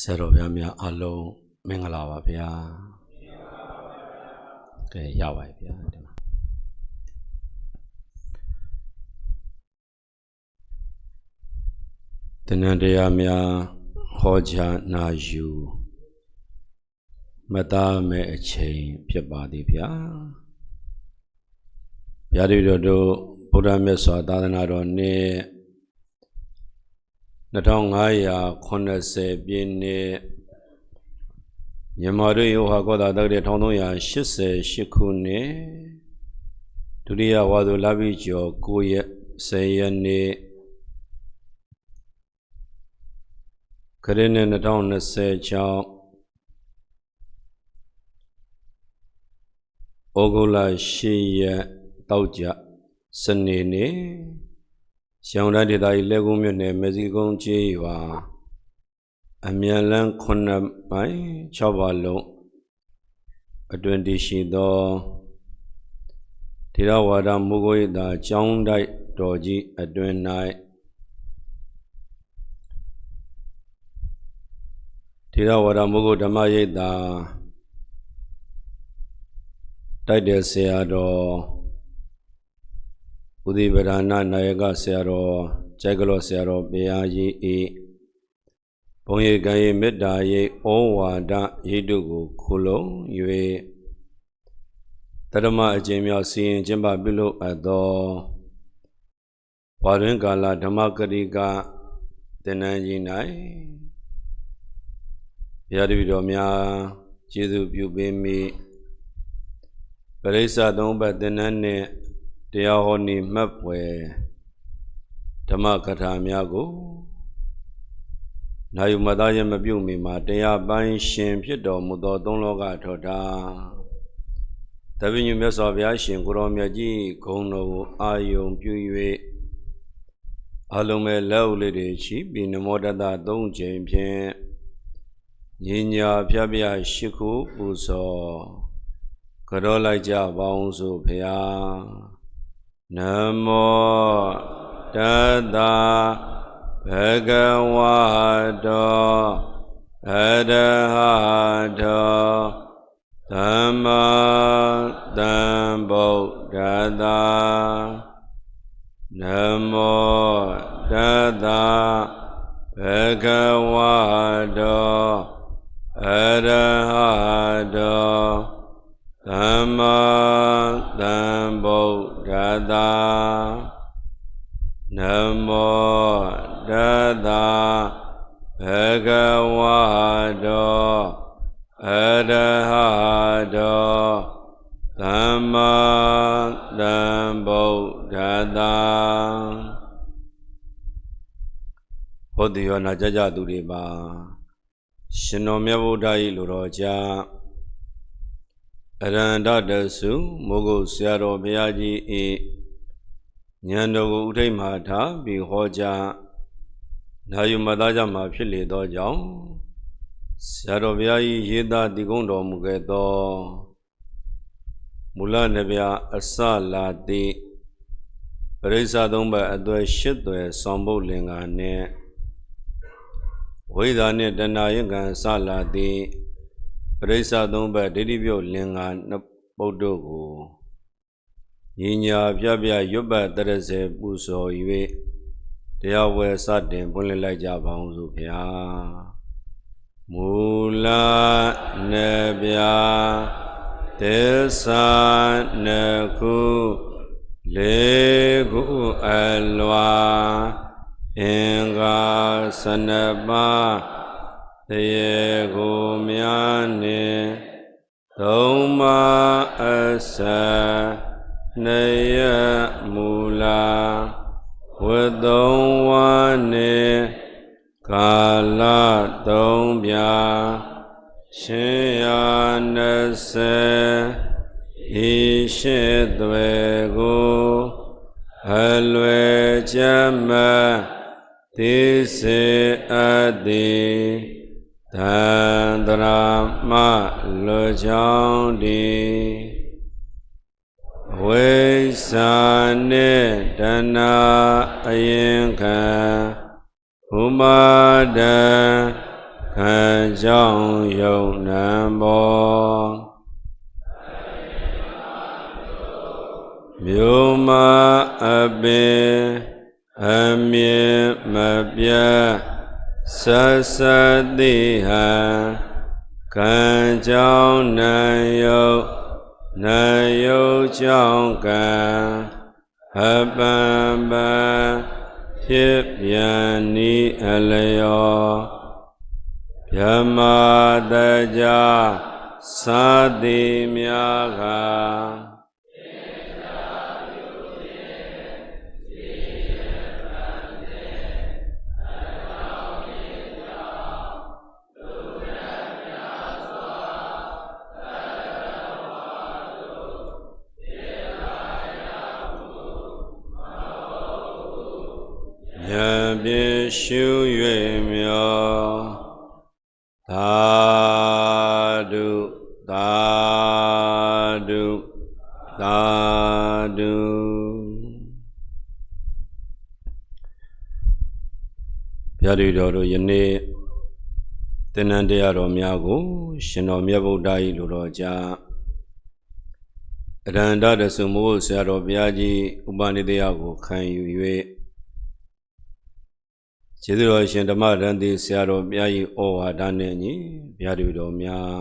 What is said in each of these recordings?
ဆရာတော်ဗျာများအလုံးမင်္ဂလာပါဗျာကဲရပါပြီဗျာတဏ္ဍတရားများဟောကြားနာယူမသားမဲ့အချိန်ဖြစ်ပါသည်ဗျာဗျာဒီတို့ဗုဒ္ဓမြတ်စွာသာသနာတော်နှစ်2580ပြည့်နှစ်မြန်မာတို့ယောဟာကောသာတက္ကရာ1388ခုနှစ်ဒုတိယဝါဆိုလပိကျော်9ရက်10ရက်နေ့ခရစ်နှစ်2026ဩဂုတ်လ10ရက်တောက်ကြစနေနေ့ရှောင်းရဒေသကြီးလက်ကုန်းမြို့နယ်မေစီကုန်းကျေးရွာအမြန်လန်း9ပိုင်း6ပါလုံးအတွင်တည်ရှိသောထေရဝါဒမူကို၏သာကျောင်းတိုက်တော်ကြီးအတွင်၌ထေရဝါဒမူကိုဓမ္မရိပ်သာတိုက်တဲ့ဆရာတော်ဥဒိပရဏနာယကဆရာတော်ကျိုက်ကလောဆရာတော်ဘုရားကြီး၏ဘုံရိပ်ကံ၏မေတ္တာရိပ်ဩဝါဒရိပ်တို့ကိုခုလုံး၍တရမအကျဉ်းများစီရင်ကျင်းပပြုလုပ်အပ်သောဝါတွင်ကာလဓမ္မကတိကသင်္นานကြီး၌ဘုရားတပည့်တော်များကျေးဇူးပြုပေးမိပရိစ္ဆသုံးပတ်သင်္นานနှင့်တရားဟောနေမှတ်ဖွယ်ဓမ္မကထာများကိုနာယူမသားခြင်းမပြုမီမှာတရားပိုင်းရှင်ဖြစ်တော်မူသောသုံးလောကထောတာတပည့်ညမြတ်စွာဘုရားရှင်ကိုရောမြတ်ကြီးဂုဏ်တော်ကိုအာယုံပြု၍အလုံးမဲ့လက်ဥလေးတွေချီပြီးနမောတတ3ချိန်ဖြင့်ညီညာဖျားပြရှိခုပူဇော်ကြောလိုက်ကြပါအောင်စို့ဘုရားနမောတတဘဂဝတောအရဟတောသမ္မာသမ္ဗုဒ္ဓတ္တနမောတတဘဂဝတောအရဟတောသမ္မာသမ္ဗုဒ္ဓတ္တနမောတတဘဂဝတောအရဟတောသမ္မာသမ္ဗုဒ္ဓတ္တဟောတိယောနာကြကြသူတွေပါရှင်တော်မြတ်ဗုဒ္ဓ၏လူတော်ကြားအရန္တတဆုမိုးကုတ်ဆရာတော်ဘုရားကြီး၏ဉာဏ်တော်ကိုဥထိတ်မှထားပြီးဟောကြားနာယူမသားကြမှာဖြစ်လေသောကြောင့်ဆရာတော်ဘုရားကြီးရေးသားတည်ကုံတော်မူခဲ့သောမူလနဗျာအစလာတိပရိစ္ဆသုံးပတ်အသွယ်8သွယ်ဆောင်ပုဒ်လင်္ကာနှင့်ဝိဇာနှင့်တဏှာယင်္ဂံအစလာတိပရိစ္ဆသုံးပတ်ဒိဋ္ဌိပြုတ်လင်္ကာနှစ်ပုဒ်တို့ကိုညီညာပြပြရွတ်ပတ်တရစေပူဇော်၍တရားဝယ်စတင်ပွင့်လှစ်လိုက်ကြပါအောင်စို့ဗျာမူလနဗျာသစ္စာနှစ်ခုလေးခုအလွာအင်္ဂါ12ပါးတရေကိုများနှင့်သုံးပါးအစနေယမူလာဝတ္တုံဝါနှင့်ကာလ3ပြာရှင်ရာ20ဤရှိသွေကိုအလွယ်ကြမသိစေအပ်သည်သန္တရာမလွတ်ချောင်းဒီဝိဇ္ဇာနှင့်တဏှာအယင်ခံဥပါဒံ ခံကြောင်းယုံနံဘောမြို့မအပင်အမြင်မပြတ်ဆက်ဆက်တိဟံခံကြောင်းနံယုတ်နံယုတ်ကြောင်းကံအပံပံဖြစ်ပြန်ဤအလျောဗြဟ္မာတကြသာတိမြာကယံပြေရှု၍မြောသာဓုသာဓုသာဓုဗျာဒိတော်တို့ယနေ့သင်္นานတရားတော်များကိုရှင်တော်မြတ်ဗုဒ္ဓ၏လူတော်ကြားအရဟန္တတဆုမိုးဆရာတော်ဘုရားကြီးဥပနိဒေယကိုခံယူ၍ကျေးဇူးတော်ရှင်ဓမ္မရန်တိဆရာတော်ဘုရားကြီးဩဝါဒနဲ့ညီဘုရားတော်များ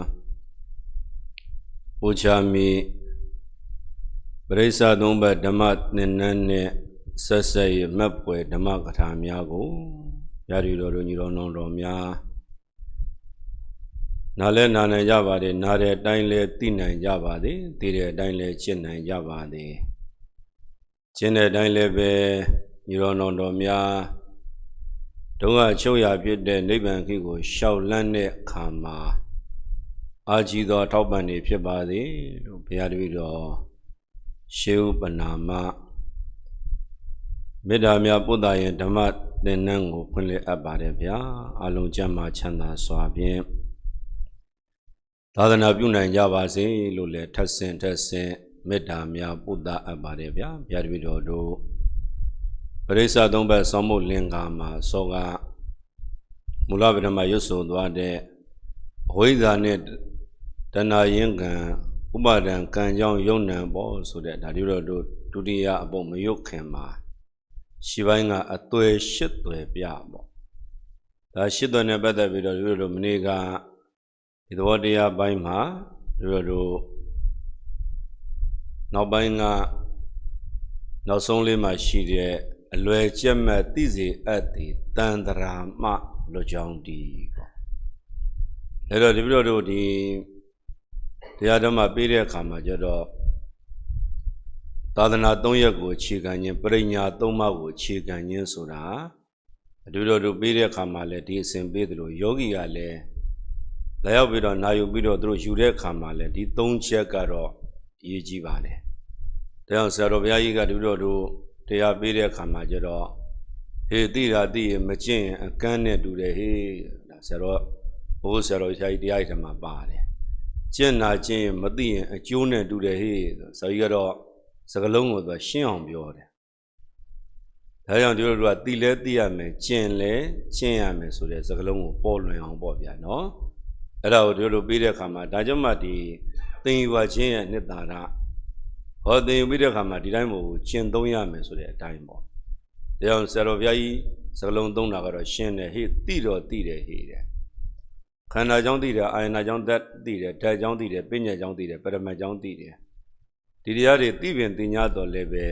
ဥချာမိပရိစ္ဆသုံးဘဓမ္မသင်္นานနဲ့ဆက်ဆက်ရမတ်ပွဲဓမ္မကထာများကိုဘုရားတော်ညီတော်နောင်တော်များနားလဲနာနိုင်ကြပါသည်နားတဲ့အတိုင်းလဲသိနိုင်ကြပါသည်သိတဲ့အတိုင်းလဲကျင့်နိုင်ကြပါသည်ကျင့်တဲ့အတိုင်းလဲပဲညီတော်နောင်တော်များဒုက္ခချုပ်ရာဖြစ်တဲ့နိဗ္ဗာန်ခေကိုရှောက်လန်းတဲ့အခါမှာအာကြီးသောထောက်ပံ့နေဖြစ်ပါသည်လို့ဘုရားတပည့်တော်ရှေးဥပနာမမေတ္တာများပုဒ္ဒါယံဓမ္မသင်္นานကိုဖွင့်လှစ်အပ်ပါတယ်ဗျာအလုံးကျမ်းမာချမ်းသာစွာဖြင့်သာသနာပြုနိုင်ကြပါစေလို့လည်းထပ်ဆင့်မေတ္တာများပုဒ္ဒါအပ်ပါတယ်ဗျာဘုရားတပည့်တော်တို့ပရိစ္ဆသုံးဘက်ဆောင်းမုတ်လင်္ကာမှာစောကမူလဗဓမ္မရွတ်ဆိုသွားတဲ့အဝိဇ္ဇာနဲ့တဏှာရင်းကံဥပါဒံကံကြောင့်ယုံနံပေါ်ဆိုတဲ့ဒါတို့ဒုတိယအပုံမယုတ်ခင်မှာရှိပိုင်းကအသွယ်ရှစ်သွယ်ပြပေါ့ဒါရှစ်သွယ်နဲ့ပတ်သက်ပြီးတော့တို့မနေ့ကဒီသဘောတရားပိုင်းမှာတို့နောက်ပိုင်းကနောက်ဆုံးလေးမှာရှိတဲ့အလွယ်ကျက်မဲ့သိစေအပ်သည်တန်တရာမှလွတ်ကြောင်းတည်ပေါ့ဒါတော့ဒီလိုတို့ဒီတရားဓမ္မပေးတဲ့အခါမှာကျတော့သာသနာ၃ရပ်ကိုအခြေခံခြင်းပရိညာ၃ပါးကိုအခြေခံခြင်းဆိုတာဒီလိုတို့ပေးတဲ့အခါမှာလည်းဒီအစဉ်ပေးသလိုယောဂီကလည်းလာရောက်ပြီးတော့နာယူပြီးတော့သူတို့ယူတဲ့အခါမှာလည်းဒီ၃ချက်ကတော့အရေးကြီးပါတယ်ဒါကြောင့်ဆရာတော်ဘုရားကြီးကဒီလိုတို့တရားပေးတဲ့အခါမှာကျတော့ဟေးသိတာသိရင်မကျင့်ရင်အကန့်နဲ့တူတယ်ဟေးဒါဆရာတော်ဘိုးဆရာတော်ရှားကြီးတရားထဲမှာပါတယ်ကျင့်နာကျင့်ရင်မသိရင်အကျိုးနဲ့တူတယ်ဟေးဆရာကြီးကတော့စကလုံးကိုသူရှင်းအောင်ပြောတယ်ဒါကြောင့်ဒီလိုတို့ကသိလဲသိရမယ်ကျင့်လဲကျင့်ရမယ်ဆိုတဲ့စကလုံးကိုပေါ်လွင်အောင်ပေါ့ဗျာနော်အဲ့ဒါကိုဒီလိုပေးတဲ့အခါမှာဒါကြောင့်မှဒီသင်ယူပါခြင်းရဲ့နှစ်သာရဟောသင်ယူပြီးတဲ့အခါမှာဒီတိုင်းမို့ကျင့်သုံးရမယ်ဆိုတဲ့အတိုင်းပေါ့ဒါကြောင့်ဆရာတော်ဘုရားကြီးစကလုံးသုံးတာကတော့ရှင်းတယ်ဟေ့သိတော့သိတယ်ဟေ့တဲ့ခန္ဓာကြောင့်သိတယ်အာယနာကြောင့်သိတယ်ဓာတ်ကြောင့်သိတယ်ပညာကြောင့်သိတယ်ပရမတ်ကြောင့်သိတယ်ဒီတရားတွေသိပင်သိညာတော်လည်းပဲ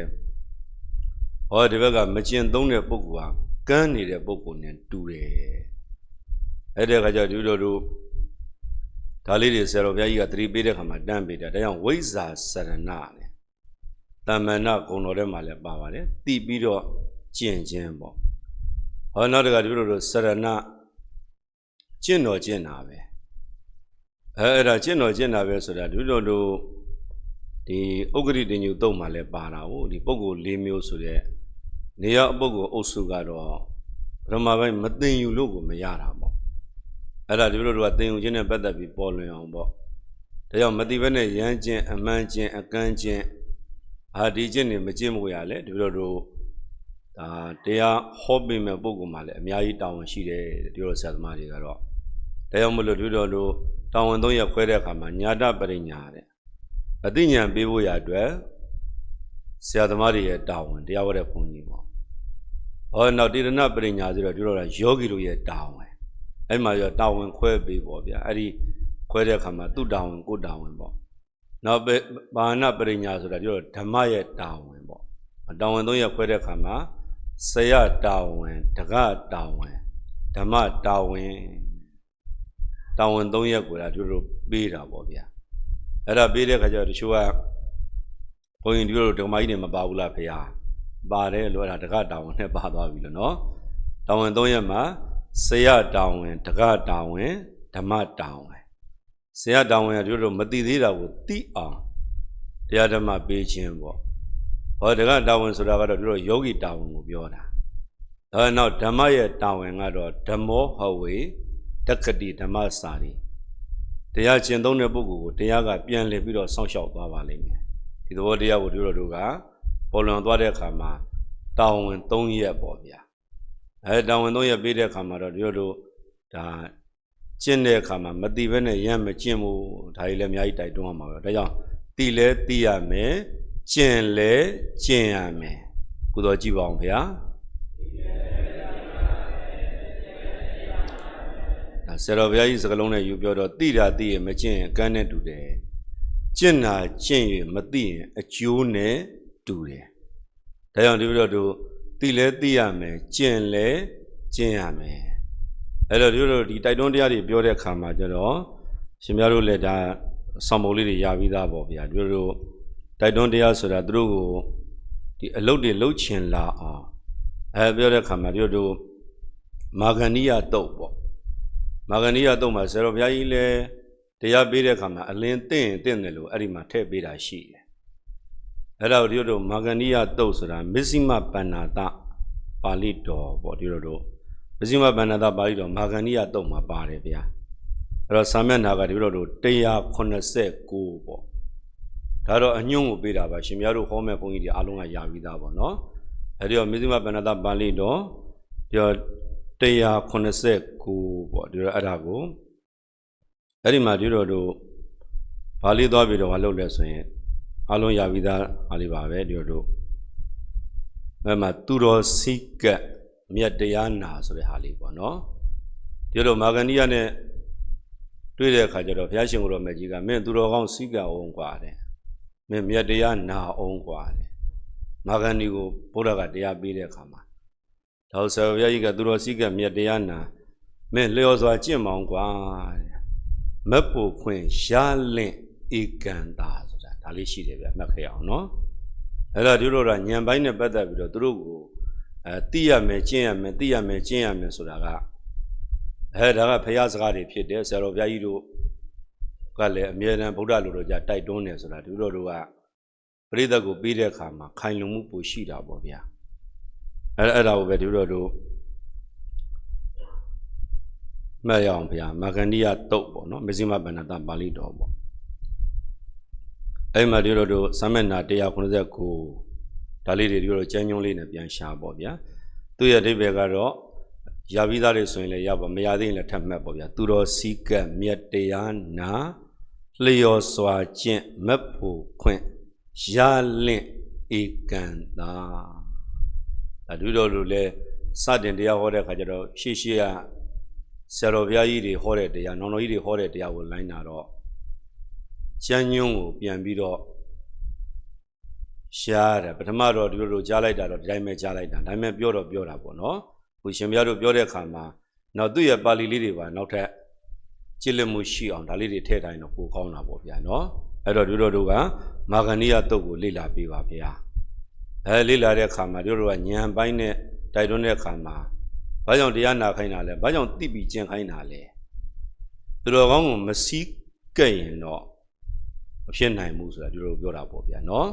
ဟောဒီဘက်ကမကျင့်သုံးတဲ့ပုဂ္ဂိုလ်ဟာကန်းနေတဲ့ပုဂ္ဂိုလ်နဲ့တူတယ်အဲ့တဲ့အခါကျဒီလိုတို့ဒါလေးတွေဆရာတော်ဘုရားကြီးကသတိပေးတဲ့ခါမှာတန်းပေးတာဒါကြောင့်ဝိဇ္ဇာစရဏနဲ့တမ္မဏဂုံတော်ထဲမှာလည်းပါပါတယ်သိပြီးတော့ကျင့်ခြင်းပေါ့ဟောနောက်တကဒီလိုတို့စရဏကျင့်တော်ကျင့်တာပဲအဲ့ဒါကျင့်တော်ကျင့်တာပဲဆိုတာဒီလိုတို့ဒီဥက္ကဋိတညုတုံမှာလည်းပါတာဟိုဒီပုဂ္ဂိုလ်၄မျိုးဆိုတဲ့နေရာပုဂ္ဂိုလ်အုပ်စုကတော့ပထမပိုင်းမသိယူလို့ကိုမရတာပေါ့အဲ့ဒါဒီလိုတို့ကသိယူခြင်းနဲ့ပတ်သက်ပြီးပေါ်လွင်အောင်ပေါ့ဒါကြောင့်မသိဘဲနဲ့ရမ်းကျင့်အမှန်ကျင့်အကန့်ကျင့်ဒီကျင့်နေမကျင့်ဖို့ရလဲဒီလိုတို့ဒါတရားဟောပေးမဲ့ပုဂ္ဂိုလ်မှလည်းအများကြီးတာဝန်ရှိတယ်ဒီလိုဆရာသမားတွေကတော့ ဒါကြောင့်မလို့ဒီလိုတို့တာဝန်3ရက်ခွဲတဲ့အခါမှာညာတပရိညာတဲ့အသိဉာဏ်ပေးဖို့ရအတွက်ဆရာသမားတွေရဲ့တာဝန်တရားဝတဲ့ဘုန်းကြီးပေါ့ဟောနောက်တိရဏပရိညာဆိုတော့ဒီလိုလားယောဂီတို့ရဲ့တာဝန်အဲ့မှာရောတာဝန်ခွဲပေးပေါ့ဗျာအဲ့ဒီခွဲတဲ့အခါမှာသူ့တာဝန်ကိုယ်တာဝန်ပေါ့နောက်ဘာနာပရိညာဆိုတာဒီလိုဓမ္မရဲ့တာဝန်ပေါ့တာဝန်3ရက်ခွဲတဲ့အခါမှာဆရာတာဝန်တက္ကတာဝန်ဓမ္မတာဝန်3ရက်ကိုလာဒီလိုပေးတာပေါ့ဗျာအဲ့ဒါပေးတဲ့အခါကျတော့တချို့ကဘုန်းကြီးဒီလိုဓမ္မကြီးတွေမပါဘူးလားဖေဟာပါတယ်လို့အဲ့ဒါတက္ကတာဝန်နဲ့ပါသွားပြီလို့နော်တာဝန်3ရက်မှာဆရာတာဝန်တက္ကတာဝန်ဓမ္မတာဝန်ဆရာတာဝန်ကဒီလိုမသိသေးတာကိုသိအောင်တရားဓမ္မပေးခြင်းပေါ့ဟောတက္ကတာဝန်ဆိုတာကတော့ဒီလိုယောဂီတာဝန်ကိုပြောတာဒါနောက်ဓမ္မရဲ့တာဝန်ကတော့ဓမ္မောဟဝေတက္ကတိဓမ္မစာရီတရားကျင့်သုံးတဲ့ပုဂ္ဂိုလ်ကိုတရားကပြန်လည်ပြီးတော့စောင့်ရှောက်သွားပါလိမ့်မယ်ဒီသဘောတရားကိုတို့ကပေါ်လွန်သွားတဲ့အခါမှာတာဝန်3ရက်ပေါ့ဗျာတာဝန်3ရက်ပေးတဲ့အခါမှာတော့တို့ဒါကျင့်တဲ့အခါမှာမတိဘဲနဲ့ရမ်းမကျင့်ဘူးဒါကြီးလည်းအများကြီးတိုက်တွန်းရမှာပဲဒါကြောင့်တိလဲတိရမယ်ကျင့်လဲကျင့်ရမယ်ကုသိုလ်ကြည့်ပါအောင်ဗျာဆရာတော်ဘုရားကြီးစကားလုံးနဲ့ယူပြောတော့တိတာတိရမကျင့်ရင်ကန်းနဲ့တူတယ်ကျင့်တာကျင့်ရင်မသိရင်အကျိုးနဲ့တူတယ်ဒါကြောင့်ဒီလိုတို့တိလဲသိရမယ်ကျင့်လဲကျင့်ရမယ်အဲ့တော့ဒီတိုက်တွန်းတရားတွေပြောတဲ့အခါမှာကျတော့ရှင်များတို့လည်းဒါဆောင်ပုံလေးတွေရပြီးသားပေါ့ဗျာတို့တိုက်တွန်းတရားဆိုတာသူတို့ကိုဒီအလုပ်တွေလုပ်ချင်လာအောင်ပြောတဲ့အခါမှာတို့မာဂဏိယတုတ်ပေါ့မာဂဏိယတုတ်မှာဆရာတော်ဘုရားကြီးလည်းတရားပေးတဲ့အခါမှာအလင်းသိတယ်လို့အဲ့ဒီမှာထည့်ပေးတာရှိတယ်အဲ့ဒါကိုတို့မာဂဏိယတုတ်ဆိုတာမစ္စည်းမပဏ္ဏတပါဠိတော်ပေါ့တို့မစ္စည်းမပဏ္ဏတပါဠိတော်မာဂဏိယတုတ်မှာပါတယ်ဗျာအဲ့တော့စာမျက်နှာကတို့189ပေါ့ဒါတော့အညွန့်ကိုပေးတာပါရှင်များတို့ဟောမဲ့ဘုန်းကြီးတွေအားလုံးကရပြီးသားပေါ့နော်အဲ့ဒီတော့မစ္စည်းမပဏ္ဏတပါဠိတော်189ပေါ့အဲ့ဒါကိုအဲ့ဒီမှာတို့ဘာလေးသွားပြီးတော့မလုပ်လဲဆိုရင်အားလုံးရပြီးသားအားလေးပါပဲတို့အဲ့မှာသူတော်စိကတ်မြတ်တရားနာဆိုတဲ့ဟာလေးပေါ့နော်တို့မာဂဏိယနဲ့တွေ့တဲ့အခါကျတော့ဘုရားရှင်ကိုယ်တော်မြတ်ကြီးကမင်းသူတော်ကောင်းစိကတ်အောင်กว่าတယ်မင်းမြတ်တရားနာအောင်กว่าတယ်မာဂဏိကိုဘုရားကတရားပေးတဲ့အခါမှာဒါဆိုဆရာဘုရားကြီးကသူတော်စိကတ်မြတ်တရားနာမင်းလျော်စွာကျင့်မောင်းกว่าမက်ဖို့ခွင့်ရလင့်ဧကန်တာဆိုတာဒါလေးရှိတယ်ဗျမှတ်ခဲ့အောင်နော်အဲ့ဒါတို့ကညံပိုင်းနဲ့ပတ်သက်ပြီးတော့သူတို့ကိုသိရမယ်ကျင့်ရမယ်သိရမယ်ကျင့်ရမယ်ဆိုတာကဒါကဘုရားစကားတွေဖြစ်တယ်ဆရာတော်ဘုရားကြီးတို့ကလည်းအမြဲတမ်းဗုဒ္ဓလိုတော့ကြတိုက်တွန်းတယ်ဆိုတာတို့ကပရိသတ်ကိုပြီးတဲ့အခါမှာခိုင်လုံမှုပိုရှိတာပေါ့ဗျာအဲ့ဒါကိုပဲတို့မှတ်ရအောင်ဗျာမာဂဏိယတုတ်ပေါ့နော်မစ္စည်းမပဏ္ဏတပါဠိတော်ပေါ့အဲ့မှာတို့စာမျက်နှာ189ဒါလေးတွေတို့ကျမ်းညွှန်းလေးနဲ့ပြန်ရှာပေါ့ဗျာသူ့ရဲ့အဓိပ္ပာယ်ကတော့ရပြီးသားတွေဆိုရင်လည်းရပါမရသေးရင်လည်းထပ်မှတ်ပေါ့ဗျာသူတော်စည်းကပ်မြတ်တရားနာလျော်စွာကျင့်မက်ဖို့ခွင့်ရလင့်ဧကန်တာဒါတို့လည်းစတင်တရားဟောတဲ့အခါကျတော့ရှေ့ကဆရာတော်ဘုရားကြီးတွေဟောတဲ့တရားနောင်တော်ကြီးတွေဟောတဲ့တရားကိုလိုင်းတာတော့ကျမ်းညွှန်းကိုပြန်ပြီးတော့ရှားတယ်ပထမတော့တို့ကြားလိုက်တာတော့ဒီတိုင်းပဲကြားလိုက်တာဒါပေမဲ့ပြောတာပေါ့နော်ခုရှင်ဘုရားတို့ပြောတဲ့အခါမှာနောက်သူ့ရဲ့ပါဠိလေးတွေပါနောက်ထပ်ကြည်လင်မှုရှိအောင်ဒါလေးတွေထည့်တိုင်းတော့ပိုကောင်းတာပေါ့ဗျာနော်အဲ့တော့တို့ကမာဂဏိယတုတ်ကိုလေ့လာပေးပါဗျာလေ့လာတဲ့အခါမှာတို့ကဉာဏ်ပိုင်းနဲ့တိုက်တွန်းတဲ့အခါမှာဘာကြောင့်တရားနာခိုင်းတာလဲဘာကြောင့်သိပြီးကျင့်ခိုင်းတာလဲသူတော်ကောင်းကိုမစည်းကပ်ရင်တော့မဖြစ်နိုင်ဘူးဆိုတာတို့ပြောတာပေါ့ဗျာနော်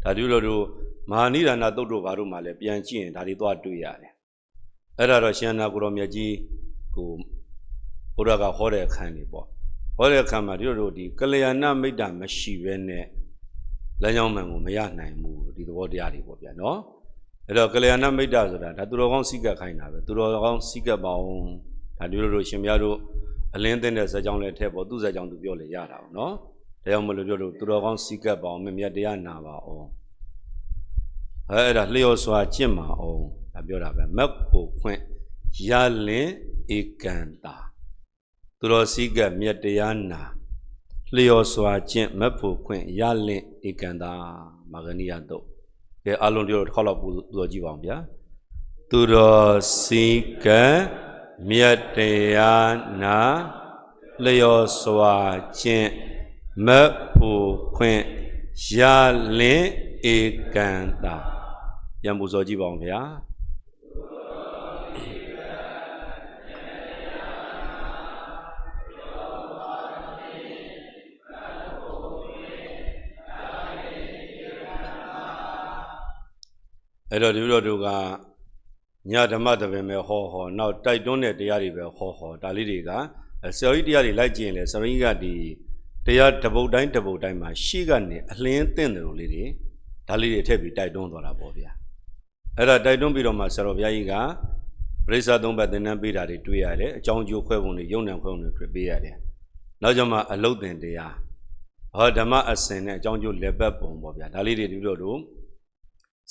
ဒါတို့မဟာနိဒာနသုတ်တို့ဘာတို့မှလည်းပြန်ကြည့်ရင်ဒါတွေသွားတွေ့ရတယ်အဲ့ဒါတော့ရှင်နာကိုရောမြတ်ကြီးကိုဘုရားကဟောတဲ့အခန်းတွေပေါ့ဟောတဲ့အခန်းမှာတို့ဒီကလျာဏမိတ်တာမရှိဘဲနဲ့လမ်းကြောင်းမှန်ကိုမရနိုင်ဘူးဒီသဘောတရားတွေပေါ့ဗျာနော်အဲ့တော့ကလျာဏမိတ်တာဆိုတာဒါသူတော်ကောင်းစည်းကပ်ခိုင်းတာပဲသူတော်ကောင်းစည်းကပ်ပါအောင်ဒါတို့ရှင်များတို့ အလင်းသိတဲ့ဇာကြောင့်လည်းထဲပေါ်သူ့ဇာကြောင့်သူပြောလေရတာပေါ့နော်ဒါကြောင့်မလို့ပြောလို့သူတော်ကောင်းစီကပ်ပါအောင်မြတ်တရားနာပါအောင်အဲ့ဒါလျော်စွာကျင့်ပါအောင်ဒါပြောတာပဲမက်ကိုခွင့်ရလင်ဧကံတာသူတော်စီကပ်မြတ်တရားနာလျော်စွာကျင့်မက်ဖို့ခွင့်ရလင်ဧကံတာမာဂဏိယတုတ်ကဲအလုံးတို့တစ်ခေါက်လောက်ပူတော်ကြည့်ပါအောင်ဗျာသူတော်စီကပ်မြတ်တရားနာလျော်စွာကျင့်မက်ဖို့ခွင့်ရလင်ဧကံတာပြန်ပူဇော်ကြည့်ပါအောင်ဗျာအဲ့တော့ဒီလိုတို့ကညဓမ္မတပင်ပဲဟောနောက်တိုက်တွန်းတဲ့တရားတွေပဲဟောဒါလေးတွေကဆရာကြီးတရားတွေလိုက်ကြည့်ရင်လေဆရာကြီးကဒီတရားတပုတ်တိုင်းမှာရှေ့ကနေအလင်းသင့်တယ်လို့လေးတွေဒါလေးတွေထည့်ပြီးတိုက်တွန်းသွားတာပေါ့ဗျာအဲ့ဒါတိုက်တွန်းပြီးတော့မှဆရာတော်ဘုရားကြီးကပရိစ္ဆာသုံးပတ်သင်္นานပေးတာတွေတွေ့ရတယ်အကြောင်းကျိုးခွဲပုံတွေယုံ nant ခွဲပုံတွေတွေ့ပေးရတယ်နောက်ကျမှအလုတ်သင်တရားဓမ္မအစဉ်နဲ့အကြောင်းကျိုးလက်ပတ်ပုံပေါ့ဗျာဒါလေးတွေဒီလိုတို့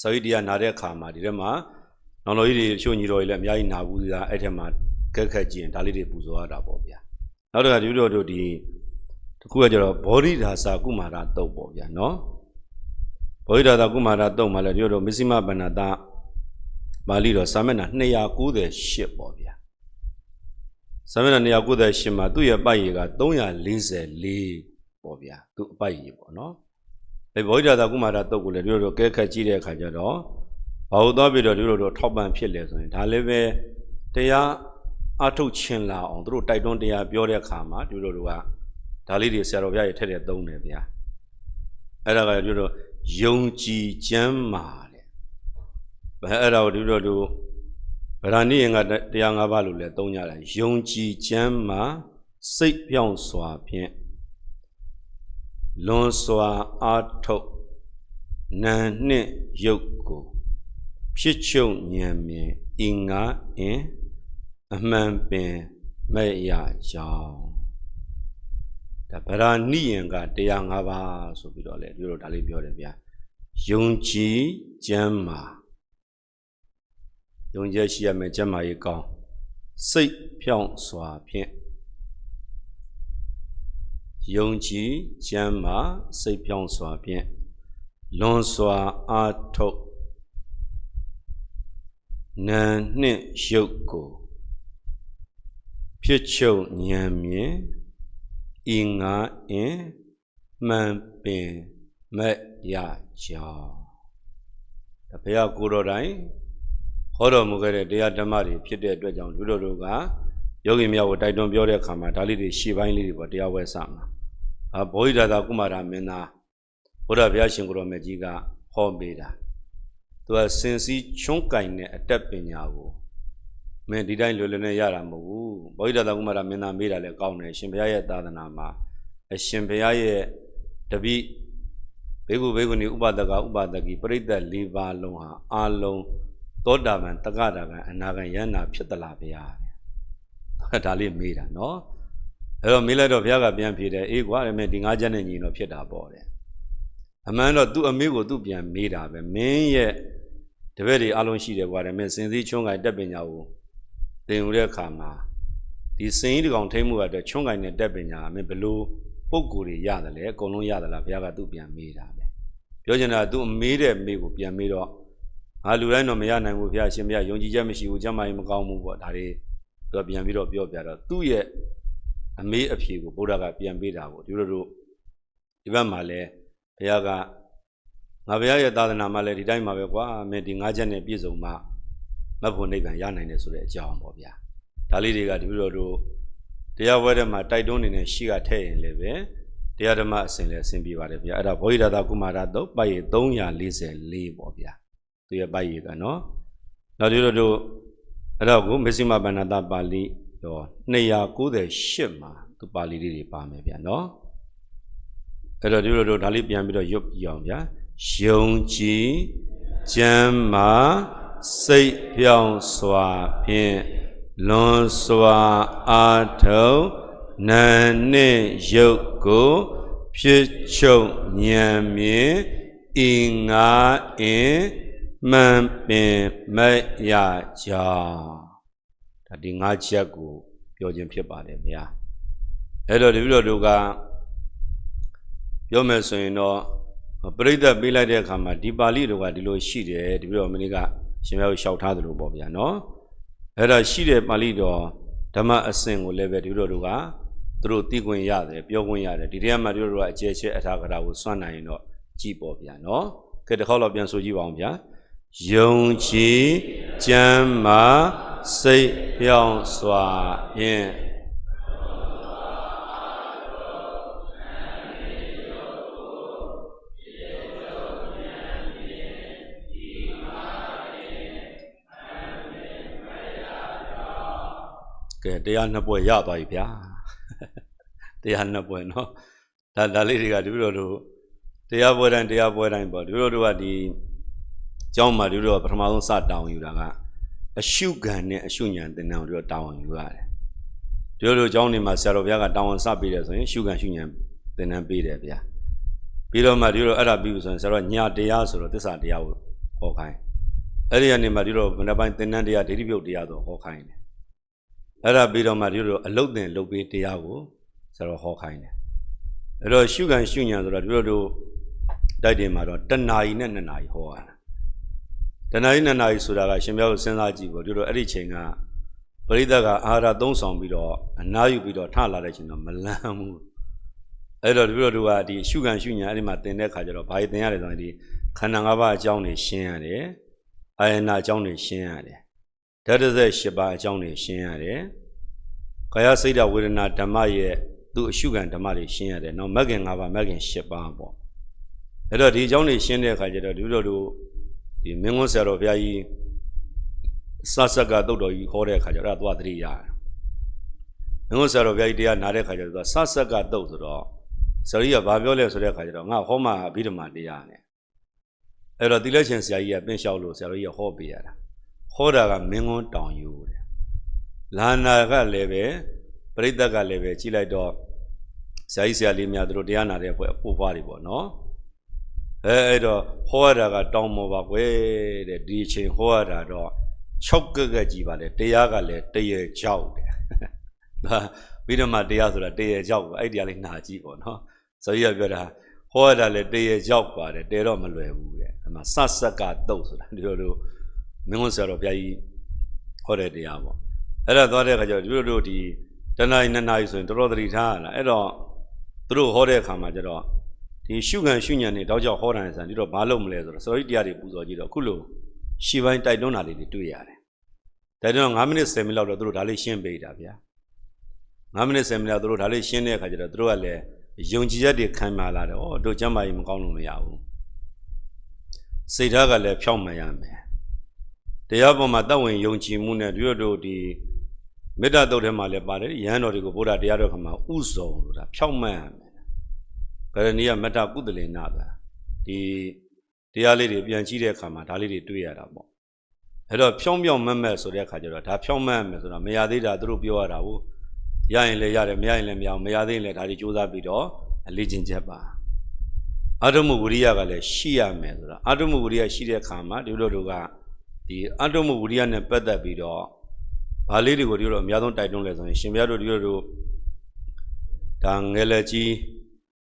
ဆရာကြီးတရားနာတဲ့အခါမှာဒီထဲမှာနောင်တော်ကြီးတွေချို့ညီတော်ကြီးလည်းအများကြီးနာဘူးသားအဲ့ထက်မှာကက်ခက်ကြည့်ရင်ဒါလေးတွေပူဇော်ရတာပေါ့ဗျာနောက်တစ်ခါဒီလိုတို့ဒီတခုကကျတော့ဘောဓိဒါစာကုမာရတုတ်ပေါ့ဗျာနော်ဘောဓိဒါစာကုမာရတုတ်မှာလည်းဒီလိုတို့မစ္စည်းမဗန္နတာပါဠိတော်စာမျက်နှာ298ပေါ့ဗျာစာမျက်နှာ298မှာသူ့ရဲ့ပိုက်ရည်က344ပေါ့ဗျာသူ့အပိုက်ရည်ပေါ့နော်အဲဘောဓိဒါစာကုမာရတုတ်ကိုလည်းဒီလိုတို့ကက်ခက်ကြည့်တဲ့အခါကျတော့ဘာလို့သွားပြီးတော့ဒီလိုတို့ထောက်ပံ့ဖြစ်လဲဆိုရင်ဒါလည်းပဲတရားအထုတ်ခြင်းလာအောင်သူတို့တိုက်တွန်းတရားပြောတဲ့အခါမှာဒီလိုတို့ကဒါလေးတွေဆရာတော်ဘုရားရဲ့ထက်တဲ့သုံးတယ်ဗျာအဲ့ဒါကဒီလိုယုံကြည်ကျမ်းမာတဲ့အဲ့ဒါကိုဒီလိုတို့ဗราဏိယင်ကတရား၅ပါးလို့လည်းသုံးကြတယ်ယုံကြည်ကျမ်းမာစိတ်ပြောင်းစွာဖြင့်လွန်စွာအာထုတ်နာနှင့်ယုတ်ကိုဖြစ်ချုပ်ဉာဏ်မြင်အင်္ဂါအင်အမှန်ပင်မဲ့ရကြောင်းဒါဗราဏိယင်ကတရား၅ပါးဆိုပြီးတော့လေဒီလိုဒါလေးပြောတယ်ဗျာယုံကြည်ကျမ်းမာယုံကြည်ရှိရမယ်ကျမ်းမာရေးကောင်းစိတ်ဖြောင့်စွာဖြင့်ယုံကြည်ကျမ်းမာစိတ်ဖြောင့်စွာဖြင့်လွန်စွာအာထုတ်နာနှင့်ရုပ်ကိုဖြစ်ချုပ်ဉာဏ်မြင်အင်္ဂါအင်မှန်ပင်မဲ့ရကြောင်းဒါဘုရားကိုယ်တော်တိုင်ဟောတော်မူခဲ့တဲ့တရားဓမ္မတွေဖြစ်တဲ့အတွက်ကြောင့်လူတို့ကယောဂီများကိုတိုက်တွန်းပြောတဲ့အခါမှာဒါလေးတွေရှေ့ပိုင်းလေးတွေပေါ့တရားဝဲစမှာဘောဓိဒါသာကုမာရမင်းသားဘုရားဘုရားရှင်ကိုယ်တော်မြတ်ကြီးကဟောပေးတာသူကစင်စီချွန်းကင်တဲ့အတတ်ပညာကိုမင်းဒီတိုင်းလွယ်လွယ်နဲ့ရတာမဟုတ်ဘူးဘောဓိဒါသာကုမာရမင်းသားမေးတာလည်းကောင်းတယ်ရှင်ဘုရားရဲ့သာသနာမှာအရှင်ဘုရားရဲ့တပိဘေကုဘေကုဏီဥပဒကဥပဒကီပရိသတ်၄ပါးလုံးဟာအာလုံးသောတာပန်တက္ကတာပန်အနာဂံယန္နာဖြစ်သလားဗျာဒါလေးမေးတာနော်အဲ့တော့မေးလိုက်တော့ဘုရားကပြန်ဖြေတယ်အေးကွာမင်းဒီ၅ချက်နဲ့ညီတော့ဖြစ်တာပေါ့တဲ့အမှန်တော့သူ့အမေကိုသူ့ပြန်မေးတာပဲမင်းရဲ့တပည့်တွေအလုံးရှိတယ်ကွာတဲ့မင်းစင်စည်းချွန်းကင်တက်ပညာကိုသင်ယူတဲ့အခါမှာဒီစင်ကြီးတကောင်ထိမှုရတဲ့ချွန်းကင်နဲ့တက်ပညာမင်းဘလို့ပုံကိုယ်တွေရတယ်လေအကုန်လုံးရတယ်လားဘုရားကသူ့ပြန်မေးတာပဲပြောချင်တာသူ့အမေတဲ့မေးကိုပြန်မေးတော့လူတိုင်းတော့မရနိုင်ဘူးဘုရားရှင်ဘုရားယုံကြည်ချက်မရှိဘူးကျမ်းမာရေးမကောင်းဘူးပေါ့ဒါတွေသူပြန်ပြီးတော့ပြောပြတော့သူ့ရဲ့အမေအဖြေကိုဘုရားကပြန်ပေးတာပေါ့ဒီလိုတို့ဒီဘက်မှာလဲဘုရားကငါဘုရားရဲ့သာသနာမှာလဲဒီတိုင်းမှာပဲကွာမင်းဒီ၅ချက်နဲ့ပြည့်စုံမှမဖို့နိဗ္ဗာန်ရနိုင်တယ်ဆိုတဲ့အကြောင်းပေါ့ဗျာဒါလေးတွေကဒီလိုတို့တရားဝဲတဲ့မှာတိုက်တွန်းနေတဲ့ရှိကထည့်ရင်လည်းပဲတရားဓမ္မအစဉ်လည်းအစဉ်ပြပါတယ်ဗျာအဲ့ဒါဘောဓိဒါသကုမာရတုတ်ပိုက်ရ344ပေါ့ဗျာသူရဲ့ပိုက်ရကနော်နောက်ဒီလိုတို့အဲ့တော့ကိုမစ္စည်းမဗန္နတာပါဠိတော့298မှာသူပါဠိလေးတွေပါမယ်ဗျာနော်အဲ့တော့ဒီလိုတို့ဒါလေးပြန်ပြီးတော့ရွတ်ပြအောင်ဗျာယုံကြည်ကျမ်းမာစိတ်ပြောင်းစွာဖြင့်လွန်စွာအာထုံ နနှင့်ယုတ်ကိုဖြစ်ချုပ်ဉာဏ်မြင်ဤငါအင်းမှန်ပင်မရကြောင်းဒါဒီ၅ချက်ကိုပြောခြင်းဖြစ်ပါတယ်ဗျာအဲ့တော့တပည့်တော်တို့ကပြောမယ်ဆိုရင်တော့ပရိသတ်ပေးလိုက်တဲ့အခါမှာဒီပါဠိတော်ကဒီလိုရှိတယ်တပည့်တော်မင်းကရှင်များကိုလျှောက်ထားသလိုပေါ့ဗျာနော်အဲ့ဒါရှိတဲ့ပါဠိတော်ဓမ္မအစဉ်ကိုလည်းပဲတပည့်တော်တို့ကသူတို့သိခွင့်ရတယ်ပြောခွင့်ရတယ်ဒီတည်းမှာတပည့်တော်တို့ကအကျယ်ချဲ့အထာဂတာကိုစွန့်နိုင်ရင်တော့ကြည်ပေါ့ဗျာနော်ကဲတစ်ခေါက်တော့ပြန်ဆိုကြည့်ပါအောင်ဗျာယုံကြည်ကျမ်းမာစိတ်ပြောင်းစွာဖြင့်ကဲတရားနှစ်ပွဲရသွားပြီဗျာတရားနှစ်ပွဲနော်ဒါလေးတွေကဒီလိုတို့တရားပွဲတိုင်းပေါ့ဒီလိုတို့ကဒီကျောင်းမှာဒီလိုပထမဆုံးစတောင်းယူတာကအရှုခံနဲ့အရှုဉဏ်သင်္นานတို့တောင်းယူရတယ်ဒီလိုကျောင်းတွေမှာဆရာတော်ဘုရားကတောင်းစပေးတယ်ဆိုရင်ရှုခံရှုဉဏ်သင်္นานပေးတယ်ဗျာပြီးတော့မှဒီလိုအဲ့ဒါပြီးပြီဆိုရင်ဆရာတော်ညာတရားဆိုတော့သစ္စာတရားကိုဟောခိုင်းအဲ့ဒီကနေမှဒီလိုမနေ့ပိုင်းသင်္นานတရားဒိဋ္ဌိပြုတ်တရားဆိုဟောခိုင်းတယ်အဲ့ဒါပြီးတော့မှဒီလိုအလုတ်တင်လုတ်ပေးတရားကိုဆရာတော်ဟောခိုင်းတယ်အဲ့တော့ရှုခံရှုဉဏ်ဆိုတော့ဒီလိုတို့တိုက်တယ်မှာတော့တဏှာကြီးနဲ့2နာရီဟောရတာတဏှာကြီး2နာရီဆိုတာကရှင်ဘုရားကိုစဉ်းစားကြည့်ပေါ့ဒီလိုအဲ့ဒီချိန်ကပရိသတ်ကအာဟာရသုံးဆောင်ပြီးတော့အနားယူပြီးတော့ထလာတဲ့ချိန်တော့မလန်းဘူးအဲ့တော့ဒီလိုတို့ကဒီရှုခံရှုဉဏ်အဲ့ဒီမှာသင်တဲ့ခါကျတော့ဘာကြီးသင်ရတယ်ဆိုရင်ဒီခန္ဓာ၅ပါးအကြောင်းတွေရှင်းရတယ်အာယနာအကြောင်းတွေရှင်းရတယ်ဓာတ်သက်၈ပါးအကြောင်းတွေရှင်းရတယ်ကာယစိတ်ဓာတ်ဝေဒနာဓမ္မရဲ့သူ့အရှုခံဓမ္မတွေရှင်းရတယ်နောက်မဂ္ဂင်၅ပါးမဂ္ဂင်၈ပါးပေါ့အဲ့တော့ဒီအကြောင်းတွေရှင်းတဲ့အခါကျတော့ဒီလိုတို့ဒီမင်းကွန်းဆရာတော်ဘုရားကြီးစဆက်ကတုတ်တော်ကြီးဟောတဲ့အခါကျတော့အဲ့ဒါသွားသတိရတယ်မင်းကွန်းဆရာတော်ဘုရားကြီးတရားနာတဲ့အခါကျတော့စဆက်ကတုတ်ဆိုတော့ဆရာကြီးကဘာပြောလဲဆိုတဲ့အခါကျတော့ငါဟောမှာအဘိဓမ္မာတရားနဲ့အဲ့တော့တိလက်ရှင်ဆရာကြီးကပင့်လျှောက်လို့ဆရာတော်ကြီးကဟောပေးရတာဟောတာကမင်းကွန်းတောင်ယူတယ်လာနာကလည်းပဲပရိသတ်ကလည်းပဲကြည်လိုက်တော့ဆရာကြီးဆရာလေးများတို့တရားနာတဲ့အဖွဲ့အဖို့ဖွားတွေပေါ့နော်အဲ့တော့ဟောရတာကတောင်းမောပါကွယ်တဲ့ဒီအချိန်ဟောရတာတော့6ကက်ကြီးပါလေတရားကလည်းတရေကြောက်တယ်ဒါဘိဓမ္မာတရားဆိုတာတရေကြောက်ပါအဲ့ဒီကလေးနာကြည့်ပေါ့နော်ဆိုရပြောတာဟောရတာလည်းတရေကြောက်ပါတယ်တဲတော့မလွယ်ဘူးတဲ့အမှစဆက်ကတုတ်ဆိုတာဒီလိုမင်းကွန်းဆရာတော်ဘုရားကြီးဟောတဲ့တရားပေါ့အဲ့ဒါသွားတဲ့အခါကျတော့ဒီလိုတို့ဒီတဏှာ2နာရီဆိုရင်တော်တော်သတိထားရလားအဲ့တော့သူတို့ဟောတဲ့အခါမှာကျတော့ဒီရှုခံရှုဉဏ်တွေတောက်ကြောက်ဟောတာဆိုရင်ဒီတော့ဘာလုပ်မလဲဆိုတော့စောရိတရားတွေပူဇော်ကြည့်တော့အခုလိုရှီပိုင်းတိုက်တွန်းတာလေးတွေတွေ့ရတယ်တိုက်တွန်း9မိနစ်10မိနစ်လောက်တော့သူတို့ဒါလေးရှင်းပေးတာဗျာ9မိနစ်10မိနစ်လောက်သူတို့ဒါလေးရှင်းတဲ့အခါကျတော့သူတို့ကလည်းယုံကြည်ချက်တွေခံမာလာတယ်ဩတို့ကျမ်းမာရေးမကောင်းလို့မရဘူးစိတ်ဓာတ်ကလည်းဖြောင့်မှန်ရမယ်တရားပေါ်မှာတတ်ဝင်ယုံကြည်မှုနဲ့တို့ဒီမေတ္တာတုတ်ထဲမှာလည်းပါတယ်ယဟန်တော်တွေကိုဗုဒ္ဓတရားတော်ခါမှာဥဇုံလို့ဒါဖြောင့်မှန်ရမယ်ကရဏီယမတ္တကုသလေနာတာဒီတရားလေးတွေပြန်ကြည့်တဲ့အခါမှာဒါလေးတွေတွေ့ရတာပေါ့အဲ့တော့ဖြောင်းဖြောင်းမက်မက်ဆိုတဲ့အခါကျတော့ဒါဖြောင်းမက်မယ်ဆိုတာမရသေးတာသူတို့ပြောရတာကိုရရင်လည်းရတယ်မရရင်လည်းမရအောင်မရသေးရင်လည်းဒါတွေစူးစမ်းပြီးတော့အလေးချင်းချက်ပါအာထုမှုဝိရိယကလည်းရှိရမယ်ဆိုတာအာထုမှုဝိရိယရှိတဲ့အခါမှာဒီလိုတို့ကဒီအာထုမှုဝိရိယနဲ့ပတ်သက်ပြီးတော့ဘာလေးတွေကိုဒီလိုအများဆုံးတိုက်တွန်းလဲဆိုရင်ရှင်ဘုရားတို့ဒီလိုတို့ဒါငယ်လက်ကြီး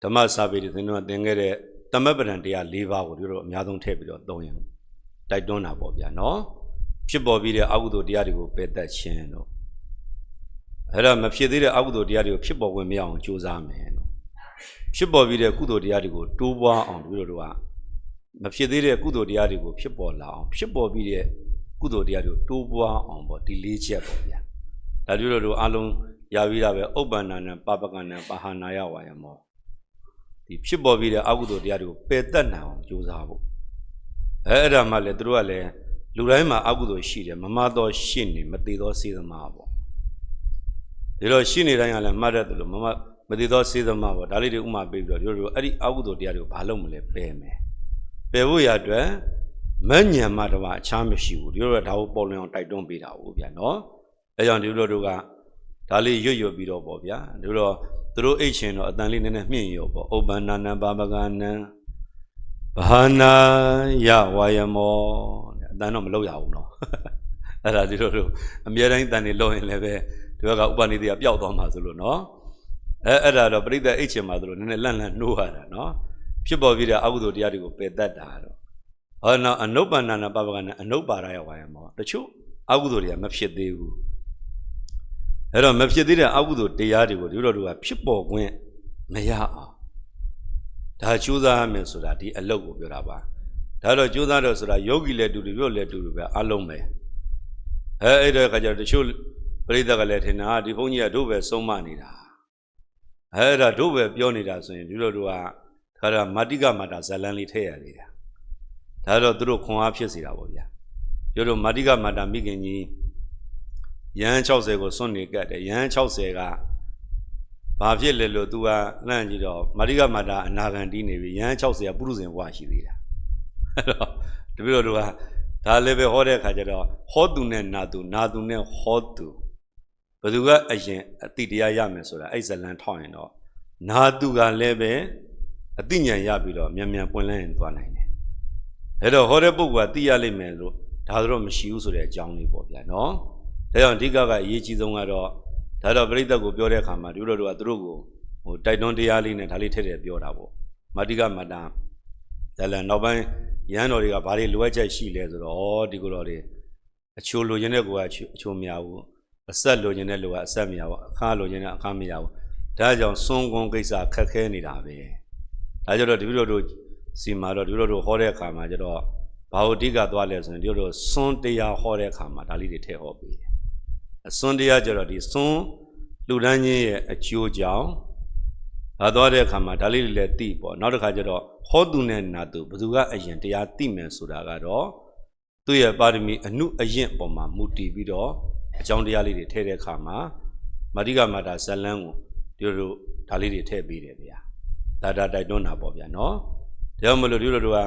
ဓမ္မစာပေတွေသင်တော့သင်ခဲ့တဲ့တမ္ပပဒံတရား၄ပါးကိုဒီလိုအများဆုံးထည့်ပြီးတော့သုံးရင်တိုက်တွန်းတာပေါ့ဗျာနော်ဖြစ်ပေါ်ပြီးတဲ့အကုသိုလ်တရားတွေကိုပယ်တတ်ခြင်းတို့အဲ့ဒါမဖြစ်သေးတဲ့အကုသိုလ်တရားတွေကိုဖြစ်ပေါ်ဝင်မရအောင်ကြိုးစားမယ်နော်ဖြစ်ပေါ်ပြီးတဲ့ကုသိုလ်တရားတွေကိုတိုးပွားအောင်ဒီလိုတို့ကမဖြစ်သေးတဲ့ကုသိုလ်တရားတွေကိုဖြစ်ပေါ်လာအောင်ဖြစ်ပေါ်ပြီးတဲ့ကုသိုလ်တရားတွေကိုတိုးပွားအောင်ပေါ့ဒီ၄ချက်ပေါ့ဗျာဒါဒီလိုတို့အလုံးရပြီးတာပဲဥပ္ပန္နနဲ့ပပကနဲ့ပါဟာနာယဝါယမောဒီဖြစ်ပေါ်ပြီးတဲ့အကုသိုလ်တရားတွေကိုပယ်တတ်နိုင်အောင်ကြိုးစားဖို့အဲ့ဒါမှလည်းသူတို့ကလည်းလူတိုင်းမှာအကုသိုလ်ရှိတယ်မမတော်ရှိနေမသေးသောစေသမားပေါ့ဒီလိုရှိနေတိုင်းကလည်းမှတ်ရတယ်လို့မသေးသောစေသမားပေါ့ဒါလေးတွေဥမာပေးပြီးတော့တို့အဲ့ဒီအကုသိုလ်တရားတွေကိုဘာလုပ်မလဲပယ်မယ်ပယ်ဖို့ရအတွက်မဉ္ဇဉ်မှတပါအခြားမရှိဘူးဒီလိုတော့ဒါကိုပေါ်လွင်အောင်တိုက်တွန်းပေးတာဟုတ်ဗျာနော်အဲကြောင့်ဒီလိုတို့က ဒါလေးရွတ်ပြီးတော့ပေါ့ဗျာတို့တော့သူတို့အိတ်ချင်တော့အတန်လေးနည်းနည်းမြင့်ရောပေါ့ဥပ္ပန္နနံပါပကနံဘာနာယဝါယမောတဲ့အတန်တော့မလောက်ရဘူးနော်အဲ့ဒါဒီတို့အမြဲတမ်းတန်နေလို့ရင်လည်းပဲဒီဘက်ကဥပ္ပနိတိကပျောက်သွားမှာဆိုလို့နော်အဲ့ဒါတော့ပရိသတ်အိတ်ချင်မှာဆိုလို့နည်းနည်းလန့်နှိုးရတာနော်ဖြစ်ပေါ်ပြီးတဲ့အကုသိုလ်တရားတွေကိုပယ်တတ်တာတော့ဟောနောက်အနုပ္ပန္နနံပါပကနံအနုပ္ပါဒယဝါယမောတချို့အကုသိုလ်တွေကမဖြစ်သေးဘူးအဲ့တော့မဖြစ်သေးတဲ့အကုသိုလ်တရားတွေကိုဒီလိုတို့ကဖြစ်ပေါ်ခွင့်မရအောင်ဒါကြိုးစားရမယ်ဆိုတာဒီအလုပ်ကိုပြောတာပါဒါတော့ကြိုးစားတော့ဆိုတာယောဂီလည်းတူတူပြောလည်းတူတူပဲအလုံးပဲအဲ့တော့ခါကျတော့တချို့ပရိသတ်ကလည်းထင်တာဒီဘုန်းကြီးကတို့ပဲဆုံးမနေတာအဲ့ဒါတို့ပဲပြောနေတာဆိုရင်ဒီလိုတို့ကခါတော့မာတိကမာတာဇလန်းလေးထည့်ရသေးတာဒါတော့သူတို့ခွန်အားဖြစ်စေတာပေါ့ဗျာပြောတော့မာတိကမာတာမိခင်ကြီးရဟန်း60ကိုစွန့်နေကြတယ်ရဟန်း60ကဘာဖြစ်လဲလို့ तू ကလှမ်းကြည့်တော့မာရိကမာတာအနာဂံတီးနေပြီရဟန်း60ကပုရုဇဉ်ဘဝရှိသေးတာအဲ့တော့တပည့်တော်တို့ကဒါလည်းပဲဟောတဲ့အခါကျတော့ဟောသူနဲ့နာသူနဲ့ဟောသူဘယ်သူကအရင်အတိတရားရမယ်ဆိုတာအဲ့ဇလန်ထောက်ရင်တော့နာသူကလည်းပဲအတိညာဏ်ရပြီးတော့မြန်ပွင့်လန်းရင်သွားနိုင်တယ်အဲ့တော့ဟောတဲ့ပုဂ္ဂိုလ်ကသိရလိမ့်မယ်လို့ဒါတော့မရှိဘူးဆိုတဲ့အကြောင်းလေးပေါ့ဗျာနော်ဒါကြောင့်အဓိကအရေးကြီးဆုံးကတော့ဒါတော့ပရိသတ်ကိုပြောတဲ့အခါမှာဒီလိုတို့ကသူတို့ကိုတိုက်တွန်းတရားလေးနဲ့ဒါလေးထည့်ထည့်ပြောတာပေါ့မာတိကမတ္တဒါလည်းနောက်ပိုင်းရဟန်းတော်တွေကဘာတွေလိုအပ်ချက်ရှိလဲဆိုတော့ဒီကိုယ်တော်တွေအချိုလိုချင်တဲ့ကိုကအချိုမရဘူးအဆက်လိုချင်တဲ့လူကအဆက်မရဘူးအခါလိုချင်တဲ့အခါမရဘူးဒါကြောင့်စွန့်ကုန်ကိစ္စခက်ခဲနေတာပဲဒါကြောင့်ဒီလိုတို့စီမာတော့ဒီလိုတို့ဟောတဲ့အခါမှာကျတော့ဘာလို့အဓိကသွားလဲဆိုရင်ဒီလိုတို့စွန့်တရားဟောတဲ့အခါမှာဒါလေးတွေထည့်ဟောပေးတယ်အစွန်းတရားကြတော့ဒီစွန်းလူတန်းချင်းရဲ့အကျိုးကြောင့်ဒါသွားတဲ့အခါမှာဒါလေးတွေလည်းသိပေါ့နောက်တစ်ခါကျတော့ဟောသူနဲ့နာသူဘယ်သူကအရင်တရားသိမယ်ဆိုတာကတော့သူ့ရဲ့ပါရမီအနုအယင့်ပေါ်မှာမူတည်ပြီးတော့အကြောင်းတရားလေးတွေထည့်တဲ့အခါမှာမာတိကမာတာဇလန်းကိုဒီလိုဒါလေးတွေထည့်ပေးတယ်ဗျာဒါတိုက်တွန်းတာပေါ့ဗျာနော်ဒါကြောင့်မလို့ဒီလိုတို့က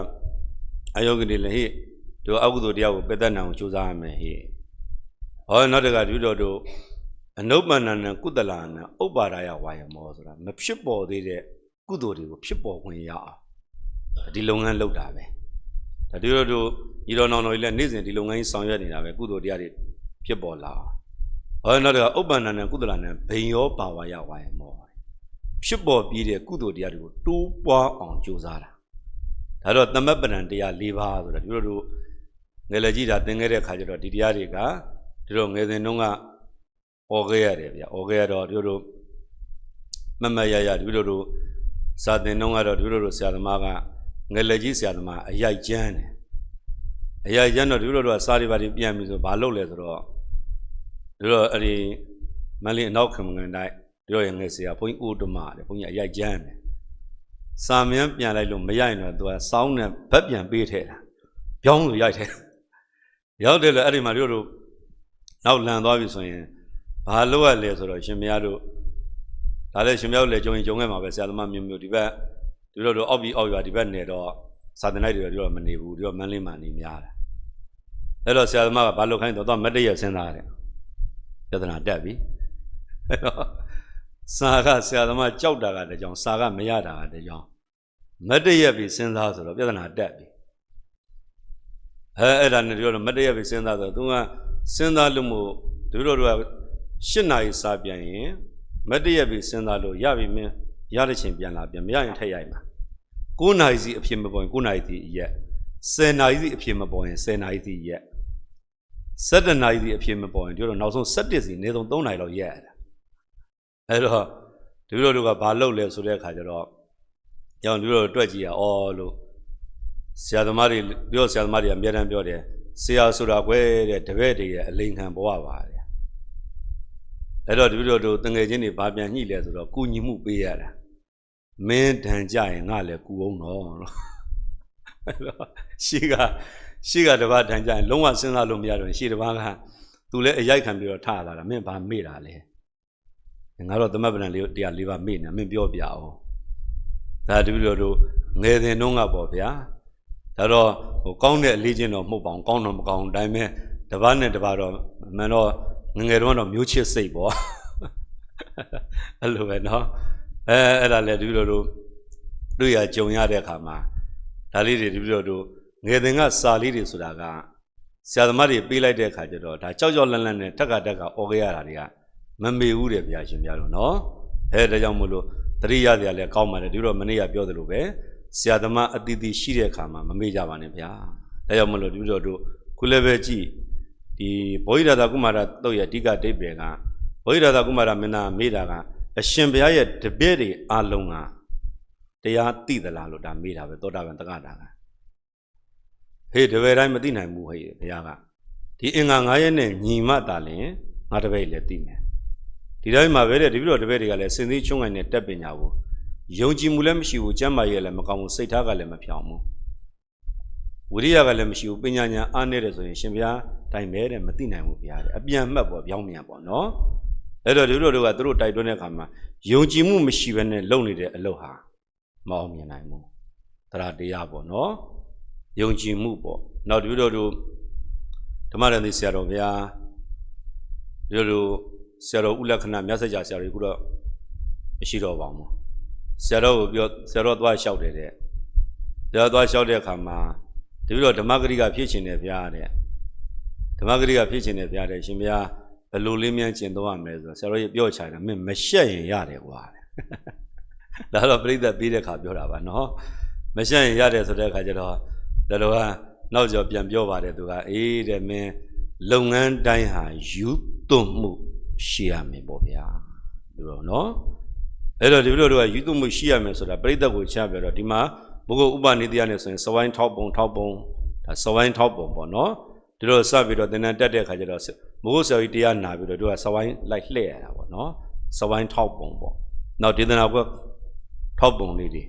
အယောဂိတွေလည်းဟိတို့အကုသိုလ်တရားကိုပယ်တတ်နိုင်အောင်ကြိုးစားရမယ်ဟိဟောနောက်တကဒီတို့အနုပ္ပန္နနံကုသလနံဥပ္ပါဒယဝါယမောဆိုတာမဖြစ်ပေါ်သေးတဲ့ကုသိုလ်တွေကိုဖြစ်ပေါ်ခွင့်ရအောင်ဒီလုပ်ငန်းလုပ်တာပဲဒါဒီတို့ညီတော်နောင်တော်ကြီးလည်းနေ့စဉ်ဒီလုပ်ငန်းကြီးဆောင်ရွက်နေတာပဲကုသိုလ်တရားတွေဖြစ်ပေါ်လာဟောနောက်တကဥပ္ပန္နနံကုသလနံဘိညောပါဝါယဝါယမောဖြစ်ပေါ်ပြီးတဲ့ကုသိုလ်တရားတွေကိုတိုးပွားအောင်ကြိုးစားတာဒါတော့သမပ္ပဏံတရား၄ပါးဆိုတာဒီတို့ငယ်လက်ကြီးတာသင်ခဲ့တဲ့အခါကျတော့ဒီတရားတွေကဒီလိုငယ်စဉ်တုန်းကဩခဲ့ရတယ်ဗျဩခဲ့ရတော့ဒီလိုမမရဒီလိုစာသင်တုန်းကတော့ဒီလိုဆရာသမားကငယ်လက်ကြီးဆရာသမားအရိုက်ကျန်းတယ်အရိုက်ကျန်းတော့ဒီလိုကစာတွေပါပြန်ပြီးဆိုဘာလုပ်လဲဆိုတော့ဒီလိုအဲ့ဒီမလေးအနောက်ခံငန်တိုင်းဒီလိုငယ်ဆရာဘုန်းကြီးဦးဓမ္မတဲ့ဘုန်းကြီးအရိုက်ကျန်းတယ်စာမင်းပြန်လိုက်လို့မရိုက်တော့သူကစောင်းနဲ့ဗတ်ပြန်ပေးထဲတာပြောင်းလို့ရိုက်ထဲရောက်တယ်လေအဲ့ဒီမှာတို့နောက်လန်သွားပြီဆိုရင်ဘာလို့ရလဲဆိုတော့ရှင်မရတို့ဒါလည်းရှင်မရတို့လည်းကြုံရင်ကြုံခဲ့မှာပဲဆရာသမားမျိုးဒီဘက်ဒီလိုအောက်ပြီးအောက်ရွာဒီဘက်နေတော့စာသင်လိုက်တွေတော့မနေဘူးဒီတော့မန်းလေးမှနေများတယ်အဲ့တော့ဆရာသမားကဘာလို့ခိုင်းတော့မတ်တရစဉ်းစားတယ်ပြဿနာတက်ပြီအဲ့တော့စာကဆရာသမားကြောက်တာကတကြောင်စာကမရတာကတကြောင်မတ်တရပြီးစဉ်းစားဆိုတော့ပြဿနာတက်ပြီအဲ့ဒါနဲ့ပြောတော့မတ်တရပြီးစဉ်းစားဆိုတော့သူကစဉ်းစားလို့မို့တို့က8နာရီစာပြန်ရင်မတ်တရပြီးစဉ်းစားလို့ရပြီမင်းရတဲ့ချိန်ပြန်လာပြန်မရရင်ထည့်ရိုက်မှာ9နာရီစီအဖြစ်မပေါ်ရင်9နာရီစီရက်10နာရီစီအဖြစ်မပေါ်ရင်10နာရီစီရက်17နာရီစီအဖြစ်မပေါ်ရင်တို့နောက်ဆုံး17စီအနည်းဆုံး3နာရီလောက်ရက်ရတာအဲ့တော့တို့ကဘာလုပ်လဲဆိုတဲ့အခါကျတော့ကြောင်တို့တွက်ကြည့်ရအော်လို့ဆရာသမားတွေပြောဆရာသမားတွေအများတန်းပြောတယ်ဆရာဆိုတာကွယ်တဲ့တပည့်တွေရဲ့အလိန်ခံဘဝပါတဲ့အဲ့တော့တို့တငယ်ချင်းတွေဘာပြန်ညှိလဲဆိုတော့ကုညီမှုပေးရတာမင်းတန်ကြရင်ငါလည်းကူအောင်တော့အဲ့တော့ရှေ့ကတပတ်တန်ကြရင်လုံးဝစဉ်းစားလို့မရတော့ရှေ့တပတ်ကသူလည်းအရိုက်ခံပြီးတော့ထလာတာမင်းဘာမေ့တာလဲငါတော့သမပ္ပဏလေးတရား၄ပါးမေ့နေမင်းပြောပြအောင်ဒါတို့ငယ်စဉ်တုန်းကပေါ့ဗျာဒါတော့ကောင်းတဲ့အလေးချင်းတော့မဟုတ်ပါဘူးကောင်းတော့မကောင်းဒါပေမဲ့တပတ်နဲ့တပတ်တော့မှန်တော့ငငယ်တုန်းကတော့မျိုးချစ်စိတ်ပေါ့ အဲ့လိုပဲနော်အဲ့ဒါလည်းတပည့်တော်တို့တွေ့ရကြုံရတဲ့အခါမှာဒါလေးတွေတပည့်တော်တို့ငယ်တင်ကစာလေးတွေဆိုတာကဆရာသမားတွေပေးလိုက်တဲ့အခါကျတော့ဒါကြောက်ကြောက်လန့်လန့်နဲ့တက်ကအော်ခဲ့ရတာတွေကမမေဘူးတဲ့ဗျာရှင်ဗျာတို့နော်ဒါကြောင့်မို့လို့တတိယတရားလည်းကောင်းပါတယ်တပည့်တော်မနေ့ကပြောသလိုပဲဆရာသမားအတီးတီးရှိတဲ့အခါမှာမမေ့ကြပါနဲ့ဗျာဒါကြောင့်မို့လို့တပည့်တော်တို့ခုလည်းပဲကြည့်ဒီဘောဓိရာသကုမာရတုတ်ရဲ့အဓိကအဓိပ္ပာယ်ကဘောဓိရာသကုမာရမင်းသားမေးတာကအရှင်ဘုရားရဲ့တပည့်တွေအလုံးကတရားသိသလားလို့ဒါမေးတာပဲသောတာပန်တက္ကတာကဟေးတပည့်တိုင်းမသိနိုင်ဘူးဟေးဘုရားကဒီအင်္ဂါ9ရက်နဲ့ညီမတာလင်ငါတပည့်လည်းသိမယ်ဒီတိုင်းမှာပဲတဲ့တပည့်တော်တပည့်တွေကလည်းစင်သေးချုံငိုင်နဲ့တက်ပညာကိုယုံကြည်မှုလည်းမရှိဘူးကျမ်းမာရေးလည်းမကောင်းဘူးစိတ်ထားကလည်းမဖြောင်းဘူးဝိရိယကလည်းမရှိဘူးပညာဉာဏ်အားနည်းတယ်ဆိုရင်ရှင်ဘုရားတိုင်ပဲတဲ့မသိနိုင်ဘူးဘုရားတဲ့အပြန်မှတ်ပေါ့ပြောင်းမြန်ပေါ့နော်အဲ့တော့ဒီလိုတို့ကသူတို့တိုက်တွန်းတဲ့အခါမှာယုံကြည်မှုမရှိဘဲနဲ့လုပ်နေတဲ့အလုပ်ဟာမအောင်မြင်နိုင်ဘူးတရားတရားပေါ့နော်ယုံကြည်မှုပေါ့နောက်ဒီလိုတို့ဓမ္မရန်သီဆရာတော်ဘုရားဒီလိုဆရာတော်ဥလက္ခဏမြတ်စကြာဆရာတော်ကတော့မရှိတော့ပါဘူးဆရာတော်ကိုပြောဆရာတော်သွားလျှောက်တယ်တဲ့ဆရာသွားလျှောက်တဲ့အခါမှာဒီလိုဓမ္မဂရိကဖြစ်ချင်တယ်ဘုရားတဲ့ဓမ္မဂရိကဖြစ်ချင်တယ်ဘုရားတဲ့ရှင်ဘုရားဘယ်လိုလေးမြန်ကျင့်သွားရမလဲဆိုတော့ဆရာတော်ကြီးပြောချင်တယ်မင်းမရှက်ရင်ရတယ်ကွာဒါတော့ပြိဿပြီးတဲ့ခါပြောတာပါနော်မရှက်ရင်ရတယ်ဆိုတဲ့အခါကျတော့ဒါတော့ကနောက်ကျော်ပြန်ပြောပါတယ်သူကအေးတဲ့မင်းလုပ်ငန်းတိုင်းဟာယူသွမှုရှိရမယ်ပေါ့ဗျာဒီလိုနော်အဲ့တော့ဒီလိုတို့ကယူသွမှုရှိရမယ်ဆိုတာပြိဿကိုချပြတော့ဒီမှာဘုဂုဥပနိတရားနဲ့ဆိုရင်စဝိုင်းထောက်ပုံဒါစဝိုင်းထောက်ပုံပေါ့နော်ဒီလိုစပြီးတော့သင်္นานတက်တဲ့အခါကျတော့ဘုဂုဆရာကြီးတရားနာပြီးတော့တို့ကစဝိုင်းလိုက်လှည့်ရတာပေါ့နော်စဝိုင်းထောက်ပုံပေါ့နောက်ဒေသနာကွက်ထောက်ပုံလေးတွေ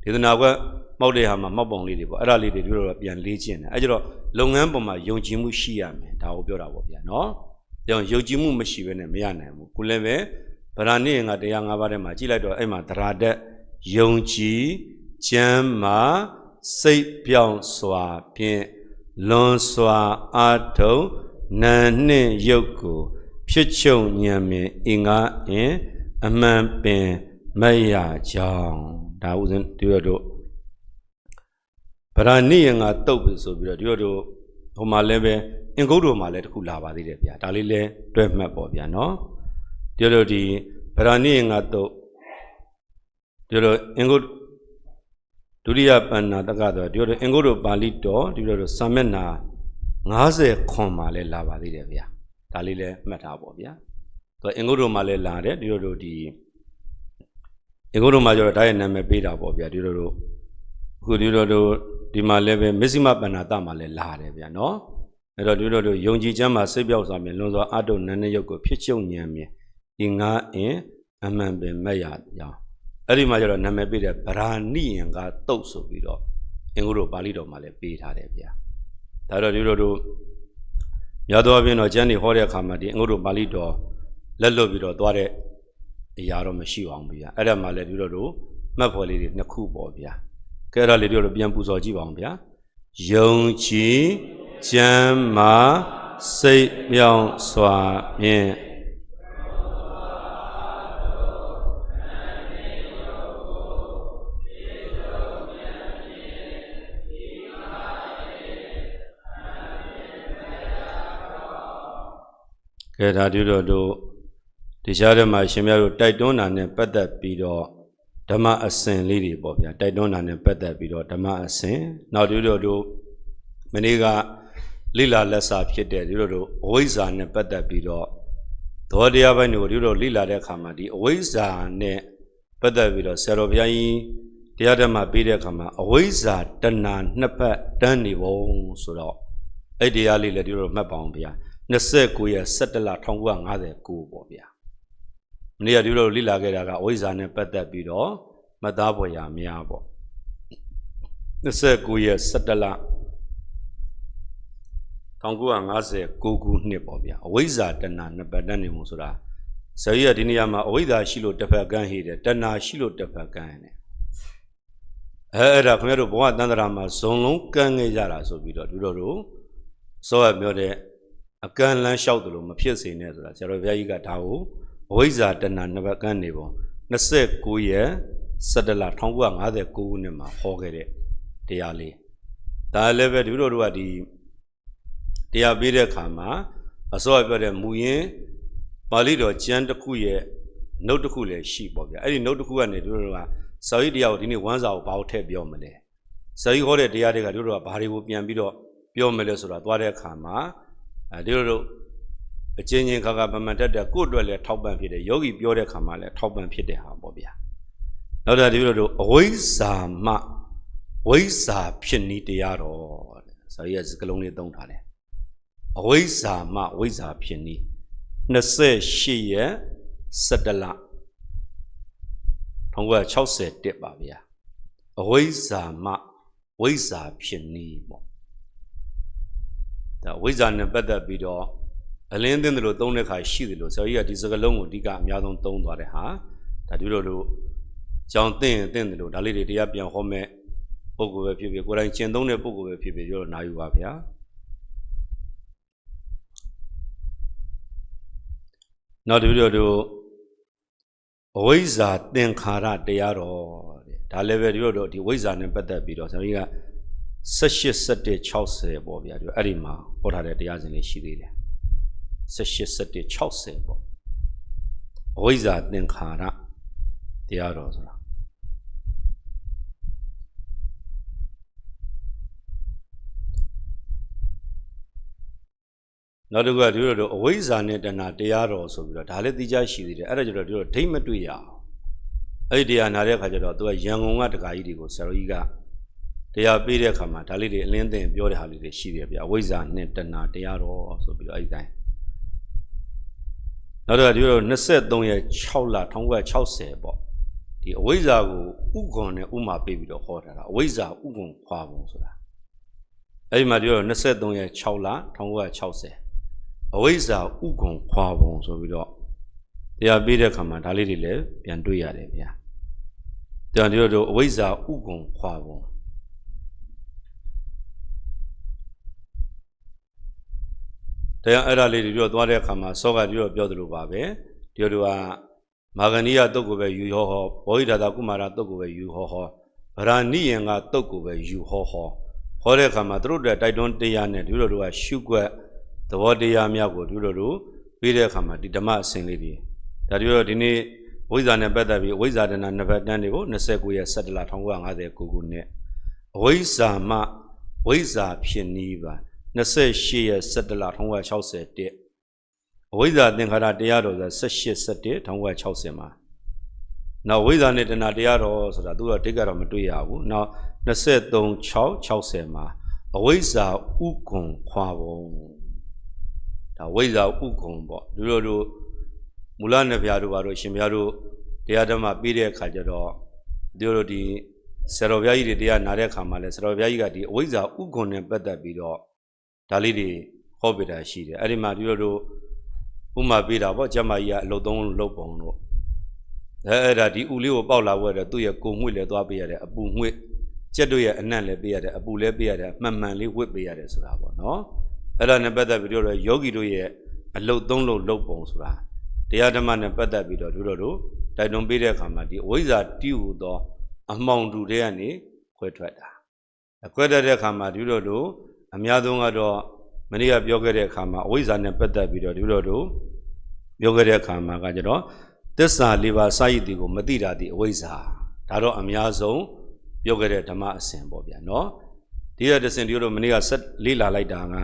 ဒေသနာကွက်မောက်တဲ့ဟာမှာမောက်ပုံလေးတွေပေါ့အဲ့ဒါလေးတွေတို့တော့ပြန်လေးကျင့်တယ်အဲ့ကျတော့လုပ်ငန်းပေါ်မှာယုံကြည်မှုရှိရမယ်ဒါကိုပြောတာပေါ့ဗျာနော်ကြောင့်ယုံကြည်မှုမရှိဘဲနဲ့မရနိုင်ဘူးခုလည်းပဲဗราဏိငါတရား၅ပါးထဲမှာကြည့်လိုက်တော့အဲ့မှာသရာတတ်ယုံကြည်ကျမ်းမာစိတ်ပြောင်းစွာဖြင့်လွန်စွာအာထုံနာနှင့်ရုပ်ကိုဖြစ်ချုပ်ဉာဏ်မြင်အင်္ဂါအင်အမှန်ပင်မရကြောင်းဒါဥစဉ်ဒီတို့ဗราဏိငါတုတ်ပြီဆိုပြီးတော့ဒီတို့ဟိုမှာလည်းပဲအင်္ဂုတ္တမှာလည်းတခုလာပါသေးတယ်ဗျာဒါလေးလည်းတွဲမှတ်ပေါ့ဗျာနော်ဒီတို့ဒီဗราဏိငါတုတ်ဒီတို့အင်္ဂုတ္တဒုတိယပဏ္ဏတက္ကတော်ဒီလိုအင်္ဂုတ္တပါဠိတော်ဒီလိုစာမျက်နှာ50ခွန်မှာလည်းလာပါသေးတယ်ဗျာဒါလေးလည်းမှတ်ထားပါဗျာသူအင်္ဂုတ္တမှာလည်းလာတယ်ဒီလိုဒီအင်္ဂုတ္တမှာကျတော့ဒါရဲ့နာမည်ပေးတာပေါ့ဗျာဒီလိုအခုဒီလိုဒီမှာလည်းပဲမစ္စည်းမပဏ္ဏတမှာလည်းလာတယ်ဗျာနော်အဲ့တော့ဒီလိုယုံကြည်ခြင်းမှာစိတ်ပြောက်စွာမြင်လွန်စွာအတုနန်းနဲ့ရုပ်ကိုဖြစ်ချုပ်ဉာဏ်မြင်ဒီငါအင်အမှန်ပင်မရကြောင်းအဲ့ဒီမှာကျတော့နာမည်ပေးတဲ့ဗราဏိယံကတုတ်ဆိုပြီးတော့အင်္ဂုတ္တပါဠိတော်မှာလည်းပေးထားတယ်ဗျာဒါတော့ဒီလိုတို့များသောအားဖြင့်တော့ကျမ်းတွေဟောတဲ့အခါမှာဒီအင်္ဂုတ္တပါဠိတော်လက်လွတ်ပြီးတော့သွားတဲ့အရာတော့မရှိအောင်ဗျာအဲ့ဒါမှလည်းဒီလိုတို့မှတ်ဖော်လေးတွေနှစ်ခုပေါ့ဗျာကဲအဲ့ဒါလေးတို့ပြန်ပူဇော်ကြည့်ပါအောင်ဗျာယုံကြည်ကျမ်းမာစိတ်ပြောင်းစွာဖြင့်ကဲဒါတို့ဒီရှားထဲမှာရှင်များတို့တိုက်တွန်းတာနဲ့ပတ်သက်ပြီးတော့ဓမ္မအစဉ်လေးတွေပေါ့ဗျာတိုက်တွန်းတာနဲ့ပတ်သက်ပြီးတော့ဓမ္မအစဉ်နောက်တို့မနေ့ကလိလာလက်စာဖြစ်တဲ့တို့အဝိဇ္ဇာနဲ့ပတ်သက်ပြီးတော့သောတရားပိုင်းတွေကိုတို့လိလာတဲ့အခါမှာဒီအဝိဇ္ဇာနဲ့ပတ်သက်ပြီးတော့ဆရာတော်ဘုရားကြီးတရားဓမ္မပေးတဲ့အခါမှာအဝိဇ္ဇာတဏှာနှစ်ဖက်တန်းနေပုံဆိုတော့အဲ့တရားလေးလည်းတို့မှတ်ပါအောင်ဗျာ29ရက်17လ1959ပေါ့ဗျာမနေ့ကဒီလိုလိလာခဲ့တာကအဝိဇ္ဇာနဲ့ပတ်သက်ပြီးတော့မသားဖွယ်ရာများပေါ့29ရက်17လ1959ခုနှစ်ပေါ့ဗျာအဝိဇ္ဇာတဏှာနှစ်ပတ်တန်းနေမှုဆိုတာဇေယျဒီနေရာမှာအဝိဇ္ဇာရှိလို့တစ်ဖက်ကန်းဟိတယ်တဏှာရှိလို့တစ်ဖက်ကန်းရတယ်အဲ့ဒါခင်ဗျားတို့ဘဝတန်ត្រာမှာဇုံလုံးကန်းခဲ့ကြတာဆိုပြီးတော့တို့စောရပြောတဲ့အကန့်လန်းလျှောက်တယ်လို့မဖြစ်စေနဲ့ဆိုတာဆရာတော်ဘုရားကြီးကဒါကိုဟ အဝိဇ္ဇာတဏနဘကန်းနေပုံ29ရက်17လ1959ခုနှစ်မှာဟောခဲ့တဲ့တရားလေးဒါလည်းပဲဒီလိုတို့ကဒီတရားပေးတဲ့အခါမှာအစောပြောတဲ့မူရင်းပါဠိတော်ကျမ်းတစ်ခုရဲ့နှုတ်တစ်ခုလည်းရှိပေါ့ဗျာအဲ့ဒီနှုတ်တစ်ခုကနေတို့ကစာရေးတရားကိုဒီနေ့ဝမ်းစာကိုဘာလို့ထည့်ပြောမလဲစာရေးဟောတဲ့တရားတွေကတို့ကဘာတွေကိုပြန်ပြီးတော့ပြောမလဲဆိုတာသွားတဲ့အခါမှာဒီလိုတို့အချင်းချင်းခါခါပမှန်တတ်တဲ့ကိုယ့်အတွက်လည်းထောက်ပံ့ဖြစ်တယ်ယောဂီပြောတဲ့အခါမှာလည်းထောက်ပံ့ဖြစ်တဲ့ဟာပေါ့ဗျာနောက်တာဒီလိုတို့အဝိဇ္ဇာမှဝိဇ္ဇာဖြစ်နည်းတရားတော်စာရေးစကလုံးလေးသုံးထားတယ်အဝိဇ္ဇာမှဝိဇ္ဇာဖြစ်နည်း28ရက်17လ1961ပါဗျာအဝိဇ္ဇာမှဝိဇ္ဇာဖြစ်နည်းပေါ့ဒါဝိဇ္ဇာနဲ့ပတ်သက်ပြီးတော့အလင်းသိတယ်လို့သုံးတဲ့ခါရှိတယ်လို့ဆရာကြီးကဒီစကားလုံးကိုအဓိကအများဆုံးသုံးသွားတဲ့ဟာဒါဒီလိုတို့ကြောင်းသိရင်သိတယ်လို့ဒါလေးတွေတရားပြန်ဟောမဲ့ပုဂ္ဂိုလ်ပဲဖြစ်ဖြစ်ကိုယ်တိုင်ကျင့်သုံးတဲ့ပုဂ္ဂိုလ်ပဲဖြစ်ဖြစ်ပြောလို့နာယူပါဗျာနောက်ဒီလိုတို့အဝိဇ္ဇာသင်္ခါရတရားတော်ဒါလည်းပဲဒီလိုတို့ဒီဝိဇ္ဇာနဲ့ပတ်သက်ပြီးတော့ဆရာကြီးက18 17 60ပေါ့ဗျာဒီအဲ့ဒီမှာဟောထားတဲ့တရားစဉ်လေးရှိသေးတယ်18 17 60ပေါ့အဝိဇ္ဇာသင်္ခါရတရားတော်ဆိုတာနောက်တစ်ခုကဒီလိုအဝိဇ္ဇာနဲ့တဏှာတရားတော်ဆိုပြီးတော့ဒါလည်းသိကြရှိသေးတယ်အဲ့ဒါကြတော့ဒီလိုဒိတ်မတွေ့ရအောင်အဲ့ဒီတရားနာတဲ့အခါကျတော့သူကရန်ကုန်ကတက္ကကြီးတွေကိုဆရာတော်ကြီးကတရားပေးတဲ့အခါမှာဒါလေးတွေအလင်းသိရင်ပြောတဲ့ဟာလေးတွေရှိတယ်ဗျအဝိဇ္ဇာနဲ့တဏှာတရားတော်ဆိုပြီးတော့အဲ့ဒီတိုင်းနောက်တော့ဒီလို23ရက်6လ1960ပေါ့ဒီအဝိဇ္ဇာကိုဥက္ကွန်နဲ့ဥမာပေးပြီးတော့ဟောထားတာအဝိဇ္ဇာဥက္ကွန်ခွာပုံဆိုတာအဲ့ဒီမှာဒီလို23ရက်6လ1960အဝိဇ္ဇာဥက္ကွန်ခွာပုံဆိုပြီးတော့တရားပေးတဲ့အခါမှာဒါလေးတွေလည်းပြန်တွေ့ရတယ်ဗျာဒါဒီလိုအဝိဇ္ဇာဥက္ကွန်ခွာပုံတရားအဲ့ဒါလေးတွေပြောသွားတဲ့အခါမှာစောကဒီလိုပြောသလိုပါပဲဒီလိုကမာဂဏိယတုတ်ကိုပဲယူဟောဟောဘောဟိဒါတာကုမာရတုတ်ကိုပဲယူဟောဟောဗရာဏိယံကတုတ်ကိုပဲယူဟောဟောဟောတဲ့အခါမှာသူတို့တွေတိုက်တွန်းတရားနဲ့ဒီလိုတို့ကရှုွက်သဘောတရားများကိုဒီလိုတို့ပြီးတဲ့အခါမှာဒီဓမ္မအစဉ်လေးတွေဒါဒီလိုဒီနေ့ဝိဇ္ဇာနဲ့ပတ်သက်ပြီးဝိဇ္ဇာတဏနဘတန်းတွေကို29ရက်17လ1959ခုနှစ်အဝိဇ္ဇာမှဝိဇ္ဇာဖြစ်နည်းပါ28ရက်17လ1961အဝိဇ္ဇာသင်္ခါရတရားတော်ဆို18 17 1960မှာနောက်ဝိဇ္ဇာနဲ့တဏှာတရားတော်ဆိုတာသူကတိတ်ကတော့မတွေ့ရဘူးနောက်23 6 60မှာအဝိဇ္ဇာဥက္ကွန်ခွာပုံဒါဝိဇ္ဇာဥက္ကွန်ပေါ့ဒီလိုတို့မူလနဲ့ဘုရားတို့ဘာလို့ရှင်ဘုရားတို့တရားဓမ္မပြီးတဲ့အခါကျတော့ဒီလိုဒီဆရာတော်ဘုရားကြီးတွေတရားနာတဲ့အခါမှာလဲဆရာတော်ဘုရားကြီးကဒီအဝိဇ္ဇာဥက္ကွန်နဲ့ပတ်သက်ပြီးတော့ဒါလေးတွေဟောပြတာရှိတယ်အဲ့ဒီမှာဒီလိုတို့ဥမာပေးတာပေါ့ကျမကြီးကအလုတ်သုံးလုတ်ပုံတို့အဲ့ဒါဒီဥလေးကိုပေါက်လာဝဲတော့သူ့ရဲ့ကိုငွေ့လည်းသွားပေးရတယ်အပူငွေ့ကျက်တို့ရဲ့အနံ့လည်းပေးရတယ်အပူလည်းပေးရတယ်မှန်မှန်လေးဝစ်ပေးရတယ်ဆိုတာပေါ့နော်အဲ့ဒါနဲ့ပတ်သက်ပြီးတော့ယောဂီတို့ရဲ့အလုတ်သုံးလုတ်ပုံဆိုတာတရားဓမ္မနဲ့ပတ်သက်ပြီးတော့တို့တိုက်တွန်းပေးတဲ့အခါမှာဒီအဝိဇ္ဇာတိဟုသောအမှောင်တူတွေကနေခွဲထွက်တာခွဲထွက်တဲ့အခါမှာဒီတို့အများဆုံးကတော့မနေ့ကပြောခဲ့တဲ့အခါမှာအဝိဇ္ဇာနဲ့ပတ်သက်ပြီးတော့ဒီလိုတို့ပြောခဲ့တဲ့အခါမှာကကျတော့သစ္စာ၄ပါးစာရည်တီကိုမသိတာဒီအဝိဇ္ဇာဒါတော့အများဆုံးပြောခဲ့တဲ့ဓမ္မအစဉ်ပေါ့ဗျာနော်ဒီရတဲ့စဉ်ဒီလိုမနေ့ကဆက်လေးလာလိုက်တာက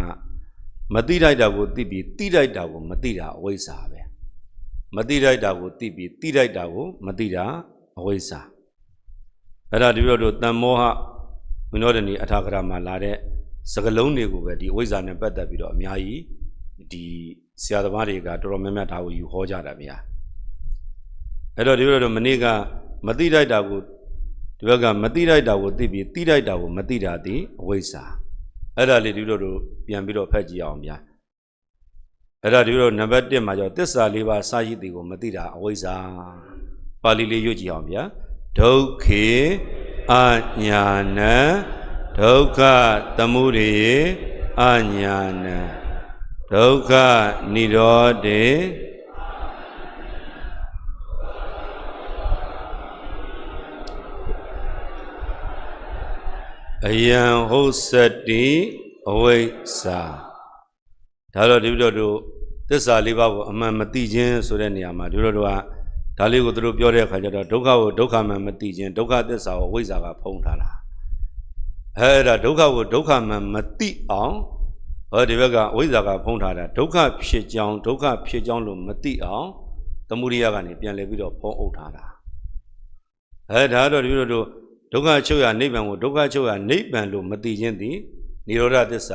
မသိလိုက်တာကိုသိပြီးသိလိုက်တာကိုမသိတာအဝိဇ္ဇာပဲမသိလိုက်တာကိုသိပြီးသိလိုက်တာကိုမသိတာအဝိဇ္ဇာအဲ့ဒါဒီလိုတို့တမ္မောဟဝိနောဒနီအထာဂရမှာလာတဲ့စကလုံးတွေကိုပဲဒီအဝိဇ္ဇာနဲ့ပတ်သက်ပြီးတော့အများကြီးဒီဆရာသမားတွေကတော်တော်များများဒါကိုယူဟောကြတာဗျာအဲ့တော့ဒီလိုတော့မနေ့ကမသိလိုက်တာကိုဒီဘက်ကမသိလိုက်တာကိုသိပြီးသိလိုက်တာကိုမသိတာဒီအဝိဇ္ဇာအဲ့ဒါလေးဒီလိုတို့ပြန်ပြီးတော့ဖတ်ကြည့်အောင်ဗျာအဲ့ဒါဒီလိုနံပါတ်1မှာကျတော့သစ္စာ၄ပါးစာရည်တီကိုမသိတာအဝိဇ္ဇာပါဠိလေးရွတ်ကြည့်အောင်ဗျာဒုက္ခေအညာဏဒုက္ခသမုဒယေအညာဏဒုက္ခនិရောဓေ Ayan hosati away Dalo Divido, this Aliba, a man Matijin, Sureniama, Duroa, Daligo Pure Kajada, Doka, Doka man Matijin, Doka this our Wizaga Pontala. Had a Doka man Mati on, or the Vega Wizaga Pontala, Doka Pijan, Mati on, the Muriagani, Pian Levido, Potala. Had a Doka Choya Niban, Doka Choya Niban, Matijin, Nirora this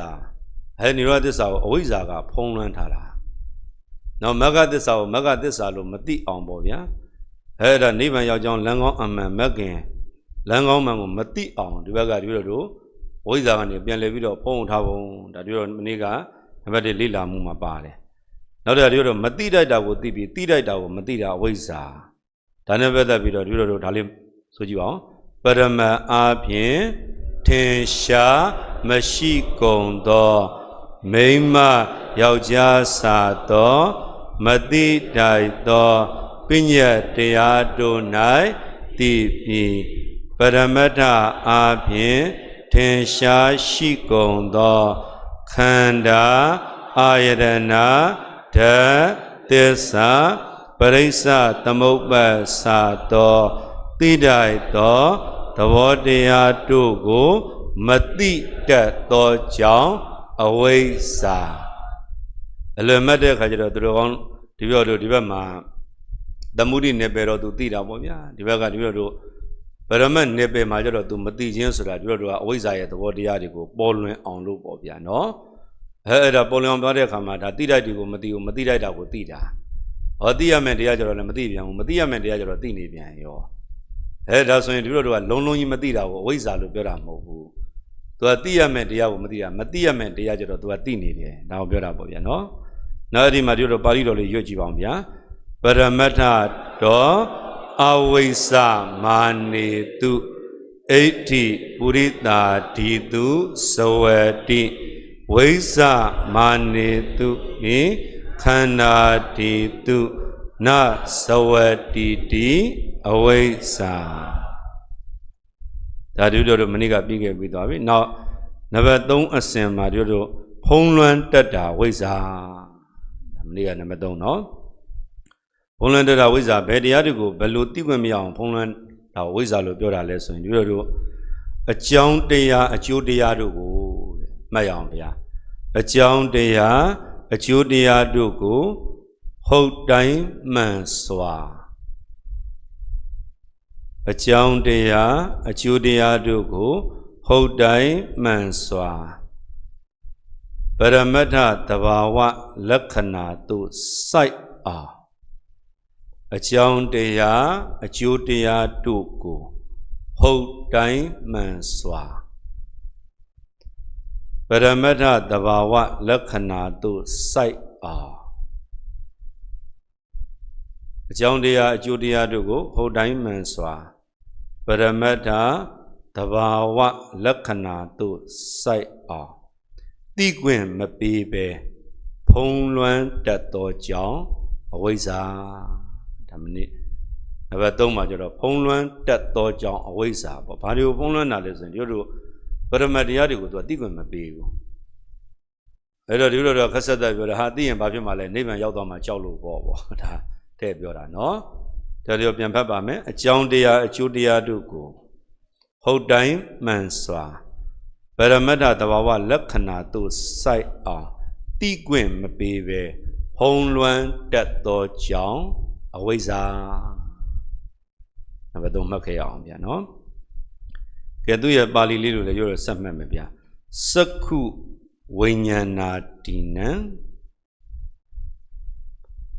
Had Nira this our Oizaga, Pongland Tara. Now Maga this our Maga this alo Mati on Bovia. Had a Nivan Yajon Lango and Magin. Lango Mango Mati on the Vaga Duro, Oizagani, Bian Levido, Pong Tavon, the Duro Maniga, and the Lila Muma Bale. Now the Duro Matida that would be Tida that would Matida Oiza. Taneva that Vido Duro Talim, so you are. But a Apien, Tensha, Mashikondo. Meima Yauja Sato Mati Daito Pinya Teado Nai Tipi Paramata Apin Tensha Shikondo Khanda Ayadana Da Tessa Parisa Tamoba Sato Tidaito Tavodea Tugu Mati Tato Jang Away sa. Elemate Kajara Dragon, Divio Divama, the Moody Nebero to Tida Bobia, Divaga Divio, Paraman Nebe Major to Mati Jensura, Divio, always I at the Wadiadico, Bolin on Loop Bobia, no? Heard a Polion Badecamata, Tida Digo, Matio, Matida Tida. Or Dia Mediator and Matia, Matia Mediator Tini, yo. Heard us when you do a lonely Matida, always I look better. To a tia media, Matia media to a tini, now Berabo, no? Nadi Maduro Parido Yoji Bombia, but a matter to always money to 80 Purita Titu, so a tea, Waisa money to me, Kana Titu, not so a tea, away sa. That you do Maniga big with Avi. Now, never don't assume Mario Homeland Tata Wiza. Maniga never don't know. Homeland Tata Wiza, Bediadigo, Beluti Wemian, Homeland Wiza Lubura lesson. You do a John Dea, a Judia do go, Mayampia. A John Dea, a Judia do go, Hold time man swa. A John Dea, a Judia Dugu, Hodai Manswa. Paramata Tavawa Lakana to sight a John Dea, a Judia Dugu, Hodai Manswa. Paramata Tavawa Lakana to sight a John Dea, a Judia Dugu, Hodai Manswa. Paramata Tavawa Lakana to sight a Tigwin Mapibe Pongluan Tato Jong Awayza Tamini Avatoma Pongluan Tato Jong Awayza Papadio Pongluan Alison Yodu Paramadiadigo to a Tigwin Mapigo. I don't know Casada Hadi and Bapimale, Nivan Yodoma Chalo Bobo. Tebura, no? Tell you Papa me, a John Dea, a Judia Dugu. Hold time, Manswa. Paramata Tavawa Lakana to sight a Tigwin Mapive, Homeland Tato Jong, Awayza. Never don't make a arm, you know? Get do your Bali little, you're a sub member. Saku Winyana Dinan.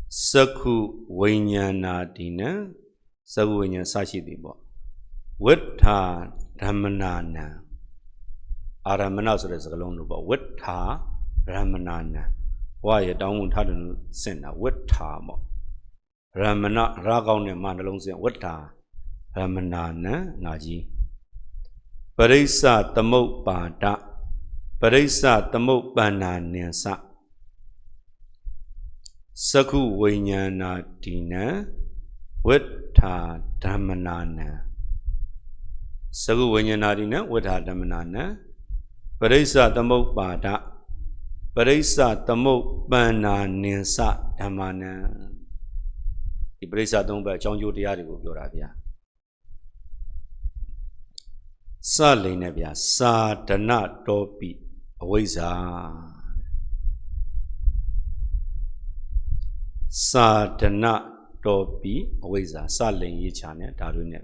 Saku Winyana Dina, Saku Winya Sashi Dibo. Witha Ramanana. Aramana is alone about Witha Ramanana. Why you don't have to send a Witha mo. Ramana Ragon and Mandalong Witha Ramanana Naji. Parisa Tamo Bada. Parisa Tamo Bananasa. Saku Winyana Dina Witha Dhamanana Sagu Vinyanadina, Weta Damanana, Parisa Tamok Bada, Parisa Tamok Bana Ninsa Damana. The Parisa Domba, John Judiadigo, Yorabia. Salinabia, Satana Topi, Aweza. Satana Topi, Aweza, Salin Yichane, Darune.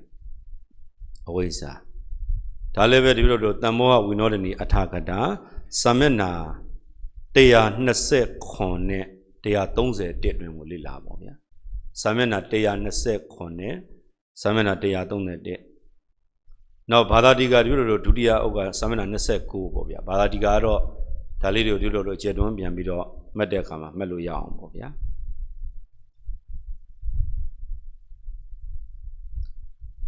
Aweza. Talebe Divido, Tamoa, we know any attackada, Samena, they are Nase Kone, they are Tonze, dead when we love. Samena, they are Nase Kone, Samena, they are Tonze dead. Now, Badadiga, Dudia, Oga, Samena Nase Kubobia, Badadigaro, Talido, Dudo, Jedon, Biambido, Medekama, Meluya, Bobia.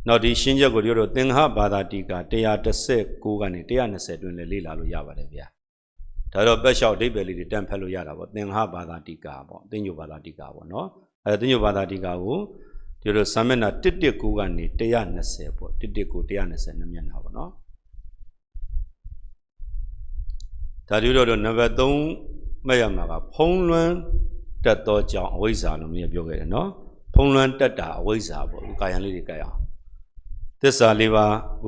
Now, the Shinja Godio, Tengha Badadiga, they are the se Kugani, they are Nase, when the Lila Yavavia. Taro Besha, they belly the Tempelo Yara, Tengha Badadiga, then you Badadiga, no? I think you Badadiga, you Samena Titi Kugani, they are Nase, Titi Kutianas and Namian, no? Tadudo never don't Mayamaga, Ponglan, that Doja, Wisa, no mere Bioga, no? Ponglan, Tata, Wisa, Kayali Kaya. This Aliva,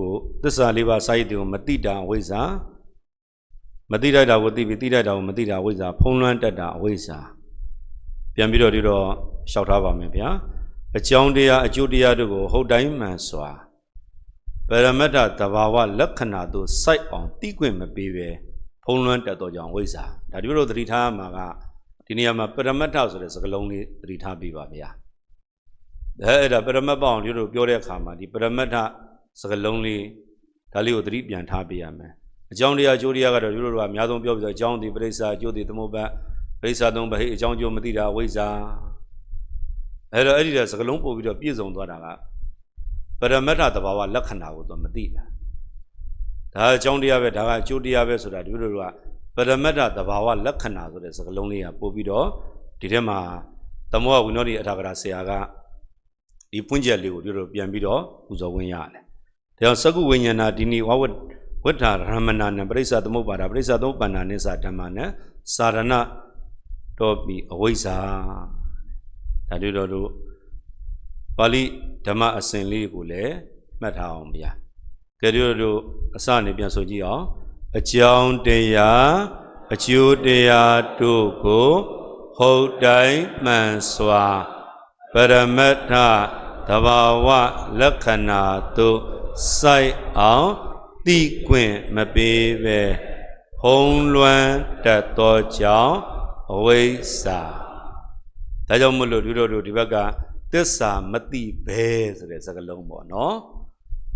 Saidu, Matida, Wisa. Matida would be Matida, Matida, Wisa, Ponglan, Tata, Wisa. Piambido Dido, shout out Mabia. A Jondia, a Judia to go, hold diamond swa. Parameta, Tavawa, Lakanado, sight on, Tiguim, Bibe, Ponglan, Tato, John Wisa. That you wrote 3 times, Maga, Tiniama, Parameta, so there's a lonely 3 times Bibia. The head of Paramabon, you know, Pure Kama, the Parameta, so lonely Talio Dripian Tabiame. Jondia, Judia, Euro, Miadon Bio, John the Bresa, Jodi the Moba, Bresa don't behave, John Jo Matida, Wisa. Had editors a lumpo with a piece on Dwadaga. Parameta, the Bawa Lakana with the Matida. The John Diabeta, Judia, so that you do. Parameta, the Bawa Lakana, so there's a lonely Pobido, Didema, the more we know the Atagara Seaga. The Punjali would European Bido, who's a winyard. There are Sagu Winyana Dini, what are Ramana and Bresa the Mobara, Bresa do Bananesa Damana, Sarana Topi, Awisa. Tadudo Pali Dama Assembly Gule, Mataombia. Cadudo Asani Biasogio, a Chion dea, a Chu dea to go, hold die manswa. Parameta Tavawa Lakana to Sai Ao Ti Queen Mabive Hong Luan Tato Jiao Awesa. Tajamulu Dudo Divaga, Tessa Mati Bez, there's a lombo, no?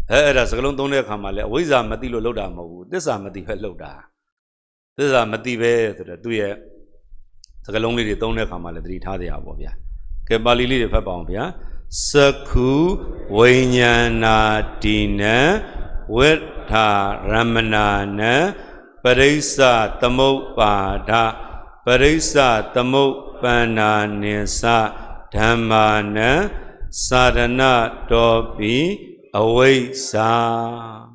As a long don't come, Wiza Matilo Loda Mo, this are Mati Loda. This are Mati Bez, the 2 year. The lonely don't come at 3 Tadia Bobia. Kebalili the Pabombia, Saku, Wanyana Dina, Weta Ramanana, Parisa Tamo Bada, Parisa Tamo Bananisa, Dhamana, Sadana Topi, Awesa.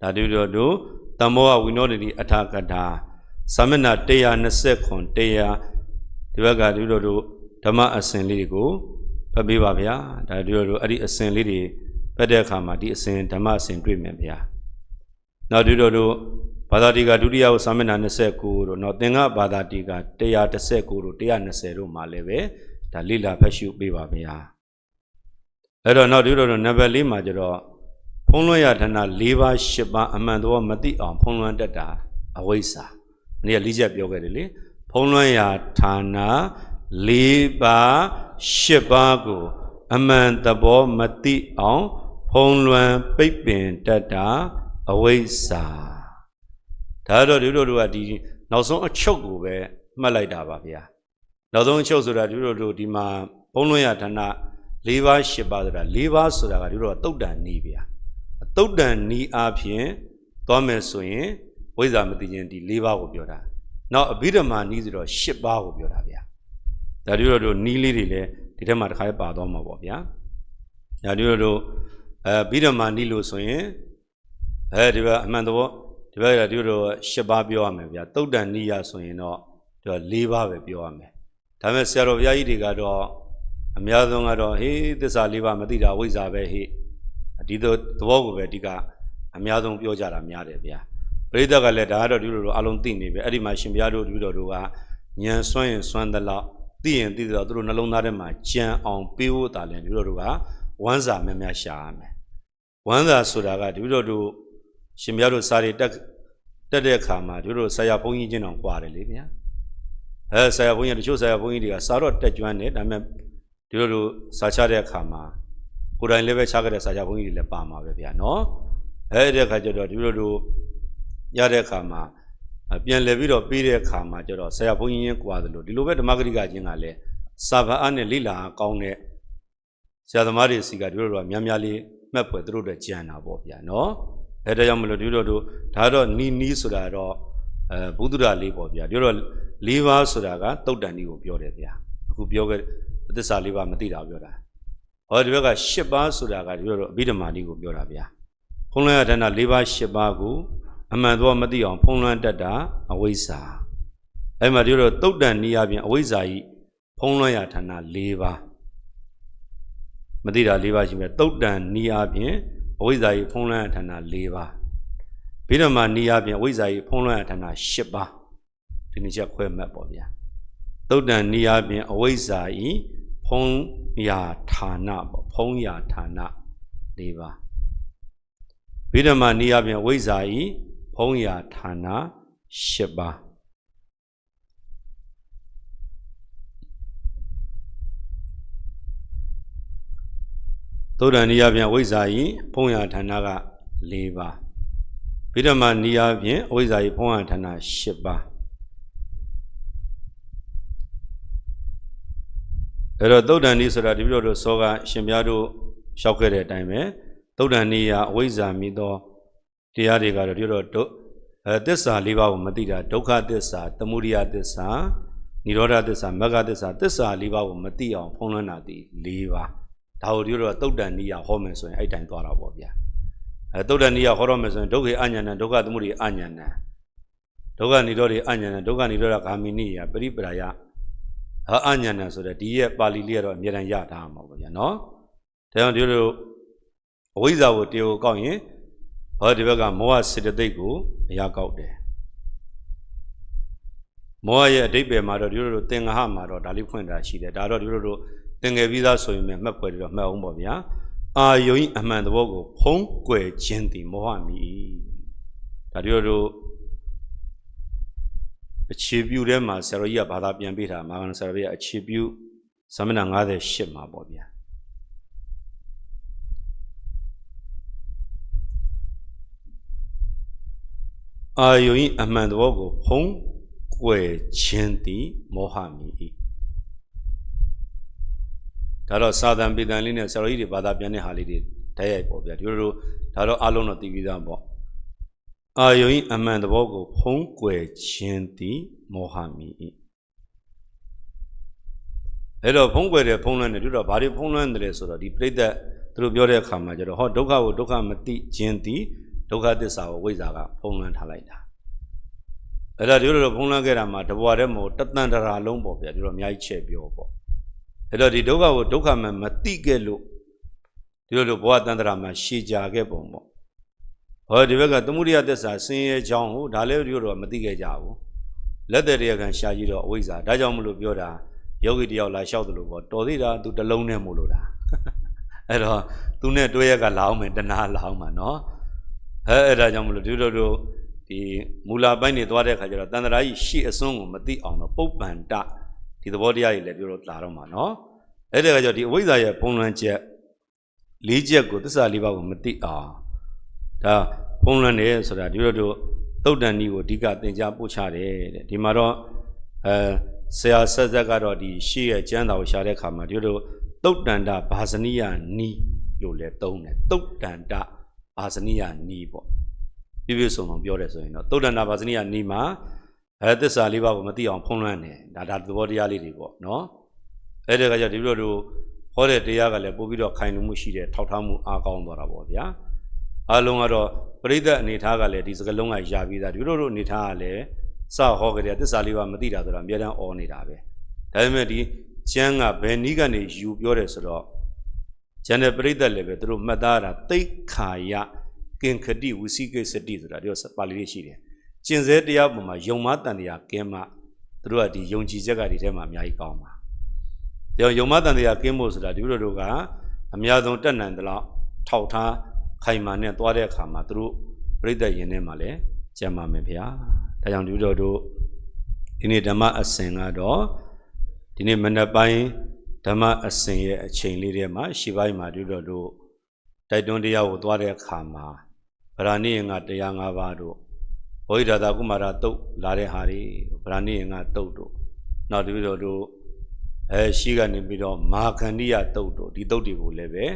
Tadudo, Tamoa, we know the Atakada, Samena Dea Nasekon Dea, Divaga Dudo. Dama Assembly go, Pabibabia, Dadu Adi Assembly, Pedekama, the Ascent, Dama Assembly Membia. Now do Padadiga Dudia, Samena Neseku, Notinga, Badadiga, Dea de Seku, Dea Neseru Maleve, Dalila Peshu Bibabia. I don't know, do never leave my jaw. Poloya Tana, Liva, Shiba, Amando, Mati on Poloan Data, Awesa, near Lija Biogadili, Poloya Tana. Liba Shibago, Amandabo Mati on Pongluan Pipin Dada Awesa. Tado do adi, now so a choke where Malaida Babia. Now don't show so that you do Dima Poloyatana, Liva Shibadra, Liva so that you do Toda Nibia. A Toda Ni up here, Thomas Swing, with Amadian, the Liva Obioda. Now a bit of man needs a ship bar of Yoravia. That you do nearly relay, the Demarkai Badoma Bobia. That you do a bit of man Nilo Swing, ဒီဘက်အမှန်တော့ဒီဘက်ကဒီလို10ပါးပြောရမယ်ဗျာတုတ်တန်နိယဆိုရင်တော့ဒီ4ပါးပဲပြောရမယ်ဒါပေမဲ့ဆရာတော်ဘုရားကြီးတွေကတော့အများဆုံးကတော့ဟေးသစ္စာ4ပါးမသိတာဝိဇ္ဇာပဲဟေ့ဒီသဘောကိုပဲဒီကအများဆုံးပြောကြတာများတယ်ဗျာပရိသတ်ကလည်းဒါကတော့ဒီလိုအလုံးသိနေပြီအဲ့ဒီမှာရှင်ဘုရားတို့ဒီလိုတို့ကဉာဏ်စွမ်းရင်စွမ်းသလောက်သိရင်သိတော့သူတို့နှလုံးသားထဲမှာကြံအောင်ပေးဖို့တာလည်းဒီလိုတို့ကဝမ်းစာများများရှာရမယ်ဝမ်းစာဆိုတာကဒီလိုတို့ရှင်ဘုရားတို့စာရီတက်တဲ့အခါမှာဒီလိုဆရာဘုန်းကြီးချင်းတော်ကြွားတယ်လေဗျာဆရာဘုန်းကြီးတချို့ဆရာဘုန်းကြီးတွေကစာတော့တက်ကျွမ်းတယ်ဒါပေမဲ့ဒီလိုတို့စာချတဲ့အခါမှာကိုယ်တိုင်လည်းပဲချခဲ့တဲ့ဆရာဘုန်းကြီးတွေလည်းပါမှာပဲဗျာနော်တဲ့အခါကျတော့ဒီလိုတို့ရတဲ့အခါမှာပြန်လည်ပြီးတော့ပြီးတဲ့အခါမှာကျတော့ဆရာဘုန်းကြီးချင်းကြွားတယ်လို့ဒီလိုပဲဓမ္မဂရိကချင်းကလည်းစာဗအားနဲ့လိလာကောင်းတဲ့ဆရာသမားတွေစီကဒီလိုတို့ကများများလေးမှတ်ဖွယ်သူတို့တွေကြံတာပေါ့ဗျာနော်ဒါကြောင့်မလို့ဒီလိုတို့ဒါတော့နီးဆိုတာတော့ဘုဒ္ဓရာလေးပေါ့ဗျာဒီတော့၄ပါးဆိုတာကတုတ်တန်ကြီးကိုပြောတယ်ဗျာအခုပြောခဲ့သစ္စာ၄ပါးမသိတာပြောတာဒီဘက်က၈ပါးဆိုတာကဒီလိုတော့အဘိဓမ္မာကြီးကိုပြောတာဗျာဖုံးလွှမ်းရဌာန၄ပါး၈ပါးကိုအမှန်တော့မသိအောင်ဖုံးလွှမ်းတတ်တာအဝိဇ္ဇာအဲ့မှာဒီလိုတုတ်တန်နည်းအပြင်အဝိဇ္ဇာကြီးဖုံးလွှမ်းရဌာန၄ပါးမသိတာ၄ပါးရှိမယ်တုတ်တန်နည်းအပြင်အဝိဇ္ဇာကြီးဖုံးလွှမ်းရဌာန၄ပါးဗိဓမ္မာနည်းအပြင်အဝိဇ္ဇာကြီးဖုံးလွှမ်းရဌာန၈ပါးဒီနေ့ချက်ခွဲမှတ်ပေါ့ဗျာတုတ်တန်နည်းအပြင်အဝိဇ္ဇာကြီးဖုံးရာဌာနပေါ့ဖုံးရာဌာန၄ပါးဗိဓမ္မာနည်းအပြင်အဝိဇ္ဇာကြီးဖုံးရာဌာန၈ပါးသုဒ္ဓန်နိယဖြင့်အဝိဇ္ဇာယီဖုံးရဌာနက၄ပါးဗိဓမ္မာနိယဖြင့်အဝိဇ္ဇာယီဖုံးရဌာန၈ပါးအဲ့တော့သုဒ္ဓန်နိဆိုတာဒီလိုတို့စောကရှင်ပြားတို့လျှောက်ခဲ့တဲ့အတိုင်းပဲသုဒ္ဓန်နိယအဝိဇ္ဇာမိသောတရားတွေကတော့ဒီလိုတို့သစ္စာ၄ပါးကိုမသိတာဒုက္ခသစ္စာသမုဒယသစ္စာនិရောဓသစ္စာမဂ္ဂသစ္စာသစ္စာ၄ပါးကိုမသိအောင်ဖုံးလွှမ်းတာဒီ၄ပါးဒါကိုဒီလိုသုတ်တန်နိယဟောမယ်ဆိုရင်အဲ့တိုင်းသွားတာပေါ့ဗျာသုတ်တန်နိယဟောတော့မယ်ဆိုရင်ဒုက္ခေအညာဏဒုက္ခသမုဒယအညာဏဒုက္ခនិရောဓေအညာဏဒုက္ခនិရောဓဂါမိနိယပရိပရာယအညာဏဆိုတဲ့ဒီရဲ့ပါဠိလေးကတော့အမြဲတမ်းရထားမှာပေါ့ဗျာနော်ဒါကြောင့်ဒီလိုအဝိဇ္ဇာကိုတရားကိုကောက်ရင်ဒီဘက်ကမောဟစေတသိက်ကိုအရာကောက်တယ်မောဟရဲ့အဓိပ္ပာယ်မှာတော့ဒီလိုသင်္ဃဟမှာတော့ဒါလေးဖွင့်တာရှိတယ်ဒါတော့ဒီလိုသင်္ကေပြီးသားဆိုရင်မှတ်ဖွယ်ပြီးတော့မှတ်အောင်ပေါ့ဗျာအာယုံအမှန်သဘောကိုဖုံးကွယ်ခြင်းသည်မောဟမီဒါဒီလိုအခြေပြုထဲမှာဆရာတော်ကြီးကဘာသာပြန်ပေးတာမာဂန္ဓဆရာတော်ကြီးကအခြေပြုသမဏ58မှာပေါ့ဗျာအာယုံအမှန်သဘောကိုဖုံးကွယ်ခြင်းသည်မောဟမီဒါတော့စာသံပေတံလေးနဲ့ဆရာတော်ကြီးတွေဘာသာပြန်တဲ့ဟာလေးတွေဓာတ်ရိုက်ပေါ့ဗျာဒီလိုဒါတော့အလုံးတော့သိပြီးသားပေါ့အာယုံအမှန်သဘောကိုဖုံးကွယ်ခြင်းသည်မောဟမီအဲ့တော့ဖုံးကွယ်တယ်ဖုံးလွှမ်းတယ်တို့တော့ဘာတွေဖုံးလွှမ်းတယ်ဆိုတော့ဒီပြိဿသူတို့ပြောတဲ့အခါမှာကျတော့ဟောဒုက္ခကိုဒုက္ခမသိခြင်းသည်ဒုက္ခသစ္စာကိုဝိဇ္ဇာကဖုံးလွှမ်းထားလိုက်တာအဲ့ဒါဒီလိုဖုံးလွှမ်းခဲ့တာမှာတဘွားတည်းမို့တသန္တရာလုံးပေါ့ဗျာဒီလိုအများကြီးချက်ပြောပေါ့အဲ့တော့ဒီဒုက္ခကိုဒုက္ခမှမသိခဲ့လို့ဒီလိုဘဝတန္တရာမှာရှည်ကြာခဲ့ပုံပေါ့ဒီဘက်ကသမုဒယသစ္စာဆင်းရဲကြောင်းကိုဒါလည်းဒီလိုမသိခဲ့ကြဘူးလက်သက်တရားခံရှားကြီးတော့အဝိဇ္ဇာဒါကြောင့်မလို့ပြောတာယောဂီတယောက်လာလျှောက်တယ်လို့ပေါ့တော်သေးတာသူတလုံးနဲ့မို့လို့တာအဲ့တော့သူနဲ့တွဲရကလာအောင်မယ်တဏှာလာအောင်မှာနော်အဲ့ဒါကြောင့်မလို့ဒီလိုဒီမူလာပိုင်းနေသွားတဲ့အခါကျတော့တန္တရာကြီးရှေ့အစွန်းကိုမသိအောင်တော့ပုပ္ပန္တဒီသဘောတရားကြီးလည်းပြောလို့လာတော့မှာနော်အဲ့ဒါကကြောင့်ဒီအဝိဇ္ဇာရဲ့ပုံလွှမ်းချက်၄ချက်ကိုသစ္စာ၄ပါးကိုမသိအောင်ဒါပုံလွှမ်းတယ်ဆိုတာဒီလိုသုတ်တန်ဤကိုအဓိကသင်ကြားပို့ချတယ်တဲ့ဒီမှာတော့ဆရာဆက်ဆက်ကတော့ဒီရှေ့ရဲ့ကျမ်းသာကိုရှာတဲ့အခါမှာဒီလိုသုတ်တန္တဘာဇနိယနီးလို့လည်းသုံးတယ်သုတ်တန္တဘာဇနိယနီးပေါ့ပြည့်ပြည့်စုံစုံပြောတယ်ဆိုရင်တော့သုတ်တန္တဘာဇနိယနီးမှာသစ္စာ၄ပါးကိုမသိအောင်ဖုံးလွှမ်းတယ်ဒါသဘောတရားလေးတွေပေါ့နော်အဲ့ဒါကကြောင့်ဒီလိုဟောတဲ့တရားကလည်းပို့ပြီးတော့ခိုင်လုံမှုရှိတယ်ထောက်ထားမှုအားကောင်းသွားတာပေါ့ဗျာ အလုံးကတော့ပရိသတ်အနေထားကလည်းဒီစကလုံးကယာပြီးသားဒီလိုအနေထားကလည်းစဟောကြတဲ့သစ္စာလေးပါမသိတာဆိုတာအများတန်းအော်နေတာပဲဒါပေမဲ့ဒီကျမ်းကဘယ်နည်းကနေယူပြောတယ်ဆိုတော့ကျန်တဲ့ပရိသတ်လည်းပဲသူတို့မှတ်သားတာသိက္ခာယကင်ခတိဝိသိကိစတိဆိုတာဒီပါဠိလေးရှိတယ်ကျင့်စေတရားပေါ်မှာယုံမတန်တရားကင်းမှသူတို့ကဒီယုံကြည်ချက်ကဒီထဲမှာအများကြီးကောင်းပါဒါယုံမတန်တရားကင်းဖို့ဆိုတာဒီလိုတို့ကအများဆုံးတက်နိုင်တဲ့လောက်ထောက်ထားခိုင်မာနဲ့သွားတဲ့အခါမှာသူတို့ပြိဿယင်ထဲမှာလည်းကျမ်းပါမယ်ဗျာဒါကြောင့်ဒီလိုတို့ဒီနေ့ဓမ္မအစဉ်ကတော့ဒီနေ့မနက်ပိုင်းဓမ္မအစဉ်ရဲ့အချိန်လေးထဲမှာရှေ့ပိုင်းမှာဒီလိုတို့တိုက်တွန်းတရားကိုသွားတဲ့အခါမှာဗราဏိယင်ကတရား၅ပါးတို့ဘဝိဒာသကုမာရတုတ်လာတဲ့ဟာတွေဗราဏိယင်ကတုတ်တို့နောက်ဒီလိုတို့ရှိကနေပြီးတော့မာခန္ဒီယတုတ်တို့ဒီတုတ်တွေကိုလည်းပဲ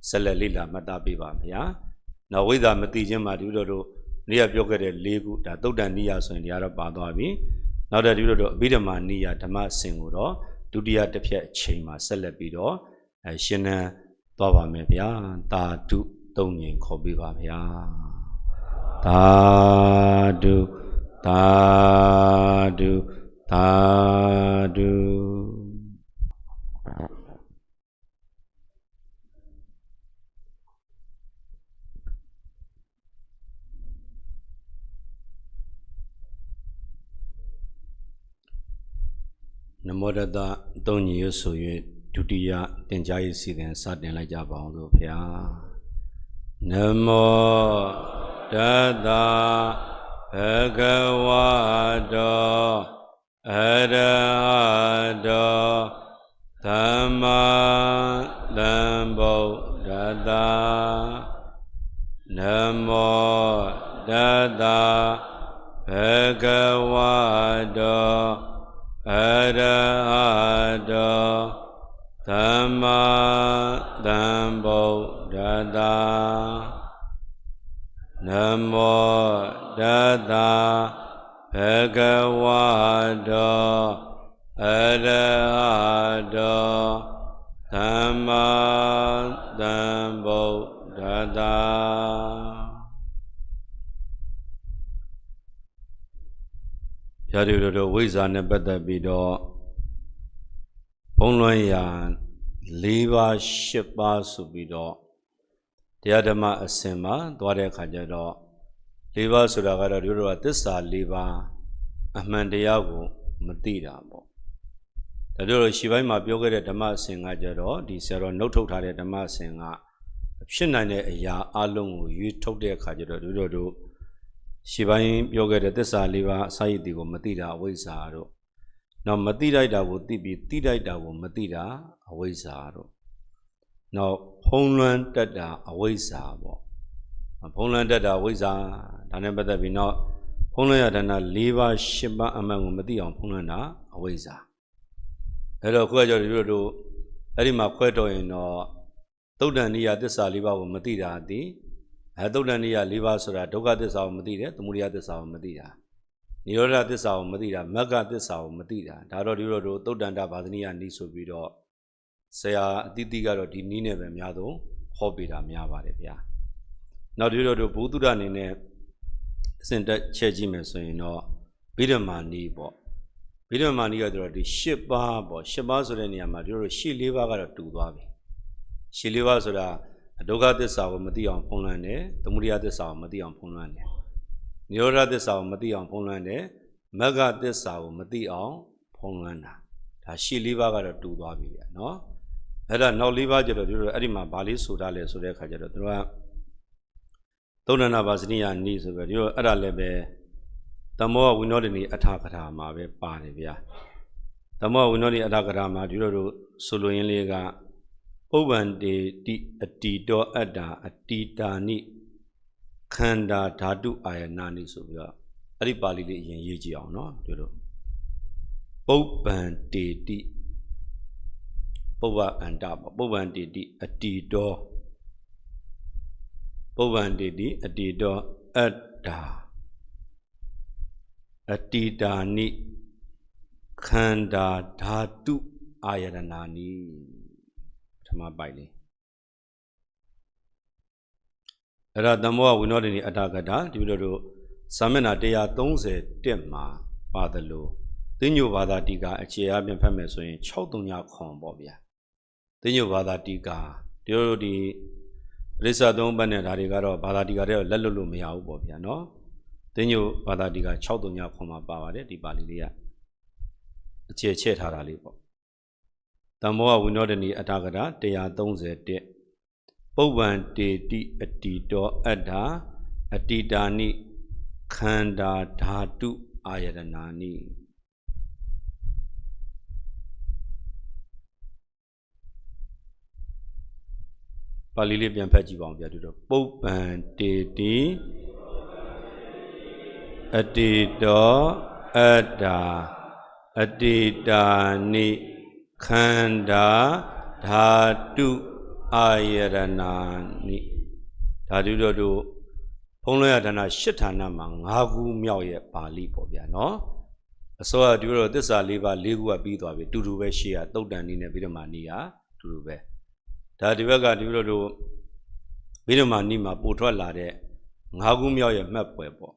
ဆက်လက်လေ့လာမှတ်သားပေးပါဗျာနောက်ဝိဇ္ဇာမတိခြင်းမှာဒီလိုတို့နေ့ကပြောခဲ့တဲ့၄ခုဒါတုတ်တန်နိယဆိုရင်တရားတော့ပါသွားပြီနောက်တဲ့ဒီလိုတို့အဘိဓမ္မာနိယဓမ္မအစဉ်ကိုတော့ဒုတိယတစ်ဖြတ်အချိန်မှာဆက်လက်ပြီးတော့ရှင်းလင်းသွားပါမယ်ဗျာတာဓုသုံးငြိမ်ခေါ်ပေးပါဗျာတာဓုတာဓုတာဓုနမောတတသုံးညရွဆို၍ဒုတိယသင်ကြားရေးစီစဉ်စတင်လိုက်ကြပါအောင်လို့ဗျာနမောတတဘဂဝတောအရဟတောသမ္မာသမ္ဗုဒ္ဓတ္တနမောတတဘဂဝတောအရဟတောသမ္မာသမ္ဗုဒ္ဓတ္တနမောတတဘဂဝတောအရဟတောသမ္မာသမ္ဗုဒ္ဓတ္တရာဒီတို့ဝိဇ္ဇာနဲ့ပတ်သက်ပြီးတော့ဘုံလွှမ်းရာ၄ပါး၈ပါးဆိုပြီးတော့တရားဓမ္မအစဉ်မှာသွားတဲ့အခါကျတော့၄ပါးဆိုတာကတော့ဒီလိုကသစ္စာ၄ပါးအမှန်တရားကိုမသိတာပေါ့ဒါတို့ရှေ့ပိုင်းမှာပြောခဲ့တဲ့ဓမ္မအစဉ်ကကြတော့ဒီဆရာတော်နှုတ်ထုတ်ထားတဲ့ဓမ္မအစဉ်ကဖြစ်နိုင်တဲ့အရာအလုံးကိုရွေးထုတ်တဲ့အခါကျတော့တို့ရှေ့ပိုင်းပြောခဲ့တဲ့သစ္စာ၄ပါးအစာရည်တွေကိုမသိတာအဝိဇ္ဇာတို့နောက်မသိလိုက်တာကိုသိပြီးသိလိုက်တာကိုမသိတာအဝိဇ္ဇာတို့နောက်ဖုံးလွှမ်းတတ်တာအဝိဇ္ဇာပေါ့ဖုံးလွှမ်းတတ်တာအဝိဇ္ဇာဒါနဲ့ပတ်သက်ပြီးနောက်ဖုံးလွှမ်းရတနာ၄ပါး၈ပါးအမှန်ကိုမသိအောင်ဖုံးလွှမ်းတာအဝိဇ္ဇာအဲ့တော့ခွဲကြော်တို့အဲ့ဒီမှာခွဲတော့ရင်တော့သုတ်တန်နိယသစ္စာ၄ပါးကိုမသိတာဒီသုတ်တန်နိယ၄ပါးဆိုတာဒုက္ခသစ္စာကိုမသိတယ်သမုဒယသစ္စာကိုမသိတာနိရောဓသစ္စာကိုမသိတာမဂ္ဂသစ္စာကိုမသိတာဒါတော့ဒီလိုတို့သုတ်တန်တဘာသနိယနီးဆိုပြီးတော့ဆရာအတိတိကတော့ဒီနီးနဲ့ပဲအများဆုံးဟောပေးတာများပါတယ်ဗျာနောက်ဒီလိုတို့ဘုသူဒ္ဓအနေနဲ့အစဉ်တက်ချက်ကြည့်မယ်ဆိုရင်တော့ဗိဓမာနီးပေါ့ဗိဓမာနီးကတော့ဒီ၈ပါးပေါ့၈ပါးဆိုတဲ့နေရာမှာဒီလိုရှစ်၄ပါးကတော့တူသွားပြီရှစ်၄ပါးဆိုတာဒုက္ခသစ္စာကိုမသိအောင်ဖုံးလွှမ်းတယ်သမုဒယသစ္စာကိုမသိအောင်ဖုံးလွှမ်းတယ်နိရောဓသစ္စာကိုမသိအောင်ဖုံးလွှမ်းတယ်မဂ္ဂသစ္စာကိုမသိအောင်ဖုံးလွှမ်းတာဒါရှစ်၄ပါးကတော့တူသွားပြီဗျာနော်အဲ့ဒါနောက်၄ပါးကျတော့ဒီလိုအဲ့ဒီမှာဗာလေးဆိုတာလဲဆိုတဲ့အခါကျတော့သူကသုဒ္ဓနာဘာဇနိယနိဆိုပြီးဒီလိုအဲ့ဒါလည်းပဲသမောဝိနောဒိနိအထာကထာမှာပဲပါတယ်ဗျာသမောဝိနောဒိအထာကထာမှာဒီလိုတို့ဆိုလိုရင်းလေးကပုဗ္ဗန္တေတိအတီတောအတ္တာအတီတာနိခန္ဓာဓာတုအာယနာနိဆိုပြီးတော့အဲ့ဒီပါဠိလေးအရင်ရေးကြည့်အောင်နော်ဒီလိုပုဗ္ဗန္တေတိပုဗ္ဗအန္တပေါ့ပုဗ္ဗန္တေတိအတီတောပုဗ္ဗန္တေတိအတီတောအတ္တာအတီတာနိခန္ဓာဓာတုအာယတနာနိပထမပိုက်လေး အဲ့ဒါသမ္မောဝိနောဒိနိအတ္တကတာဒီလိုတို့စာမျက်နှာ130မှာပါတယ်လို့သိညိုဘာသာတိကအခြေအပြင်ဖတ်မယ်ဆိုရင်639ခွန်ပေါ့ဗျာသိညိုဘာသာတိကဒီလိုဒီပရိစ္ဆသုံးပတ်နဲ့ဒါတွေကတော့ဘာသာတိကတွေလက်လွတ်လို့မရဘူးပေါ့ဗျာနော်သိညိုဘာသာတိက639ခွန်မှာပါပါတယ်ဒီပါဠိလေးကအခြေချဲ့ထားတာလေးပေါ့သမ္မောဝိနောဒိနိအတ္တကတာ131ပုဗ္ဗံတေတိအတ္တိတောအတ္ထာအတ္တိတာနိခန္ဓာဓာတုအာယတနာနိပါဠိလေးပြန်ဖတ်ကြည့်ပါဦးဗျာဒီတော့ပုဗ္ဗံတေတိအတ္တိတောအတ္ထာအတ္တိတာနိခန္ဓာဓာတုအာယတနာနိဓာတုတို့ဘုံလွှဲရဌာန8ဌာနမှာ5ခုမြောက်ရဲ့ပါဠိပေါ့ဗျာနော်အစောကဒီလိုသစ္စာ4ပါး4ခုကပြီးသွားပြီတူတူပဲရှေ့ကတုတ်တန်နည်းနဲ့ပြီးတော့မှနီးရတူတူပဲဒါဒီဘက်ကဒီလိုတို့ပြီးတော့မှနီးမှာပို့ထွက်လာတဲ့5ခုမြောက်ရဲ့မှတ်ပွဲပေါ့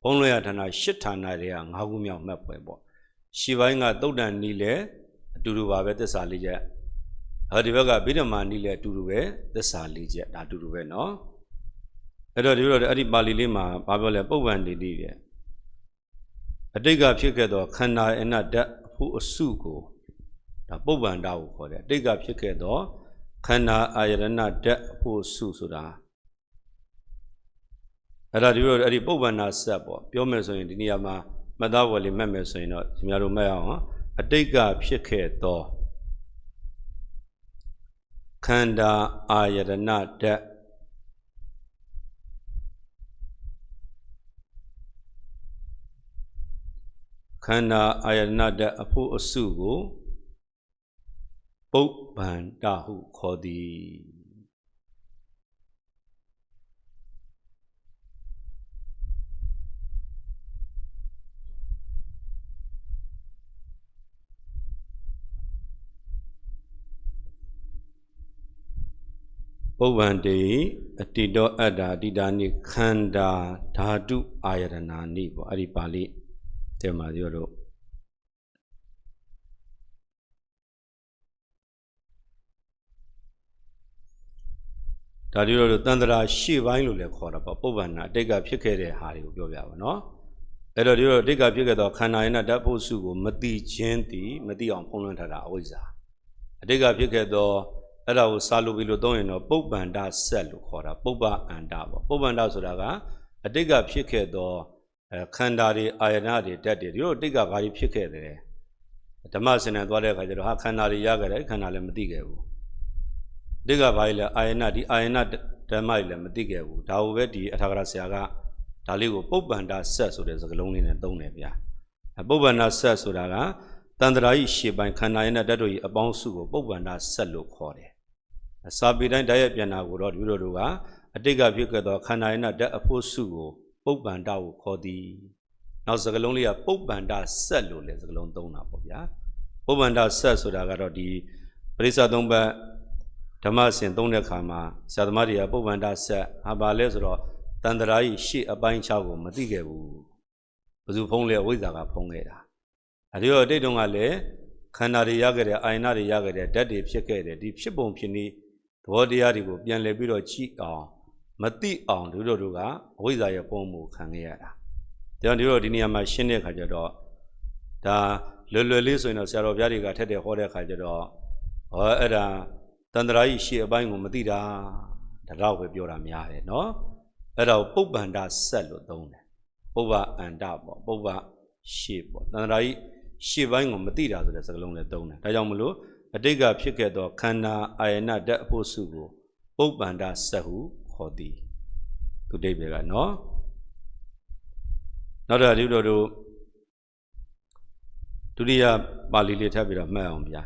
ဘုံလွှဲရဌာန8ဌာနတွေက5ခုမြောက်မှတ်ပွဲပေါ့ရှေ့ပိုင်းကတုတ်တန်နီးလဲအတူတူပါပဲသစ္စာ4ချက်ဒီဘက်ကပြီးတော့မှနီးလဲအတူတူပဲသစ္စာ4ချက်ဒါအတူတူပဲနော်အဲ့တော့ဒီလိုအဲ့ဒီပါဠိလေးမှာဘာပြောလဲပုဗ္ဗံတေတိတဲ့အတိတ်ကဖြစ်ခဲ့သောခန္ဓာအနတ္တအဖို့အစုကိုဒါပုဗ္ဗန္တကိုခေါ်တယ်အတိတ်ကဖြစ်ခဲ့သောခန္ဓာအာယတနာဓာတ်အဖို့အစုဆိုတာအဲ့ဒါဒီလိုအဲ့ဒီပုဗ္ဗန္တဆက်ပေါ့ပြောမယ်ဆိုရင်ဒီနေရာမှာမှတ်သားဝယ်လေးမှတ်မယ်ဆိုရင်တော့ခင်ဗျားတို့မှတ်အောင်အတိတ်ကဖြစ်ခဲ့သောခန္ဓာအာယတနာဓာတ်ခန္ဓာအာယတနာဓာတ်အဖို့အစုကိုပုဗ္ဗန္တဟုခေါ်သည်ပုဗ္ဗန္တေအတ္တိတောအတ္ထာအတ္တိတာနိခန္ဓာဓာတုအာယတနာနိပေါ့အဲ့ဒီပါဠိတဲ့မှာပြောတော့ဒါဒီလိုတန်တရာရှေ့ပိုင်းလို့လည်းခေါ်တာပေါ့ပုဗ္ဗန္တအတိတ်ကဖြစ်ခဲ့တဲ့ဟာတွေကိုပြောပြပါနော်အဲ့တော့ဒီလိုအတိတ်ကဖြစ်ခဲ့သောခန္ဓာယနာဓာတ်ဖို့စုကိုမတိခြင်းသည်မတိအောင်ဖုံးလွှမ်းထားတာအဝိဇ္ဇာအတိတ်ကဖြစ်ခဲ့သောအဲ့ဒါကိုစာလို့ပြီးလို့သုံးရင်တော့ပုဗ္ဗန္တဆက်လို့ခေါ်တာပုဗ္ဗအန္တပေါ့ပုဗ္ဗန္တဆိုတာကအတိတ်ကဖြစ်ခဲ့သောခန္ဓာတွေအာယတနာတွေတက်တယ်ဒီလိုအတိတ်ကဘာတွေဖြစ်ခဲ့တယ်ဓမ္မစင်နဲ့သွားတဲ့အခါကျတော့ခန္ဓာတွေရခဲ့တယ်ခန္ဓာလည်းမသိခဲ့ဘူးအတိတ်ကဘာတွေလဲအာယတနာဒီအာယတနာဓမ္မတွေလည်းမသိခဲ့ဘူးဒါကိုပဲဒီအထာဂရဆရာကဒါလေးကိုပုဗ္ဗန္တဆက်ဆိုတဲ့စကားလုံးလေးနဲ့သုံးတယ်ဗျာပုဗ္ဗန္တဆက်ဆိုတာကတန်တရာဤရှေ့ပိုင်းခန္ဓာရဲ့ဓာတ်တို့ဤအပေါင်းစုကိုပုဗ္ဗန္တဆက်လို့ခေါ်တယ်စာပေတိုင်းဓာတ်ရဲ့ပြန်တာကိုတော့ဒီလိုတို့ကအတိတ်ကဖြစ်ခဲ့သောခန္ဓာရဲ့ဓာတ်အဖို့စုကိုပုဗ္ဗန္တကိုခေါ်သည်နောက်စကားလုံးလေးကပုဗ္ဗန္တဆက်လို့လည်းစကားလုံးသုံးတာပေါ့ဗျာပုဗ္ဗန္တဆက်ဆိုတာကတော့ဒီပရိစ္ဆသုံးပတ်ဓမ္မစင်သုံးတဲ့ခါမှာဆရာသမားတွေကပုဗ္ဗန္တဆက်ဘာလဲဆိုတော့တန်တရာဤရှေ့အပိုင်း6ကိုမသိခဲ့ဘူးဘယ်သူဖုံးလဲဝိဇ္ဇာကဖုံးခဲ့တာအဲဒီတော့အတိတ်တုန်းကလည်းခန္ဓာတွေရခဲ့တဲ့အာယနာတွေရခဲ့တဲ့ဓာတ်တွေဖြစ်ခဲ့တယ်ဒီဖြစ်ပုံဖြစ်နည်းသဘောတရားတွေကိုပြန်လည်ပြီးတော့ကြည့်အောင်မသိအောင်တို့ကအဝိဇ္ဇာရဲ့ပုံမှုခံခဲ့ရတာဒါကြောင့်ဒီနေရာမှာရှင်းတဲ့အခါကျတော့ဒါလွယ်လွယ်လေးဆိုရင်တော့ဆရာတော်ဘုရားတွေကထက်တဲ့ဟောတဲ့အခါကျတော့အဲ့ဒါတန်တရာကြီးရှေ့အပိုင်းကိုမသိတာဒါတော့ပဲပြောတာများတယ်နော်အဲ့ဒါကိုပုဗ္ဗန္တဆက်လို့သုံးတယ်ပုဗ္ဗအန္တပေါ့ပုဗ္ဗရှေ့ပေါ့တန်တရာကြီးရှေ့ပိုင်းကိုမသိတာဆိုတဲ့စကားလုံးနဲ့သုံးတယ်ဒါကြောင့်မလို့အတိတ်ကဖြစ်ခဲ့သောခန္ဓာအာယနာဓာတ်အဖို့စုကိုပုဗ္ဗန္တဆက်ဟုခေါ်သည်သူတိပဲကနော်နောက်တော့ဒီလိုတို့ဒုတိယပါဠိလေးထပ်ပြီးတော့မှတ်အောင်ဗျာ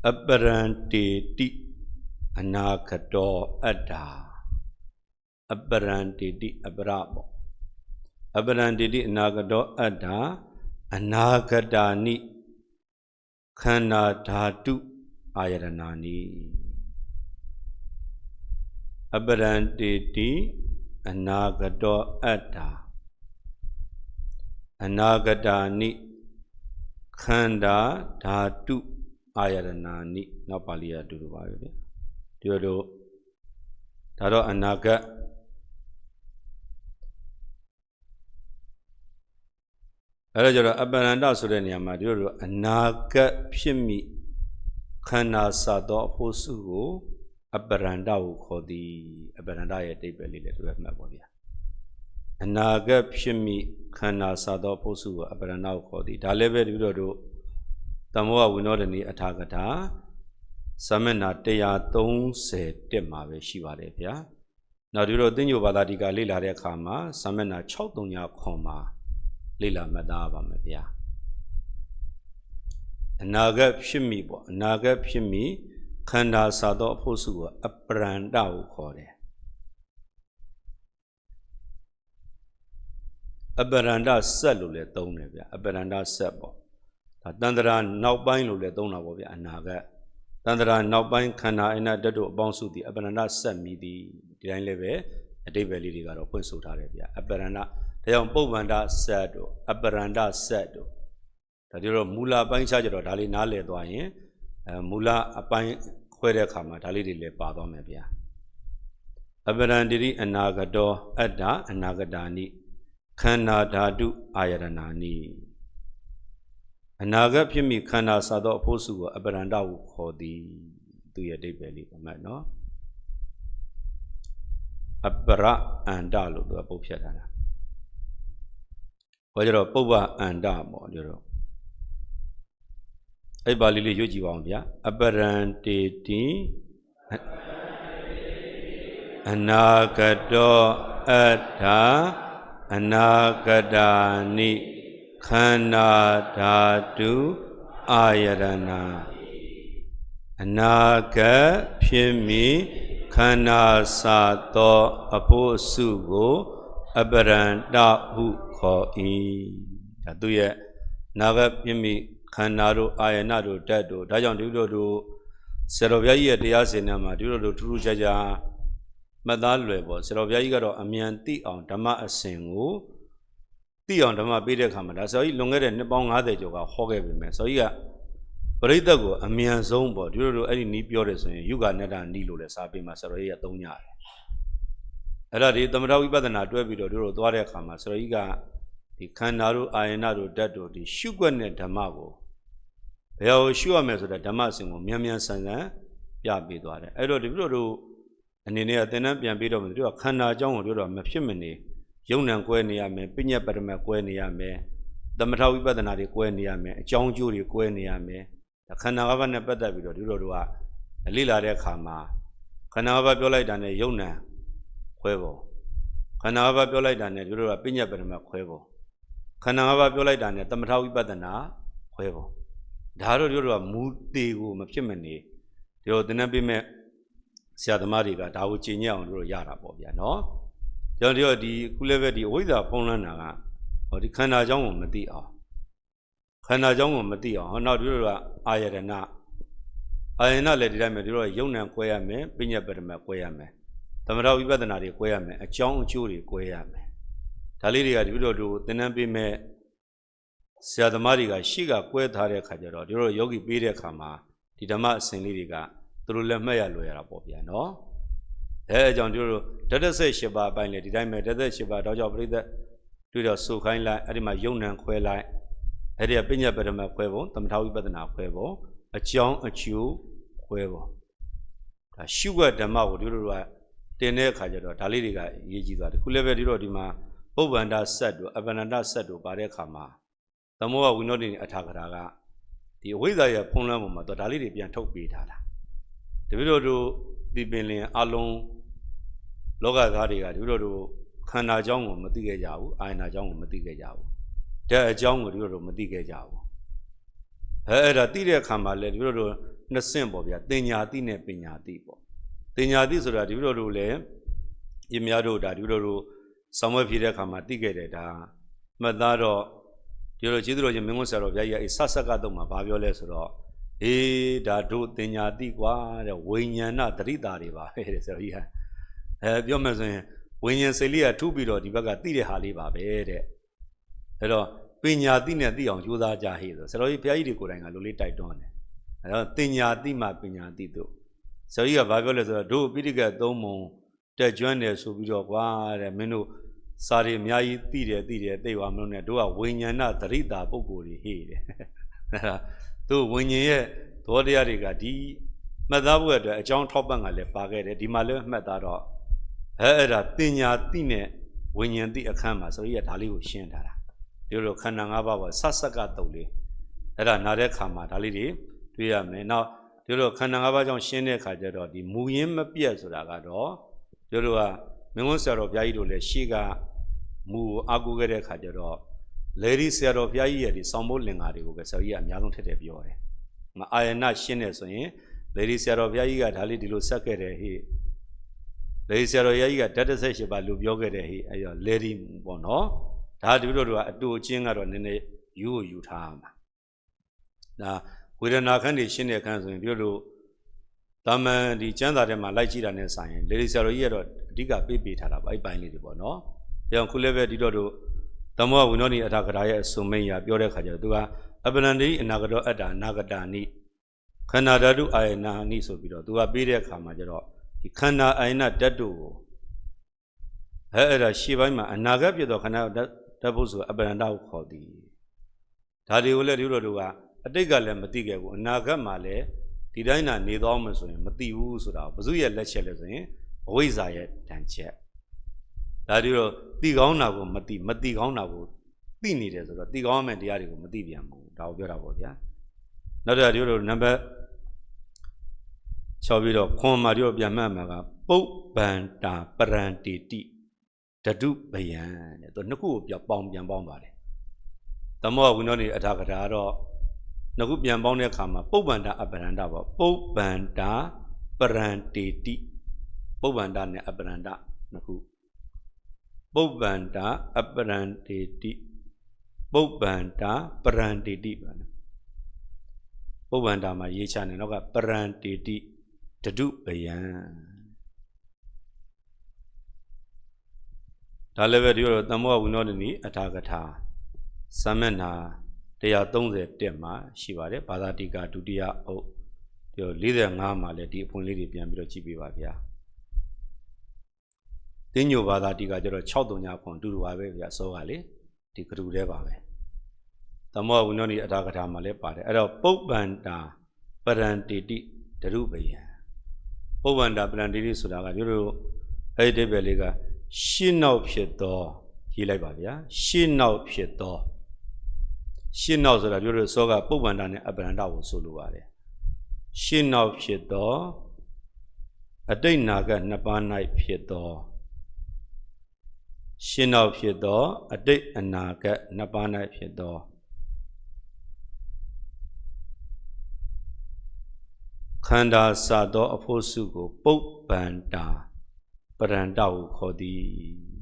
အပရံတေတိအနာဂတောအတ္တာအပရံတေတိအပရပေါ့အပရံတေတိအနာဂတောအတ္တာအနာဂတာနိခန္ဓာဓာတုအာယတနာနိအပရံတေတိ အနာဂတောအတ္တာအနာဂတာနိခန္ဓာဓာတုအာယတနာနိနောက်ပါဠိအတူတူပါပဲဗျဒီလိုဒါတော့အနာဂတ်အဲ့ဒါကြတော့အပ္ပရန္တဆိုတဲ့နေရာမှာဒီလိုအနာဂတ်ဖြစ်မိခန္ဓာစသောအဖို့စုကိုအပ္ပရန္တကိုခေါ်သည်အပ္ပရန္တရဲ့အဓိပ္ပာယ်လေးလည်းသူပဲမှတ်ပါဗျာအနာဂတ်ဖြစ်မိခန္ဓာစသောအဖို့စုကိုအပ္ပရန္တကိုခေါ်သည်ဒါလည်းပဲဒီလိုတို့သမဝဝိနောဒနီအထာကထာသမဏ131မှာပဲရှိပါတယ်ဗျာနောက်ဒီလိုသင်္ညိုဘာသာတိကလေ့လာတဲ့အခါမှာသမဏ639ခွန်မှာလေ့လာမှတ်သားပါမယ်ဗျာအနာဂတ်ဖြစ်မိပေါ့အနာဂတ်ဖြစ်မိခန္ဓာစသောအဖို့စုကိုအပ္ပရန္တကိုခေါ်တယ်အပ္ပရန္တဆက်လို့လည်းသုံးတယ်ဗျာအပ္ပရန္တဆက်ပေါ့ဒါတန္တရာနောက်ပိုင်းလို့လည်းသုံးတာပေါ့ဗျာအနာဂတ်တန္တရာနောက်ပိုင်းခန္ဓာအနတ္တတို့အပေါင်းစုသည်အပ္ပရန္တဆက်မိသည်ဒီတိုင်းလည်းပဲအတိပ္ပယ်လေးတွေကတော့ဖွင့်ဆိုထားတယ်ဗျာအပ္ပရန္တဒါကြောင့်ပုဗ္ဗန္တဆက်တို့အပ္ပရန္တဆက်တို့ဒါကြတော့မူလပိုင်းခြားကြတော့ဒါလေးနားလည်သွားရင်မူလအပိုင်းခွဲတဲ့အခါမှာဒါလေးတွေလည်းပါသွားမယ်ဗျာအပ္ပရန္တိအနာဂတောအတ္တအနာဂတာနိခန္ဓာဓာတုအာယတနာနိအနာဂတ်ဖြစ်မိခန္ဓာစသောအဖို့စုကိုအပ္ပရန္တကိုခေါ်သည်သူရဲ့အဓိပ္ပာယ်လေးပါမယ်နော်အပ္ပရအန္တလို့သူကပုတ်ဖြတ်ထားတာဟောကြတော့ပုဗ္ဗအန္တပေါ့ကြတော့အဲ့ပါဠိလေးရွတ်ကြည့်ပါအောင်ဗျာအပ္ပရန္တေတိအနာဂတောအတ္ထာအနာဂတာနိခန္ဓာဓာတုအာယတနာအနာဂတ်ဖြစ်မိခန္ဓာစသောအဖို့စုကိုအပ္ပရန္တဟုခေါ်၏ဒါသူရဲ့နာဂတ်ဖြစ်မိခန္ဓာတို့အာယနာတို့ဓာတ်တို့ဒါကြောင့်ဒီလိုတို့ဆရာတော်ဘုရားကြီးရဲ့တရားစင်ထဲမှာဒီလိုတို့ထူးထူးခြားခြားမှတ်သားလွယ်ပေါ့ဆရာတော်ဘုရားကြီးကတော့အမြန်သိအောင်ဓမ္မအစဉ်ကိုသိအောင်ဓမ္မပေးတဲ့အခါမှာဒါဆရာကြီးလွန်ခဲ့တဲ့နှစ်ပေါင်း90ကျော်ကဟောခဲ့ပြီမယ်ဆရာကြီးကပရိသတ်ကိုအမြန်ဆုံးပေါ့ဒီလိုတို့အဲ့ဒီနီးပြောတယ်ဆိုရင်ယုဂနတ္တနီးလို့လည်းစာပေမှာဆရာတော်ကြီးကသုံးကြတယ်အဲ့ဒါဒီသမထဝိပဿနာတွဲပြီးတော့တို့သွားတဲ့အခါမှာဆရာကြီးကဒီခန္ဓာတို့အာယနာတို့ဓာတ်တို့ဒီရှုွက်တဲ့ဓမ္မကိုဘယ်လိုရှုရမလဲဆိုတဲ့ဓမ္မအစဉ်ကိုမြန်မြန်ဆန်ဆန်ပြပေးသွားတယ်အဲ့တော့ဒီလိုတို့အနေနဲ့အသင်တန်းပြန်ပြီးတော့မှတို့ကခန္ဓာအကြောင်းကိုတို့တော့မဖြစ်မနေယုံ nant ကွဲနေရမယ်ပညာပရမတ်ကွဲနေရမယ်သမထဝိပဿနာတွေကွဲနေရမယ်အကြောင်းကျိုးတွေကွဲနေရမယ်ဒါခန္ဓာ၅ပါးနဲ့ပတ်သက်ပြီးတော့တို့ကလေ့လာတဲ့အခါမှာခန္ဓာ၅ပါးပြောလိုက်တာနဲ့ယုံ nant ခွဲပုံခန္ဓာ၅ပါးပြောလိုက်တာနဲ့တို့ကပညာပရမတ်ခွဲပုံခန္ဓာ၅ပါးပြောလိုက်တာနဲ့သမထဝိပဿနာခွဲပုံဒါတို့ကမူသေးကိုမဖြစ်မနေဒီလိုသင်တန်းပေးမဲ့ဆရာသမားတွေကဒါကိုကြည်ညက်အောင်တို့ရတာပေါ့ဗျာနော်ကြောင့်ဒီခုလည်းပဲဒီအဝိဇ္ဇာဖုံးလွှမ်းတာကဟောဒီခန္ဓာကြောင်းကိုမသိအောင်ခန္ဓာကြောင်းကိုမသိအောင်ဟောနောက်တို့ကအာယတနာလည်းဒီတိုင်းပဲတို့ယုံ nant ကွဲရမယ်ပညာပရမတ်ကွဲရမယ်သမထဝိပဿနာတွေကွဲရမယ်အကြောင်းအကျိုးတွေကွဲရမယ်ဒါလေးတွေကဒီလိုတို့သင်တန်းပေးမဲ့ဆရာသမားတွေကရှေ့ကကွဲထားတဲ့အခါကျတော့တို့ယောဂီပေးတဲ့အခါမှာဒီဓမ္မအစဉ်လေးတွေကသူတို့လည်းမှတ်ရလွယ်ရတာပေါ့ဗျာနော်အဲအကြောင်းတို့ဓာတ်သက်၈ပါးအပိုင်းလေဒီတိုင်းပဲဓာတ်သက်၈ပါးတော့ကြောင့်ပြိသက်တွေ့တော့စုခိုင်းလိုက်အဲ့ဒီမှာယုံ nant ခွဲလိုက်အဲ့ဒီကပညာပရမတ်ခွဲပုံသမထဝိပဿနာခွဲပုံအကြောင်းအကျိုးခွဲပုံဒါရှုွက်ဓမ္မကိုတို့ကတင်တဲ့အခါကျတော့ဒါလေးတွေကရေးကြည့်သွားတယ်ခုလည်းပဲတို့ဒီမှာပုဗ္ဗန္တဆက်တို့အပ္ပန္တဆက်တို့ပါတဲ့အခါမှာသမဝဝိနောဒိအထာကထာကဒီအဝိဇ္ဇာရဲ့ဖုံးလွှမ်းပုံမှာတော့ဒါလေးတွေပြန်ထုတ်ပေးထားတာတပည့်တော်တို့ဒီပင်လင်အလုံးလောကသားတွေကတပည့်တော်တို့ခန္ဓာအကြောင်းကိုမသိခဲ့ကြဘူးအာယနာအကြောင်းကိုမသိခဲ့ကြဘူးဓာတ်အကြောင်းကိုတပည့်တော်တို့မသိခဲ့ကြဘူးအဲ့ဒါသိတဲ့အခါမှာလည်းတပည့်တော်တို့နှစ်ဆင့်ပေါ့ဗျာတင်ညာတိနဲ့ပညာတိပေါ့တင်ညာတိဆိုတာတပည့်တော်တို့လည်းပြများတို့ဒါတပည့်တော်တို့ဆောင်ရွက်ဖြစ်တဲ့အခါမှာသိခဲ့တယ်ဒါမှတ်သားတော့ဒီလိုကျေးဇူးတော်ရှင်မင်းမဆရာတော်ဘုရားကြီးအဲ့ဆကတုံးမှာဗာပြောလဲဆိုတော့ဒါတို့တင်ညာတိကွာတဲ့ဝိညာဏတရိတာတွေပါပဲတဲ့ဆရာကြီးကပြောမယ်ဆိုရင် ဝိညာဉ်စိတ်လေးကထူးပြီးတော့ဒီဘက်ကသိတဲ့ဟာလေးပါပဲတဲ့အဲ့တော့ပညာသိနဲ့သိအောင်ကြိုးစားကြဟိဆိုဆရာတော်ကြီးဘုရားကြီးတွေကိုယ်တိုင်ကလိုလေးတိုက်တွန်းတယ်အဲ့တော့တင်ညာသိမှပညာသိတို့ဆရာကြီးကဘာပြောလဲဆိုတော့တို့ပိဋကတ်သုံးပုံတက်ကျွမ်းတယ်ဆိုပြီးတော့ကွာတဲ့မင်းတို့စာရီအများကြီးသိတယ်သိပါမလို့နဲ့တို့ကဝိညာဏသရိတာပုဂ္ဂိုလ်တွေဟေ့တယ်အဲ့ဒါတို့ဝိညာဉ်ရဲ့သဘောတရားတွေကဒီမှတ်သားဖို့အတွက်အကြောင်းထောက်ပံ့ကလည်းပါခဲ့တယ်ဒီမှာလည်းမှတ်သားတော့အဲ့ဒါတင်ညာသိနဲ့ဝိညာဉ်သိအခန်းမှာဆရာကြီးကဒါလေးကိုရှင်းထားတာဒီလိုခန္ဓာ၅ပါးပေါ်ဆက်ကတုတ်လေးအဲ့ဒါနားတဲ့ခါမှာဒါလေးတွေတွေ့ရမယ်နောက်ဒီလိုခန္ဓာ၅ပါးကြောင့်ရှင်းတဲ့ခါကျတော့ဒီမူရင်းမပြတ်ဆိုတာကတော့ဒီလိုကမင်းဝန်ဆရာတော်ဘုရားကြီးတို့လည်းရှေ့ကမူကိုအားကိုးခဲ့တဲ့ခါကျတော့လေဒီဆရာတော်ဘုရားကြီးရဲ့ဒီဆောင်ဖို့လင်္ကာတွေကိုပဲဆရာကြီးကအများဆုံးထည့်တယ်ပြောတယ်။အာယနာရှင်းတယ်ဆိုရင်လေဒီဆရာတော်ဘုရားကြီးကဒါလေးဒီလိုဆက်ခဲ့တယ်ဟိလေဒီဆရာတော်ဘုရားကြီးကဓာတ်18ပါလို့ပြောခဲ့တယ်ဟိအဲ့တော့လေဒီပေါ့နော်ဒါဒီလိုတို့ကအတူအချင်းကတော့နည်းနည်းယူထားမှာဒါဝေဒနာခန်းတွေရှင်းတဲ့ခန်းဆိုရင်ပြောလို့တာမန်ဒီကျမ်းစာထဲမှာလိုက်ကြည့်တာနဲ့ဆိုင်ရင်လေဒီဆရာတော်ကြီးကတော့အဓိကပေးထားတာပါအဲ့ပိုင်းလေးတွေပေါ့နော်ဒါကြောင့်ခုလည်းပဲဒီတော့တို့သမဝဝိနောနိအထာကရာရဲ့အစုံမိန်ရာပြောတဲ့ခါကျတော့သူကအပ္ပန္တိအနာဂတောအတ္တအနာဂတာနိခန္ဓာဓာတုအာယနာနိဆိုပြီးတော့သူကပေးတဲ့အခါမှာကျတော့ဒီခန္ဓာအာယနာဓာတုကိုအဲ့ဒါရှေ့ပိုင်းမှာအနာဂတ်ပြည့်သောခန္ဓာဓာတ်ဖို့ဆိုအပ္ပန္တကိုခေါ်သည်ဒါတွေကိုလည်းဒီလိုတို့ကအတိတ်ကလည်းမသိခဲ့ဘူးအနာဂတ်မှာလည်းဒီတိုင်းသာနေသွားမှဆိုရင်မသိဘူးဆိုတာဘုဇုရဲ့လက်ချက်လဲဆိုရင်အဝိဇ္ဇာရဲ့တန်ချက်ဒါဒီတော့သိကောင်းတာကိုမသိကောင်းတာကိုသိနေတယ်ဆိုတော့သိကောင်းမဲ့တရားတွေကိုမသိပြန်ဘူးဒါကိုပြောတာပေါ့ဗျာနောက်တစ်ခါဒီလိုနံပါတ်6ပြီးတော့ခွန်မာဒီတော့ပြန်မှတ်မှာကပုပ္ပန္တာပရံတေတိဓတုဗယံတဲ့သူနှစ်ခုကိုပြန်ပေါင်းပါတယ်သမဝဝိနောနိအထာကထာတော့နှစ်ခုပြန်ပေါင်းတဲ့အခါမှာပုပ္ပန္တာအပရန္တပေါ့ပုပ္ပန္တာပရံတေတိပုပ္ပန္တာနဲ့အပရန္တနှစ်ခုပုပ္ပန္တာအပရံတေတိပုပ္ပန္တာပရံတေတိပါနော်ပုပ္ပန္တာမှာရေးချနေတော့ကပရံတေတိဓတုဗယံဒါလည်းပဲဒီလိုသမဝဝိနောနိအထာကထာစာမျက်နှာ130မှာရှိပါတယ်ဘာသာတိကဒုတိယအုပ်ဒီ45မှာလည်းဒီအဖွင့်လေးတွေပြန်ပြီးတော့ကြည့်ပေးပါဗျာတင်းညိုဘာသာတိကကျတော့639ခွန်တူတူပါပဲဗျာအစောကလေဒီကတူတဲပါပဲသမဝဝိနောနိအထာကထာမှာလည်းပါတယ်အဲ့တော့ပုပ္ပန္တာပရံတေတိဓရုပယံပုပ္ပန္တာပရံတေတိဆိုတာကဒီလိုအဲ့ဒီအဓိပ္ပာယ်လေးကရှင်းနောက်ဖြစ်သောရေးလိုက်ပါဗျာရှင်းနောက်ဖြစ်သောရှင်းနောက်ဆိုတာပြောလို့စောကပုပ္ပန္တာနဲ့အပရန္တကိုဆိုလိုပါတယ်ရှင်းနောက်ဖြစ်သောအတိတ်နာဂတ်နှစ်ပါး၌ဖြစ်သောရှင်းနောက်ဖြစ်သောအတိတ်အနာဂတ်နှစ်ပါး၌ဖြစ်သောခန္ဓာစသောအဖို့စုကိုပုပ္ပန္တာပရန္တကိုခေါ်သည်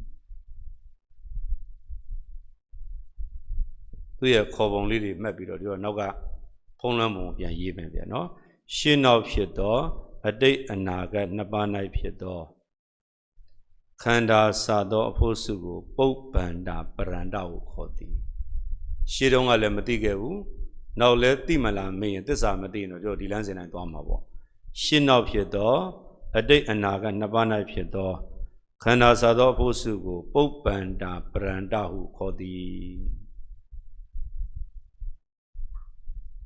သူရဲ့ခေါ်ပုံလေးတွေမှတ်ပြီးတော့ဒီတော့နောက်ကဖုံးလွှမ်းပုံပြန်ရေးမယ်ဗျာနော်ရှင်းနောက်ဖြစ်သောအတိတ်အနာဂတ်နှစ်ပါး၌ဖြစ်သောခန္ဓာစသောအဖို့စုကိုပုပ္ပန္တာပရန္တကိုခေါ်သည်ရှင်းတုန်းကလည်းမသိခဲ့ဘူးနောက်လည်းသိမလားမေးရင်သစ္စာမသိရင်တော့ဒီလမ်းစဉ်တိုင်းသွားမှာပေါ့ရှင်းနောက်ဖြစ်သောအတိတ်အနာဂတ်နှစ်ပါး၌ဖြစ်သောခန္ဓာစသောအဖို့စုကိုပုပ္ပန္တာပရန္တဟုခေါ်သည်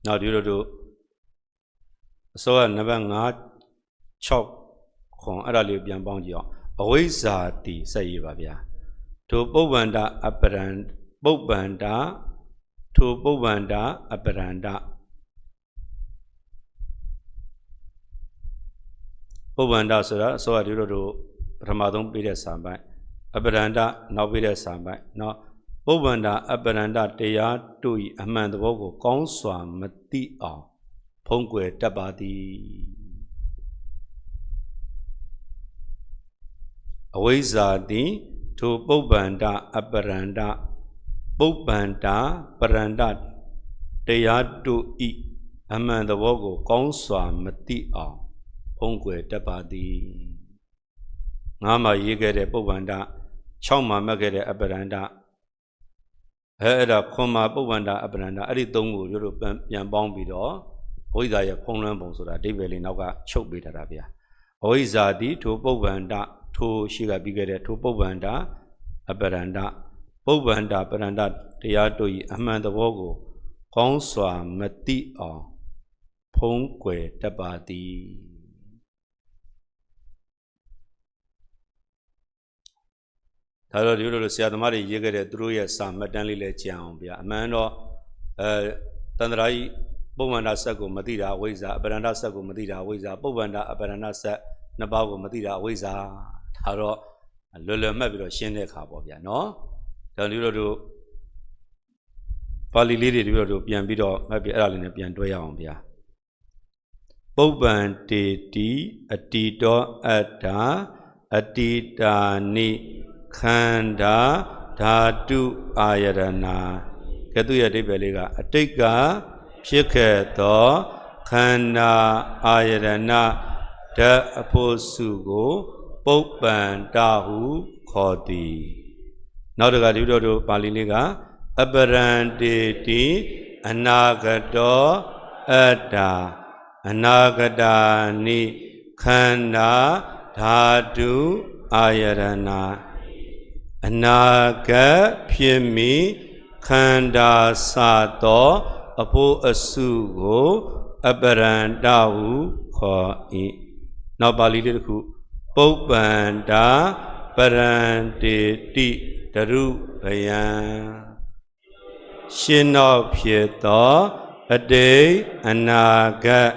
နောက်ဒီလိုတို့အစောကနံပါတ်5 6ခွန်အဲ့ဒါလေးပြန်ပေါင်းကြည့်အောင်အဝိဇ္ဇာတိစက်ရေးပါဗျာထိုပုပ္ပန္တာအပရံပုပ္ပန္တာထိုပုပ္ပန္တာအပရန္တပုပ္ပန္တာဆိုတာအစောကဒီလိုတို့ပထမဆုံးပေးတဲ့စာပိုင်းအပရန္တနောက်ပေးတဲ့စာပိုင်းနောက်ပုပ္ပန္တာအပရန္တတရားတို့၏အမှန်သဘောကိုကောင်းစွာမသိအောင်ဖုံးကွယ်တတ်ပါသည်အဝိဇ္ဇာတိထိုပုပ္ပန္တာအပရန္တပုပ္ပန္တာပရန္တတရားတို့၏အမှန်သဘောကိုကောင်းစွာမသိအောင်ဖုံးကွယ်တတ်ပါသည် 5မှာရေးခဲ့တဲ့ပုဗ္ဗန္တ6မှာမှတ်ခဲ့တဲ့အပရန္တအဲ့ဒါ9မှာပုဗ္ဗန္တအပရန္တအဲ့ဒီ3ကိုတို့ပြန်ပေါင်းပြီးတော့အဝိဇ္ဇာရဲ့ဖုံးလွှမ်းပုံဆိုတာအဓိပ္ပာယ်လေးနောက်ကချုပ်ပေးထားတာဗျာအဝိဇ္ဇာတိထိုပုဗ္ဗန္တထိုရှိကပြီးခဲ့တဲ့ထိုပုဗ္ဗန္တအပရန္တပုဗ္ဗန္တပရန္တတရားတို့၏အမှန်သဘောကိုကောင်းစွာမသိအောင်ဖုံးကွယ်တတ်ပါသည်ဒါတော့ဒီလိုဆရာသမားတွေရေးခဲ့တဲ့သူတို့ရဲ့စာမှတ်တမ်းလေးလည်းကြံအောင်ဗျာအမှန်တော့တန္တရာကြီးပုဗ္ဗန္တဆက်ကိုမသိတာအဝိဇ္ဇာအပရန္တဆက်ကိုမသိတာအဝိဇ္ဇာပုဗ္ဗန္တအပရန္တဆက်နှစ်ပါးကိုမသိတာအဝိဇ္ဇာဒါတော့လွယ်လွယ်မှတ်ပြီးတော့ရှင်းတဲ့အခါပေါ့ဗျာနော်ဒါဒီလိုတို့ပါဠိလေးတွေဒီလိုတို့ပြန်ပြီးတော့မှတ်ပြီးအဲ့ဒါလေးနဲ့ပြန်တွဲရအောင်ဗျာပုဗ္ဗန္တေတိအတိတောအတ္တာအတိတာနိခန္ဓာဓာတုအာယရဏကဲသူရဲ့အဓိပ္ပာယ်လေးကအတိတ်ကဖြစ်ခဲ့သောခန္ဓာအာယရဏဓာတ်အဖို့စုကိုပုဗ္ဗန္တဟုခေါ်သည်နောက်တကဒီတို့ပါဠိလေးကအပရန္တေတိအနာဂတောအတ္တာအနာဂတာနိခန္ဓာဓာတုအာယရဏအနာဂတ်ဖြစ်မီခန္ဓာစသောအဖို့အစုကိုအပရန္တဟုခေါ်၏နောက်ပါဠိလေးတစ်ခုပုဗ္ဗန္တပရန္တေတိတရုဗယံရှင်းနောက်ဖြစ်သောအတိတ်အနာဂတ်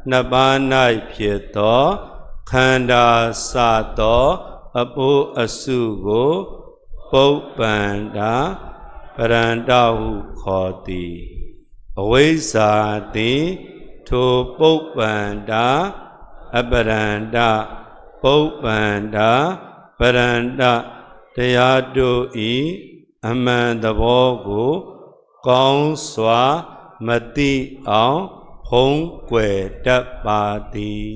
နှစ်ပါး၌ဖြစ်သောခန္ဓာစသောအဖို့အစုကိုပုဗ္ဗန္တပရန္တဟုခေါ်သည်အဝိဇ္ဇာတိထိုပုဗ္ဗန္တအပရန္တပုဗ္ဗန္တပရန္တတရားတို့ဤအမှန်သဘောကိုကောင်းစွာမသိအောင်ဖုံးကွယ်တတ်ပါသည်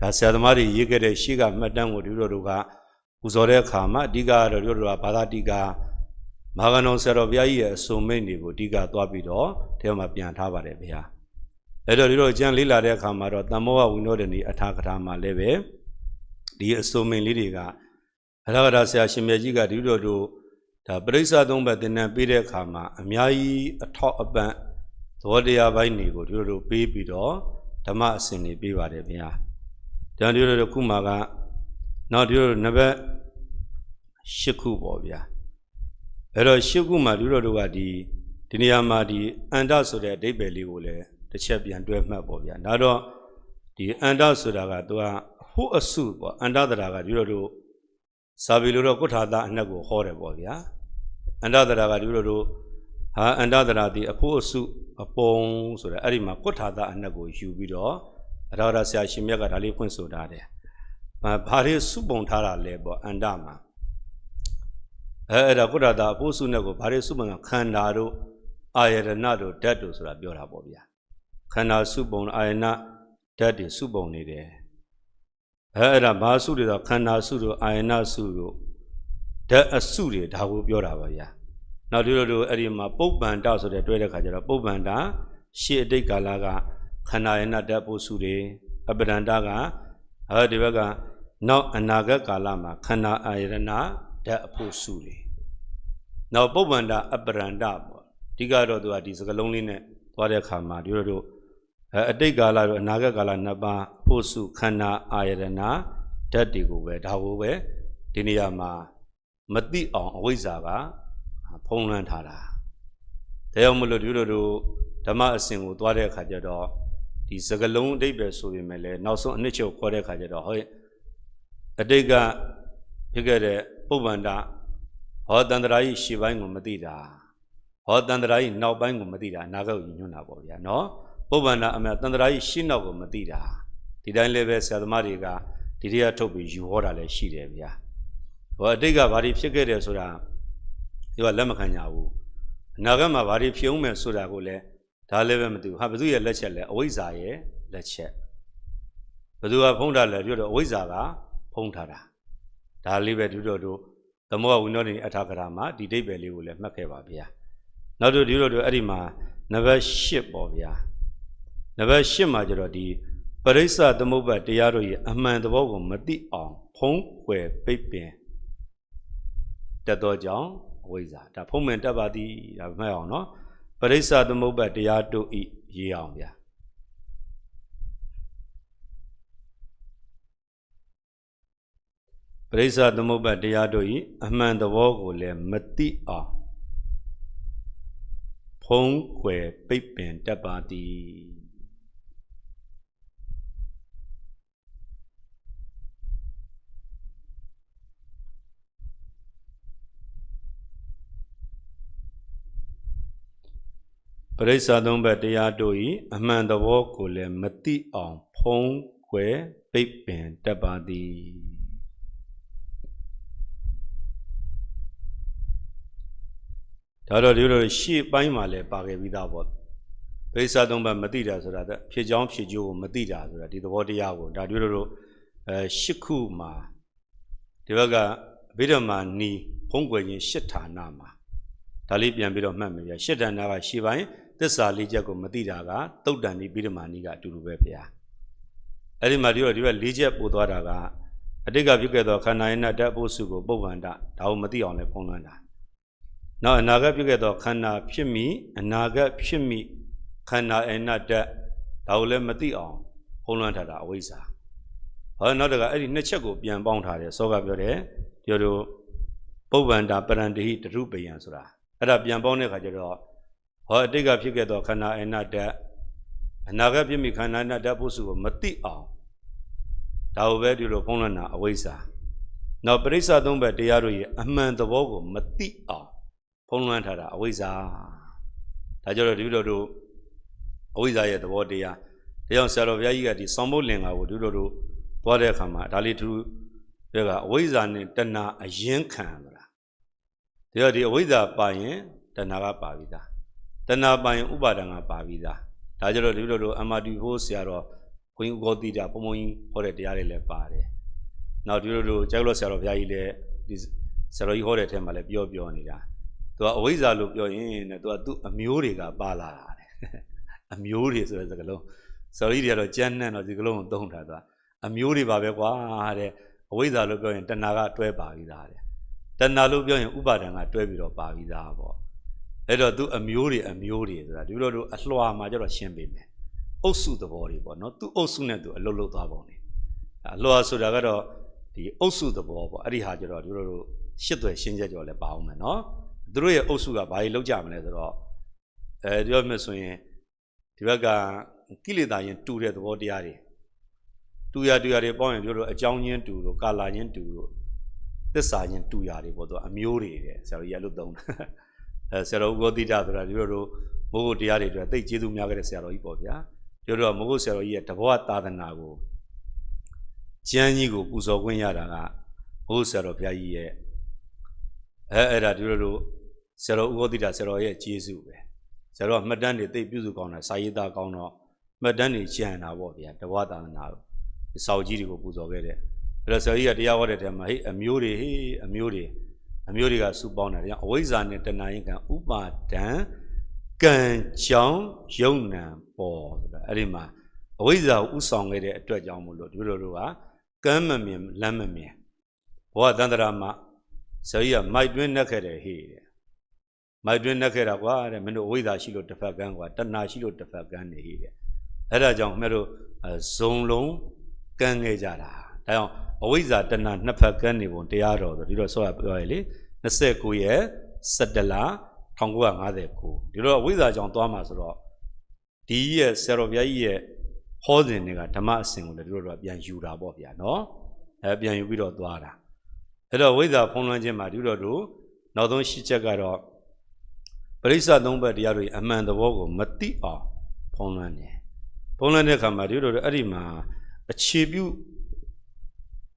ဒါဆရာသမားတွေရေးခဲ့တဲ့ရှေ့ကမှတ်တမ်းကိုတို့ကပူဇော်တဲ့အခါမှာအဓိကကတော့တို့ကဘာသာတိကမဟာကဏုံဆရာတော်ဘုရားကြီးရဲ့အစုံမိန့်တွေကိုအဓိကသွားပြီးတော့ထဲမှာပြန်ထားပါတယ်ဗျာအဲ့တော့တို့ကျမ်းလေးလာတဲ့အခါမှာတော့တမ္မောဝိနောဒနီအထာကထာမှာလည်းပဲဒီအစုံမိန့်လေးတွေကအထာကထာဆရာရှင်မြတ်ကြီးကဒီတို့ဒါပရိစ္ဆသုံးဘက်သင်္นานပေးတဲ့အခါမှာအများကြီးအထောက်အပံ့သဘောတရားပိုင်းတွေကိုတို့ပေးပြီးတော့ဓမ္မအစဉ်တွေပေးပါတယ်ဗျာဒါတို့ခုမှာကနောက်တို့နံပါတ်8ခုပေါ့ဗျာအဲ့တော့8ခုမှာတို့ကဒီနေရာမှာဒီအန္တဆိုတဲ့အဓိပ္ပာယ်လေးကိုလည်းတစ်ချက်ပြန်တွဲမှတ်ပေါ့ဗျာဒါတော့ဒီအန္တဆိုတာကသူကဟိုအစုပေါ့အန္တတရာကတို့စာပေလိုတော့ကုဋ္ဌာသအနက်ကိုဟောတယ်ပေါ့ဗျာအန္တတရာကတို့ဟာအန္တတရာဒီအဖို့အစုအပုံဆိုတဲ့အဲ့ဒီမှာကုဋ္ဌာသအနက်ကိုယူပြီးတော့အထာဝရဆရာရှင်မြတ်ကဒါလေးဖွင့်ဆိုထားတယ်ဘာတွေစုပုံထားတာလဲပေါ့အန္တမှာအဲ့ဒါကုဋ္ဌာသအဖို့စုနဲ့ကိုဘာတွေစုပုံခန္ဓာတို့အာယတနာတို့ဓာတ်တို့ဆိုတာပြောတာပေါ့ဗျာခန္ဓာစုပုံအာယနာဓာတ်တွေစုပုံနေတယ်အဲ့ဒါဘာစုတွေတော့ခန္ဓာစုတို့အာယနာစုတို့ဓာတ်အစုတွေဒါကိုပြောတာပါဗျာနောက်တို့အဲ့ဒီမှာပုဗ္ဗန္တဆိုတဲ့တွဲတဲ့ခါကျတော့ပုဗ္ဗန္တရှေ့အတိတ်ကာလကခန္ဓာအာယနာဓာတ်ဖို့စုတွေအပရန္တကဒီဘက်ကနောက်အနာဂတ်ကာလမှာခန္ဓာအာယနာဓာတ်အဖို့စုတွေနောက်ပုဗ္ဗန္တအပရန္တပေါ့အဓိကတော့သူကဒီစကလုံးလေးနဲ့သွားတဲ့အခါမှာတို့အတိတ်ကာလတို့အနာဂတ်ကာလနှစ်ပါးဖို့စုခန္ဓာအာယနာဓာတ်တွေကိုပဲဒါကိုပဲဒီနေရာမှာမသိအောင်အဝိဇ္ဇာကဖုံးလွှမ်းထားတာဒါကြောင့်မလို့တို့ဓမ္မအစဉ်ကိုသွားတဲ့အခါကျတော့ဒီစကလုံးအဓိပ္ပာယ်ဆိုပေမဲ့လည်းနောက်ဆုံးအနှစ်ချုပ်ခေါ်တဲ့အခါကျတော့ဟောအတိတ်ကဖြစ်ခဲ့တဲ့ပုဗ္ဗန္တဟောတန္တရာကြီးရှေ့ပိုင်းကိုမသိတာဟောတန္တရာကြီးနောက်ပိုင်းကိုမသိတာအနာဂတ်ကိုညွှန်းတာပေါ့ဗျာနော်ပုဗ္ဗန္တအမှန်တန္တရာကြီးရှေ့နောက်ကိုမသိတာဒီတိုင်းလည်းပဲဆရာသမားတွေကဒီတရားထုတ်ပြီးယူဟောတာလည်းရှိတယ်ဗျာဟောအတိတ်ကဘာတွေဖြစ်ခဲ့တယ်ဆိုတာဒီကလက်မခံကြဘူးအနာဂတ်မှာဘာတွေဖြစ်အောင်မယ်ဆိုတာကိုလည်းဒါလည်းပဲမသိဘူးဟာဘယ်သူရဲ့လက်ချက်လဲအဝိဇ္ဇာရဲ့လက်ချက်ဘယ်သူကဖုံးထားလဲပြောတော့အဝိဇ္ဇာကဖုံးထားတာ ဒါလေးပဲဒီလိုတို့သမုဒ္ဒဝိနောဒိအထာဂရမှာဒီဒိဗ္ဗေလေးကိုလည်းမှတ်ခဲ့ပါဗျာနောက်တို့ဒီလိုတို့အဲ့ဒီမှာနံပါတ်8ပေါ့ဗျာနံပါတ်8မှာကျတော့ဒီပရိစ္ဆသမုပ္ပါတရားတို့ရဲ့အမှန်သဘောကိုမသိအောင်ဖုံးကွယ်ပိတ်ပင်တတ်သောကြောင့်အဝိဇ္ဇာဒါဖုံးပင်တတ်ပါသည်ဒါမှတ်အောင်နော်ပရိစ္ဆသမုပ္ပါတရားတို့ဤရေးအောင်ဗျာပရိစ္ဆသမုပ္ပါတရားတို့ဤအမှန်သဘောကိုလည်းမသိအောင်ဖုံးကွယ်ပိတ်ပင်တတ်ပါသည်ပရိစ္ဆသုံးဘက်တရားတို့ဤအမှန်သဘောကိုလည်းမသိအောင်ဖုံးကွယ်ပိတ်ပင်တတ်ပါသည်ဒါတော့ဒီလိုရှေ့ပိုင်းမှာလည်းပါခဲ့ပြီးသားပေါ့ပရိစ္ဆသုံးဘက်မသိတာဆိုတာဖြစ်ကြောင်းဖြစ်ကျိုးကိုမသိတာဆိုတာဒီသဘောတရားကိုဒါဒီလိုရှစ်ခုမှာဒီဘက်ကဗိဓမာနီဖုံးကွယ်ခြင်းရှစ်ဌာနမှာဒါလေးပြန်ပြီးတော့မှတ်မယ်ဗျာရှစ်ဌာနကရှေ့ပိုင်းသစ္စာလေးချက်ကိုမသိတာကသုတ်တန်ဒီဗိဓမာနီကအတူတူပဲဗျာအဲ့ဒီမှာဒီဘက်လေးချက်ပို့သွားတာကအတိတ်ကပြုခဲ့သောခန္ဓာယနာဓာတ်ပုစုကိုပုဗ္ဗန္တဒါကိုမသိအောင်လည်းဖုံးလွှမ်းတာနောက်အနာဂတ်ပြုခဲ့သောခန္ဓာဖြစ်မိအနာဂတ်ဖြစ်မိခန္ဓာယနာဓာတ်ဒါကိုလည်းမသိအောင်ဖုံးလွှမ်းထားတာအဝိဇ္ဇာဟောနောက်တကအဲ့ဒီနှစ်ချက်ကိုပြန်ပေါင်းထားတယ်စောကပြောတယ်ဒီလိုပုဗ္ဗန္တပရန္တိဟိတရုပယံဆိုတာအဲ့ဒါပြန်ပေါင်းတဲ့အခါကျတော့ဟောအတိတ်ကဖြစ်ခဲ့သောခန္ဓာအနတ္တအနာဂတ်ဖြစ်မိခန္ဓာအနတ္တပုစုကိုမသိအောင်ဒါကိုပဲဒီလိုဖုံးလွှမ်းတာအဝိဇ္ဇာနောက်ပရိစ္ဆသုံးဘက်တရားတို့ရဲ့အမှန်သဘောကိုမသိအောင်ဖုံးလွှမ်းထားတာအဝိဇ္ဇာဒါကြတော့ဒီလိုတို့အဝိဇ္ဇာရဲ့သဘောတရားဒါကြောင့်ဆရာတော်ဘုရားကြီးကဒီဆောင်ဖို့လင်္ကာကိုဒီလိုတို့သွားတဲ့အခါမှာဒါလေးသူတို့ကအဝိဇ္ဇာနဲ့တဏှာအရင်ခံမလားဒါကြောင့်ဒီအဝိဇ္ဇာပါရင်တဏှာကပါပြီးသားတဏှာပိုင်ဥပါဒံကပါပြီးသားဒါကြတော့ဒီလိုလိုအမတူဖို့ဆရာတော်ခွင်ဥကောတိတာဘုံဘုံကြီးဟောတဲ့တရားတွေလည်းပါတယ်နောက်ဒီလိုလိုကျောက်လို့ဆရာတော်ဘုရားကြီးလည်းဒီဆရာတော်ကြီးဟောတဲ့အထက်မှာလည်းပြောနေတာသူကအဝိဇ္ဇာလို့ပြောရင်တဲ့သူအမျိုးတွေကပါလာတာတဲ့အမျိုးတွေဆိုတဲ့စကားလုံးဆရာကြီးတွေကတော့ကြမ်းနှံ့တော့ဒီစကားလုံးကိုသုံးထားတာအမျိုးတွေပါပဲကွာတဲ့အဝိဇ္ဇာလို့ပြောရင်တဏှာကတွဲပါပြီးသားတဲ့တဏှာလို့ပြောရင်ဥပါဒံကတွဲပြီးတော့ပါပြီးသားပေါ့အဲ့တော့သူအမျိုးတွေဆိုတာဒီလိုလိုအလွှာမှာကျတော့ရှင်းပေးမယ်အုပ်စုသဘောတွေပေါ့နော်သူအုပ်စုနဲ့သူအလုပ်လုပ်သွားပုံနေအလွှာဆိုတာကတော့ဒီအုပ်စုသဘောပေါ့အဲ့ဒီဟာကျတော့ဒီလိုလိုရှစ်သွယ်ရှင်းချက်ကြော်လည်းပါအောင်မယ်နော်သူတို့ရဲ့အုပ်စုကဘာကြီးလောက်ကြမလဲဆိုတော့ပြောမှဆိုရင်ဒီဘက်ကကိလေသာရင်တူတဲ့သဘောတရားတွေတူရတွေပေါင်းရင်တို့အကြောင်းချင်းတူတို့ကာလာချင်းတူတို့သစ္စာချင်းတူရတွေပေါ့သူအမျိုးတွေတဲ့ဆရာကြီးအဲ့လိုသုံးတာဆရာတော်ဥကောတိတဆိုတာဒီလိုမိုးဖို့တရားတွေအတွက်သိကျေးဇူးများခဲ့တဲ့ဆရာတော်ကြီးပေါ့ဗျာဒီလိုမိုးဖို့ဆရာတော်ကြီးရဲ့တဘောသာသနာကိုကျမ်းကြီးကိုပူဇော်ခွင့်ရတာကမိုးဆရာတော်ဘုရားကြီးရဲ့အဲ့ဒါဒီလိုဆရာတော်ဥကောတိတဆရာတော်ရဲ့ကျေးဇူးပဲဆရာတော်မှတ်တမ်းတွေသိပြုစုကောင်းတာစာရေးသားကောင်းတော့မှတ်တမ်းတွေကျန်တာပေါ့ဗျာတဘောသာသနာကိုစောက်ကြီးတွေကိုပူဇော်ခဲ့တဲ့အဲ့တော့ဆရာကြီးကတရားဟောတဲ့ထဲမှာဟေးအမျိုးတွေကစုပေါင်းတယ်အဝိဇ္ဇာနဲ့တဏှာရင်ကဥပါဒံကံကြောင့်ယုံနံပေါ်ဆိုတာအဲ့ဒီမှာအဝိဇ္ဇာကိုဥဆောင်ခဲ့တဲ့အတွက်ကြောင့်မို့လို့ဒီလိုလိုကကမ်းမမြင်လမ်းမမြင်ဘောသန္တရာမှာဆရာကြီးကမိုက်တွင်းနှက်ခဲ့တယ်ဟေ့တဲ့မိုက်တွင်းနှက်ခဲ့တာကွာတဲ့မင်းတို့အဝိဇ္ဇာရှိလို့တစ်ဖက်ကန်းကွာတဏှာရှိလို့တစ်ဖက်ကန်းနေဟေ့တဲ့အဲ့ဒါကြောင့်မင်းတို့ဇုံလုံးကန်းခဲ့ကြတာဒါကြောင့်အဝိဇ္ဇာတဏှာနှစ်ဖက်ကန်းနေပုံတရားတော်ဆိုဒီတော့ဆောရပြောရလေ29ရက်17လ1959ဒီတော့အဝိဇ္ဇာကြောင့်သွားမှာဆိုတော့ဒီရဲ့ဆရာတော်ဘုရားကြီးရဲ့ဟောစဉ်တွေကဓမ္မအစဉ်ကိုလည်းတို့တော့ပြန်ယူတာပေါ့ဗျာနော်ပြန်ယူပြီးတော့သွားတာအဲ့တော့ဝိဇ္ဇာဖုံးလွှမ်းခြင်းမှာတို့နောက်ဆုံးရှင်းချက်ကတော့ပရိစ္ဆသုံးဘက်တရားတွေအမှန်သဘောကိုမသိအောင်ဖုံးလွှမ်းတယ်ဖုံးလွှမ်းတဲ့အခါမှာတို့အဲ့ဒီမှာအခြေပြု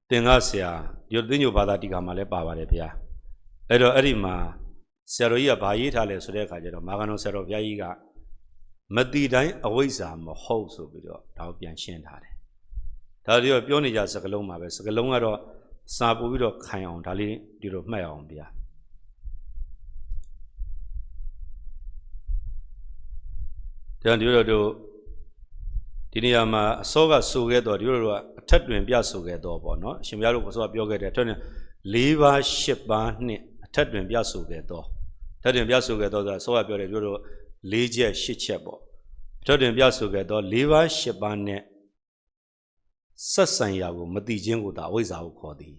သင်္ဃဆရာဒီသိညိုဘာသာတိကာမှာလည်းပါပါတယ်ဗျာအဲ့တော့အဲ့ဒီမှာဆရာတော်ကြီးကဘာရေးထားလဲဆိုတဲ့အခါကျတော့မာဂန္ဓဆရာတော်ဘုရားကြီးကမတိတိုင်းအဝိဇ္ဇာမဟုတ်ဆိုပြီးတော့ဒါကိုပြန်ရှင်းထားတယ်ဒါပြောနေကြစကလုံးမှာပဲစကလုံးကတော့ စာပို့ပြီးတော့ခိုင်အောင်ဒါလေးဒီလိုမှတ်အောင်ဗျာဒါဒီလိုတို့ဒီနေရာမှာအစောကဆိုခဲ့တော့ဒီလိုတို့ကအထက်တွင်ပြဆိုခဲ့တော့ပေါ့နော်အရှင်ဘုရားတို့အစောကပြောခဲ့တယ်အထက်တွင်၄ပါး၈ပါးနဲ့အထက်တွင်ပြဆိုခဲ့တော့အထက်တွင်ပြဆိုခဲ့တော့ဆိုတာအစောကပြောတယ်ဒီလိုတို့၄ချက်၈ချက်ပေါ့အထက်တွင်ပြဆိုခဲ့တော့၄ပါး၈ပါးနဲ့ဆက်ဆံရာကိုမတိခြင်းကိုသာအဝိဇ္ဇာကိုခေါ်သည်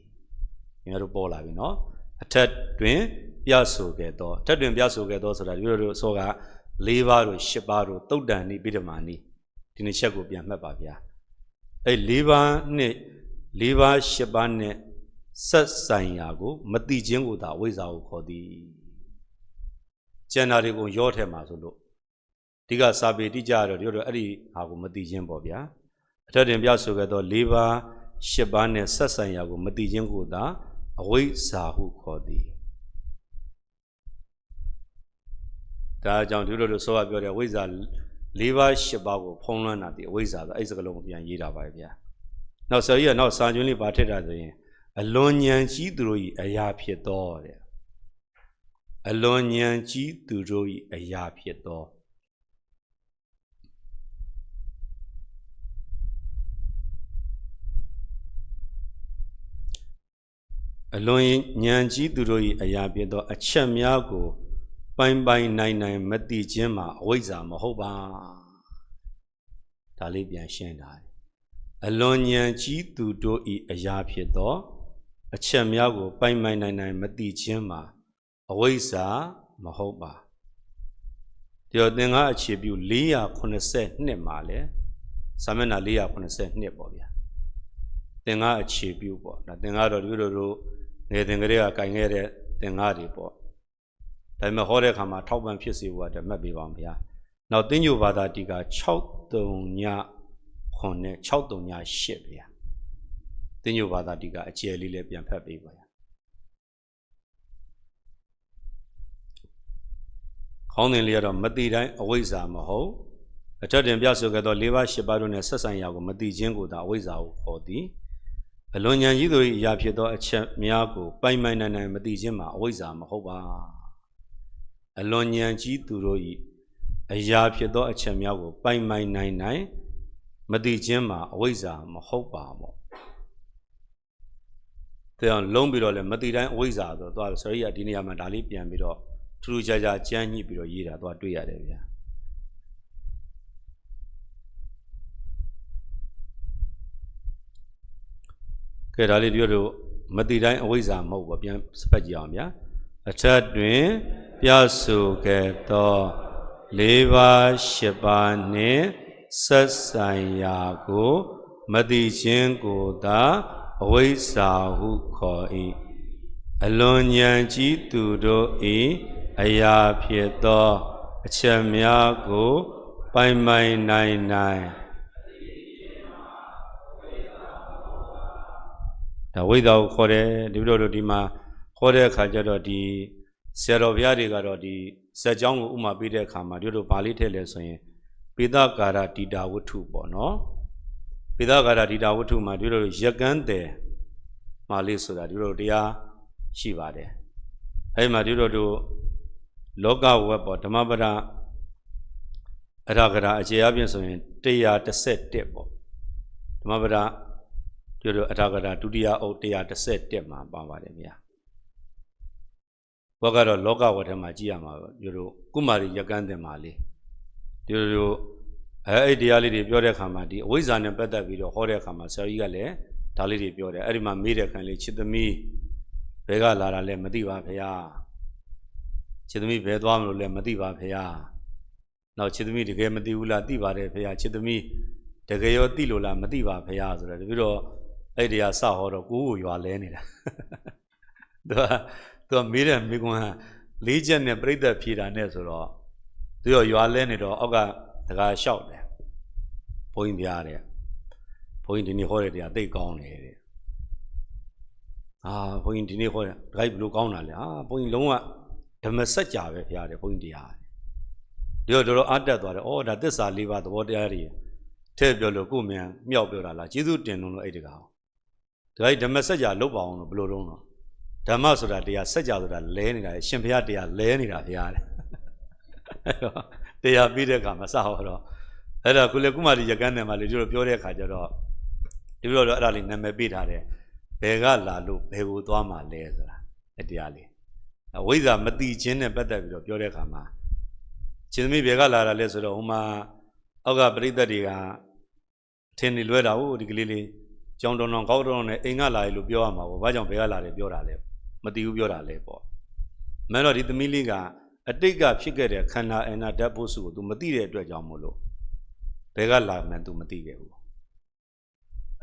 ညီမတို့ပေါ်လာပြီနော်အထက်တွင်ပြဆိုခဲ့တော့အထက်တွင်ပြဆိုခဲ့တော့ဆိုတာဒီလိုတို့အစောက၄ပါးတို့၈ပါးတို့တုတ်တန်နိပိဓမာနိဒီနှစ်ချက်ကိုပြန်မှတ်ပါဗျာအဲ့၄ပါးနဲ့၄ပါး၈ပါးနဲ့ဆက်ဆိုင်ရာကိုမတိခြင်းကိုသာအဝိဇ္ဇာကိုခေါ်သည်ကျန်တာတွေကိုရောထဲမှာဆိုလို့ဒီကစာပေတိကြတော့ဒီလိုအဲ့ဒီဟာကိုမတိခြင်းပေါ့ဗျာအထက်တင်ပြဆိုခဲ့တော့၄ပါး၈ပါးနဲ့ဆက်ဆိုင်ရာကိုမတိခြင်းကိုသာအဝိဇ္ဇာဟုခေါ်သည်ဒါကြောင့်ဒီလိုလိုဆိုပြောတယ်အဝိဇ္ဇာ၄ပါး၈ပါးကိုဖုံးလွှမ်းတာဒီအဝိဇ္ဇာဆိုအဲ့စကလုံးကိုပြန်ရေးတာပါဗျာနောက်ဆရာကြီးကနောက်စာကျွန်းလေးပါထည့်တာဆိုရင်အလွန်ဉာဏ်ကြီးသူတို့၏အရာဖြစ်သောတဲ့အလွန်ဉာဏ်ကြီးသူတို့၏အရာဖြစ်သောအလွန်ဉာဏ်ကြီးသူတို့၏အရာဖြစ်သောအချက်များကိုပိုင်ပိုင်နိုင်နိုင်မသိခြင်းမှာအဝိဇ္ဇာမဟုတ်ပါဒါလေးပြန်ရှင်းတာအလွန်ဉာဏ်ကြီးသူတို့၏အရာဖြစ်သောအချက်များကိုပိုင်ပိုင်နိုင်နိုင်မသိခြင်းမှာအဝိဇ္ဇာမဟုတ်ပါဒီတော့သင်္ဃအခြေပြု482မှာလဲစာမျက်နှာ482ပေါ့ဗျာသင်္ဃအခြေပြုပေါ့ဒါသင်္ဃတော့ဒီလိုလိုငယ်သင်္ကလေးကကင်ခဲ့တဲ့သင်္ဃတွေပေါ့ဒါပေမဲ့ဟောတဲ့အခါမှာထောက်ပံ့ဖြစ်စေဖို့အတွက်မှတ်ပေးပါအောင်ဗျာနောက်သင်္ညိုဘာသာတိက639နဲ့638ဗျာသင်္ညိုဘာသာတိကအကျယ်လေးလည်းပြန်ဖတ်ပေးပါဗျာခေါင်းစဉ်လေးကတော့မတိတိုင်းအဝိဇ္ဇာမဟုတ်အထက်တင်ပြဆိုခဲ့သော၄ပါး၈ပါးတို့နဲ့ဆက်ဆံရာကိုမတိခြင်းကိုသာအဝိဇ္ဇာကိုခေါ်သည်အလွန်ဉာဏ်ကြီးတို့၏အရာဖြစ်သောအချက်များကိုပိုင်ပိုင်နိုင်နိုင်မတိခြင်းမှာအဝိဇ္ဇာမဟုတ်ပါအလွန်ဉာဏ်ကြီးသူတို့၏အရာဖြစ်သောအချက်များကိုပိုင်ပိုင်နိုင်နိုင်မတိခြင်းမှာအဝိဇ္ဇာမဟုတ်ပါပေါ့တဲ့လုံးပြီးတော့လည်းမတိတိုင်းအဝိဇ္ဇာဆိုတော့ဆရာကြီးကဒီနေရာမှာဒါလေးပြန်ပြီးတော့ထူးထူးခြားခြားကြမ်းညှိပြီးတော့ရေးတာတော့တွေ့ရတယ်ဗျာကဲဒါလေးပြောလို့မတိတိုင်းအဝိဇ္ဇာမဟုတ်ပါပြန်စပတ်ကြည့်အောင်ဗျာအထက်တွင်ပြဆိုခဲ့သော၄ပါး၈ပါးနှင့်ဆက်ဆိုင်ရာကိုမတိခြင်းကိုသာအဝိဇ္ဇာဟုခေါ်၏အလွန်ဉာဏ်ကြီးသူတို့၏အရာဖြစ်သောအချက်များကိုပိုင်ပိုင်နိုင်နိုင်ဒါဝိဇ္ဇာကိုခေါ်တယ်ဒီလိုလိုဒီမှာခေါ်တဲ့အခါကျတော့ဒီဆရာတော်ဘုရားတွေကတော့ဒီဇက်ကြောင်းကိုဥမာပေးတဲ့အခါမှာဒီလိုဗာလေးထည့်လဲဆိုရင်ပိသကာရတိတာဝတ္ထုပေါ့နော်ပိသကာရတိတာဝတ္ထုမှာဒီလိုရက်ကန်းတယ်မာလေးဆိုတာဒီလိုတရားရှိပါတယ်အဲဒီမှာဒီလိုတို့လောကဝက်ပေါ့ဓမ္မပဒအရဂရာအခြေအပြင်ဆိုရင်111ပေါ့ဓမ္မပဒဒီလိုအရဂရာဒုတိယအုပ်111မှာပါပါတယ်ဗျာဘောကတော့လောကဝက်ထဲမှာကြည့်ရမှာဒီလိုကုမာရီရကန်းတင်ပါလေဒီလိုအဲ့တရားလေးတွေပြောတဲ့အခါမှာဒီအဝိဇ္ဇာနဲ့ပတ်သက်ပြီးတော့ဟောတဲ့အခါမှာဆရာကြီးကလည်းဒါလေးတွေပြောတယ်အဲ့ဒီမှာမေးတဲ့ခံလေးချစ်သမီးဘယ်ကလာတာလဲမသိပါဖေဟာချစ်သမီးဘယ်သွားမလို့လဲမသိပါဖေဟာနောက်ချစ်သမီးတကယ်မသိဘူးလားသိပါတယ်ဖေဟာချစ်သမီးတကယ်ရောသိလို့လားမသိပါဖေဟာဆိုတော့တပည့်တော့အဲ့တရားစဟောတော့ကိုယ်ကိုရွာလဲနေတာသူကမေးတဲ့မိကွန်း၄ချက်နဲ့ပြိဿဖြေတာနဲ့ဆိုတော့သူရောရွာလဲနေတော့အောက်ကတကားလျှောက်တယ်ဘုန်းကြီးပြားတဲ့ဘုန်းကြီးဒီနေ့ဟောတဲ့တရားသိကောင်းတယ်တဲ့ဘုန်းကြီးဒီနေ့ဟောတယ်ဒိုက်ဘလို့ကောင်းတာလဲဘုန်းကြီးလုံးဝဓမ္မစကြာပဲဖရားတယ်ဘုန်းကြီးတရားဒီတော့တော်တော်အတက်သွားတယ်ဒါသစ္စာ၄ပါးသဘောတရားတွေထည့်ပြောလို့ကိုယ်မြန်မြောက်ပြောတာလားကျေးဇူးတင်လို့အဲ့တကား ဒါဓမ္မစကြာလုတ်ပါအောင်လို့ဘယ်လိုလုပ်တော့ဓမ္မဆိုတာတရားစကြာဆိုတာလဲနေတာရှင်ဘုရားတရားလဲနေတာဘုရားတဲ့တရားပြီးတဲ့အခါမှာစဟောတော့အဲ့ဒါကုလေကုမာရီရကန်းတယ်မှာလေတို့ပြောတဲ့အခါကျတော့ဒီလိုတော့အဲ့ဒါလေးနာမည်ပေးထားတယ်ဘယ်ကလာလို့ဘယ်ကိုသွားမှလဲဆိုတာအဲ့တရားလေးဝိဇ္ဇာမတိခြင်းနဲ့ပတ်သက်ပြီးတော့ပြောတဲ့အခါမှာရှင်သမီးဘယ်ကလာတာလဲဆိုတော့ဟိုမှာအောက်ကပရိသတ်တွေကထင်နေလွဲတာဟုတ်ဒီကလေးလေးကြောင်တောင်တောင်ကောက်တောင်နဲ့အိမ်ကလာရလို့ပြောရမှာပေါ့ဘာကြောင့်ဘယ်ကလာတယ်ပြောတာလဲမတိဘူးပြောတာလဲပေါ့မင်းတော့ဒီသမီးလေးကအတိတ်ကဖြစ်ခဲ့တဲ့ခန္ဓာအနာဓာတ်ဖို့စုကို तू မသိတဲ့အတွက်ကြောင့်မို့လို့ဘယ်ကလာမှန်း तू မသိခဲ့ဘူး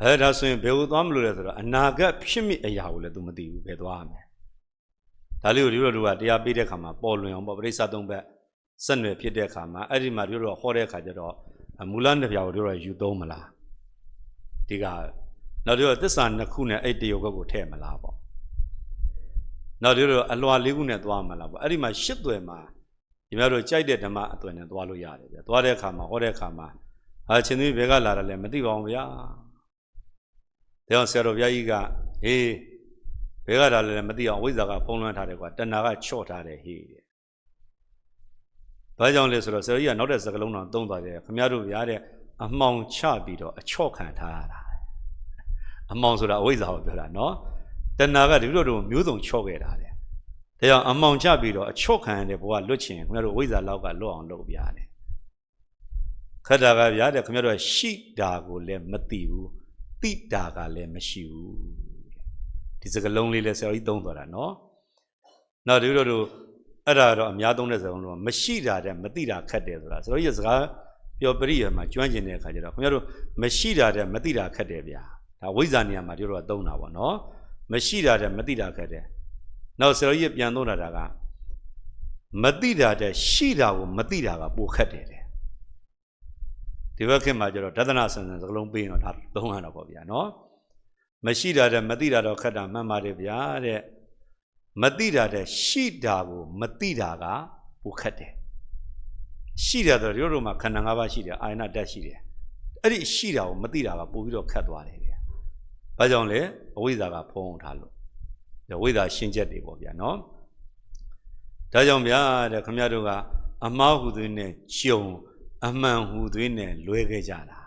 အဲ့ဒါဆိုရင်ဘယ်ကိုသွားမလို့လဲဆိုတော့အနာဂတ်ဖြစ်မိအရာကိုလည်း तू မသိဘူးဘယ်သွားရမလဲဒါလေးကိုဒီလိုတို့ကတရားပေးတဲ့ခါမှာပေါ်လွင်အောင်ပေါ့ပရိစ္ဆသုံးဘက်ဆက်နွယ်ဖြစ်တဲ့ခါမှာအဲ့ဒီမှာတို့ဟောတဲ့ခါကျတော့မူလနှစ်ပြာကိုတို့ယူသုံးမလားဒီကနောက်တို့သစ္စာနှစ်ခုနဲ့အဲ့တယောက်ကိုထည့်မလားပေါ့နောက်တို့အလွာလေးခုနဲ့သွားမလားပေါ့အဲ့ဒီမှာရှစ်သွယ်မှာဒီများတို့ကြိုက်တဲ့ဓမ္မအသွယ်နဲ့သွားလို့ရတယ်ဗျာသွားတဲ့အခါမှာဟောတဲ့အခါမှာချင်းသမီးဘယ်ကလာတယ်လဲမသိပါဘူးဗျာဒါကြောင့်ဆရာတော်ဘုရားကြီးကဟေးဘယ်ကလာလဲမသိအောင်ဝိဇ္ဇာကဖုံးလွှမ်းထားတယ်ကွာတဏှာကချော့ထားတယ်ဟေးတဲ့ဘာကြောင့်လဲဆိုတော့ဆရာကြီးကနောက်တဲ့စကလုံးတော်သုံးသွားတယ်ခင်ဗျားတို့ဗျာတဲ့အမှောင်ချပြီးတော့အချော့ခံထားရတာအမှောင်ဆိုတာအဝိဇ္ဇာကိုပြောတာနော်တဏှာကဒီလိုတို့မျိုးစုံချော့ခဲ့တာတဲ့ဒါကြောင့်အမှောင်ချပြီးတော့အချော့ခံရတဲ့ဘဝလွတ်ချင်ခင်ဗျားတို့ဝိဇ္ဇာလောက်ကလွတ်အောင်လုပ်ပြရတယ်ခက်တာကဗျာတဲ့ခင်ဗျားတို့ရှိတာကိုလည်းမသိဘူးတိတာကလည်းမရှိဘူးဒီစကလုံးလေးလဲဆရာကြီးသုံးသွားတာနော်နောက်ဒီလိုတို့အဲ့ဒါတော့အများသုံးတဲ့စကားလုံးတော့မရှိတာတဲ့မသိတာခက်တယ်ဆိုတာဆရာကြီးစကားပြောပရိယာမှာကျွမ်းကျင်တဲ့အခါကျတော့ခင်ဗျားတို့မရှိတာတဲ့မသိတာခက်တယ်ဗျာဒါဝိဇ္ဇာနေရာမှာတို့တော့သုံးတာပေါ့နော်မရှိတာတဲ့မသိတာခက်တယ်နောက်ဆရာကြီးပြန်သုံးတာကမသိတာတဲ့ရှိတာကိုမသိတာကပိုခက်တယ်ဒီဘက်ခင်မှာကျတော့ဒသနာဆန်ဆန်စကလုံးပေးရင်တော့ဒါသုံးရတာပေါ့ဗျာနော်မရှိတာတဲ့မသိတာတော့ခက်တာမှန်ပါတယ်ဗျာတဲ့မသိတာတဲ့ရှိတာကိုမသိတာကပိုခက်တယ်ရှိတယ်ဆိုတော့တို့မှာခန္ဓာ၅ပါးရှိတယ်အာယနာဓာတ်ရှိတယ်အဲ့ဒီရှိတာကိုမသိတာကပိုပြီးတော့ခက်သွားတယ်ဗျာဘာကြောင့်လဲအဝိဇ္ဇာကဖုံးထားလို့ဝိဇ္ဇာရှင်းချက်တွေပေါ့ဗျာနော်ဒါကြောင့်ဗျာတဲ့ခင်ဗျားတို့ကအမှားဟုသွင်းနဲ့ကျုံအမှန်ဟုသွင်းနဲ့လွဲခဲ့ကြတာ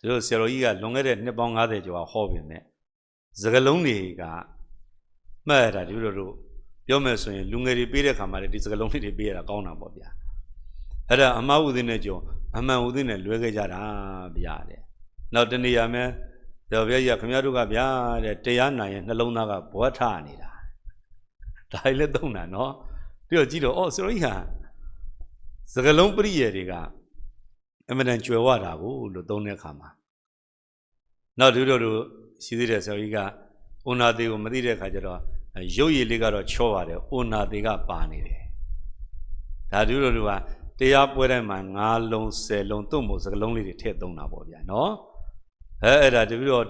တို့ဆရာတော်ကြီးကလွန်ခဲ့တဲ့နှစ်ပေါင်း90ကျော်ဟောပြင်မဲ့စကလုံးတွေကမှတ်ရတာဒီလိုတို့ပြောမယ်ဆိုရင်လူငယ်တွေပေးတဲ့ခါမှာလည်းဒီစကလုံးတွေပေးရတာကောင်းတာပေါ့ဗျာအဲ့ဒါအမှားဟုသွင်းနဲ့ကျုံအမှန်ဟုသွင်းနဲ့လွဲခဲ့ကြတာဗျာတဲ့နောက်တနေရာမဲ့တော်ဗျာကြီးကခင်ဗျားတို့ကဗျာတဲ့တရားနာရင်နှလုံးသားကဘွားထနေတာဒါလည်းသုံးတာနော်ပြီးတော့ကြည့်တော့အော်ဆရာကြီးဟာစကလုံးပရိယေတွေကအမှန်တန်ကြွယ်ဝတာကိုလို့သုံးတဲ့အခါမှာနောက်တို့ရှိသေးတယ်ဆရာကြီးကဩနာသေးကိုမသိတဲ့အခါကျတော့ရုပ်ရည်လေးကတော့ချောပါတယ်ဩနာသေးကပါနေတယ်ဒါတို့ကတရားပွဲတိုင်းမှာ9လုံး10လုံးသွတ်မို့စကလုံးလေးတွေထည့်သုံးတာပေါ့ဗျာနော်အဲ့ဒါတပည့်တော်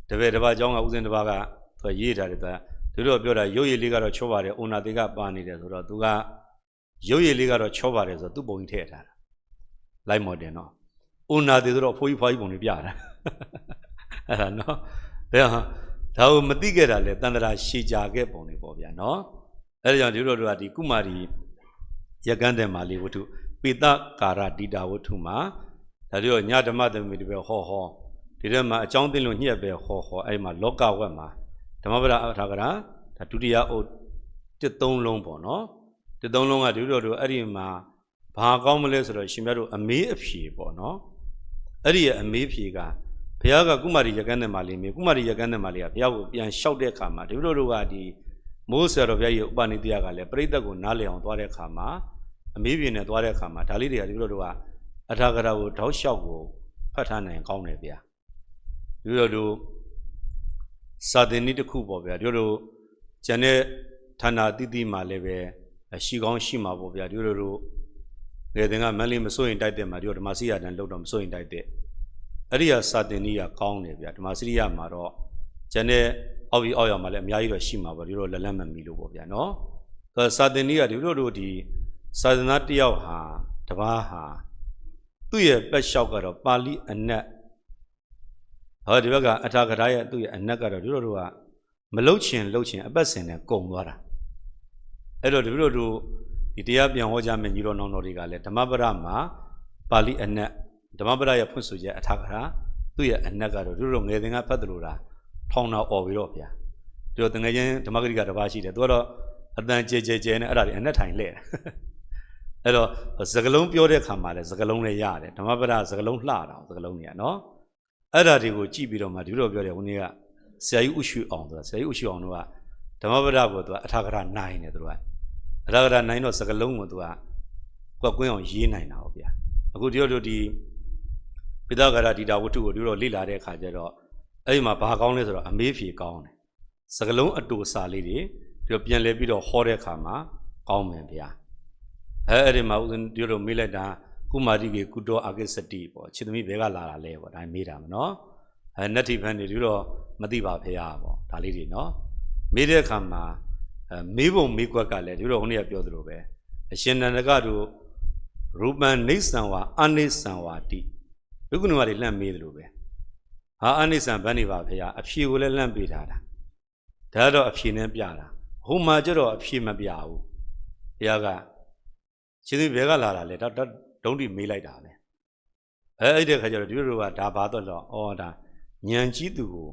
တပည့်တစ်ပါးအကြောင်းကဥစဉ်တစ်ပါးကသူရေးထားတယ်တို့ပြောတာရုပ်ရည်လေးကတော့ချောပါတယ်ဩနာသေးကပါနေတယ်ဆိုတော့သူကရုပ်ရည်လေးကတော့ချောပါတယ်ဆိုတော့သူ့ပုံကြီးထည့်ထားတာလိုက်မော်တယ်နော်ဥနာသေးဆိုတော့ဖိုးကြီးဖွားကြီးပုံတွေပြတာအဲ့ဒါနော်ဒါကိုမသိခဲ့တာလေတန်တရာရှည်ကြခဲ့ပုံတွေပေါ့ဗျာနော်အဲ့ဒါကြောင့်တို့ကဒီကုမာရီရကန်းတဲ့မာလေးဝတ္ထုပိတကာရဒိတာဝတ္ထုမှာဒါတို့ညဓမ္မသမီးတွေပဲဟောဒီထဲမှာအကြောင်းသိလို့ညှက်ပဲဟောအဲ့မှာလောကဝက်မှာဓမ္မပဒအထာကရာဒါဒုတိယအုပ်1-3 လုံးပေါ့နော်1-3 လုံးကတို့အဲ့ဒီမှာဘာကောင်းမလဲဆိုတော့ရှင်မြတ်တို့အမေးအဖြေပေါ့နော်အဲ့ဒီရဲ့အမေးဖြေကဘုရားကကုမာရီရကန်းတဲ့မာလေးမြေကုမာရီရကန်းတဲ့မာလေးကဘုရားကိုပြန်လျှောက်တဲ့အခါမှာတို့ကဒီမိုးဆရာတော်ဘုရားရဲ့ဥပနိတရားကလည်းပရိသတ်ကိုနားလည်အောင်သွားတဲ့အခါမှာအမေးဖြေနဲ့သွားတဲ့အခါမှာဒါလေးတွေကတို့ကအထာကရာကိုတောက်လျှောက်ကိုဖတ်ထားနိုင်ကောင်းတယ်ဗျာတို့စာသင်နည်းတစ်ခုပေါ့ဗျာတို့ကျန်တဲ့ဌာနတိတိမှာလည်းပဲရှိကောင်းရှိမှာပေါ့ဗျာတို့ငယ်တဲ့ကမန်းလေးမစိုးရင်တိုက်တဲ့မှာတို့ဓမ္မစီရတန်လောက်တော့မစိုးရင်တိုက်တဲ့အဲ့ဒီဟာစာသင်နည်းကကောင်းတယ်ဗျာဓမ္မစီရမှာတော့ကျန်တဲ့အောက်ပြီးအောက်ရောက်မှာလည်းအများကြီးတော့ရှိမှာပေါ့တို့လက်မမီလို့ပေါ့ဗျာနော်စာသင်နည်းကတို့ဒီစာသနာတယောက်ဟာတပားဟာသူ့ရဲ့ပက်လျှောက်ကတော့ပါဠိအနက် ဟောဒီဘက်ကအထာကထာရဲ့သူ့ရဲ့အနက်ကတော့ဒီလိုတို့ကမလှုပ်ချင်အပတ်စင်နဲ့ကုံသွားတာအဲ့တော့ဒီလိုတို့ဒီတရားပြန်ဟောကြားမယ်ညီတော်နောင်တော်တွေကလည်းဓမ္မပဒမှာပါဠိအနက်ဓမ္မပဒရဲ့ဖွင့်ဆိုချက်အထာကထာသူ့ရဲ့အနက်ကတော့ဒီလိုငယ်စဉ်ကဖတ်တယ်လို့လားထောင်းတော်អော်ပြီးတော့ဗျာဒီတော့တငယ်ချင်းဓမ္မဂရိကတစ်ပါးရှိတယ်သူကတော့အတန်ကြဲနဲ့အဲ့ဒါတွေအနက်ထိုင်လှဲ့တယ်အဲ့တော့စကလုံးပြောတဲ့ခါမှာလည်းစကလုံးလည်းရတယ်ဓမ္မပဒစကလုံးလှတာစကလုံးတွေကနော်အဲ့ဒါတွေကိုကြည့်ပြီးတော့မှဒီလိုပြောတယ်ဟိုနေ့ကဆရာကြီးဥရှုအောင်ဆိုတာဆရာကြီးဥရှုအောင်တို့ကဓမ္မပဒကိုသူကအထာကထာနိုင်တယ်သူတို့ကအထာကထာနိုင်တော့စကလုံးကိုသူကကွက်ကွင်းအောင်ရေးနိုင်တာပေါ့ဗျာအခုဒီတို့ဒီပိဿဂရဒီတာဝတ္ထုကိုဒီလိုလေ့လာတဲ့အခါကျတော့အဲ့ဒီမှာဘာကောင်းလဲဆိုတော့အမေးဖြေကောင်းတယ်စကလုံးအတူအစာလေးတွေဒီပြန်လဲပြီးတော့ဟောတဲ့အခါမှာကောင်းမယ်ဗျာအဲ့ဒီမှာဦးဇင်းဒီလိုမေးလိုက်တာကုမာတိကေကုတောအာကိစတိပေါ့ခြေသမီးဘဲကလာတာလဲပေါ့ဒါမေးတာမနော်နတ္တိဖန်တွေဒီတော့မသိပါဖေရပေါ့ဒါလေးတွေနော်မေးတဲ့အခါမှာမေးပုံမေးခွက်ကလည်းဒီလိုဟိုနေ့ကပြောသလိုပဲအရှင်နန္ဒကတို့ရူပံနေဆံဝါအနိဆံဝါတိဘုက္ခုနဝါတွေလှမ်းမေးသလိုပဲဟာအနိဆံဗန်းနေပါဖေရအဖြေကိုလည်းလှမ်းပေးထားတာဒါတော့အဖြေနဲ့ပြတာဟိုမှာကျတော့အဖြေမပြဘူးဘုရားကခြေသမီးဘဲကလာတာလေဒုံးတိမေးလိုက်တာပဲအဲ့တဲ့ခါကျတော့ဒီလိုကဒါဘာတော့လို့ဩဒါဉာဏ်ကြီးသူကို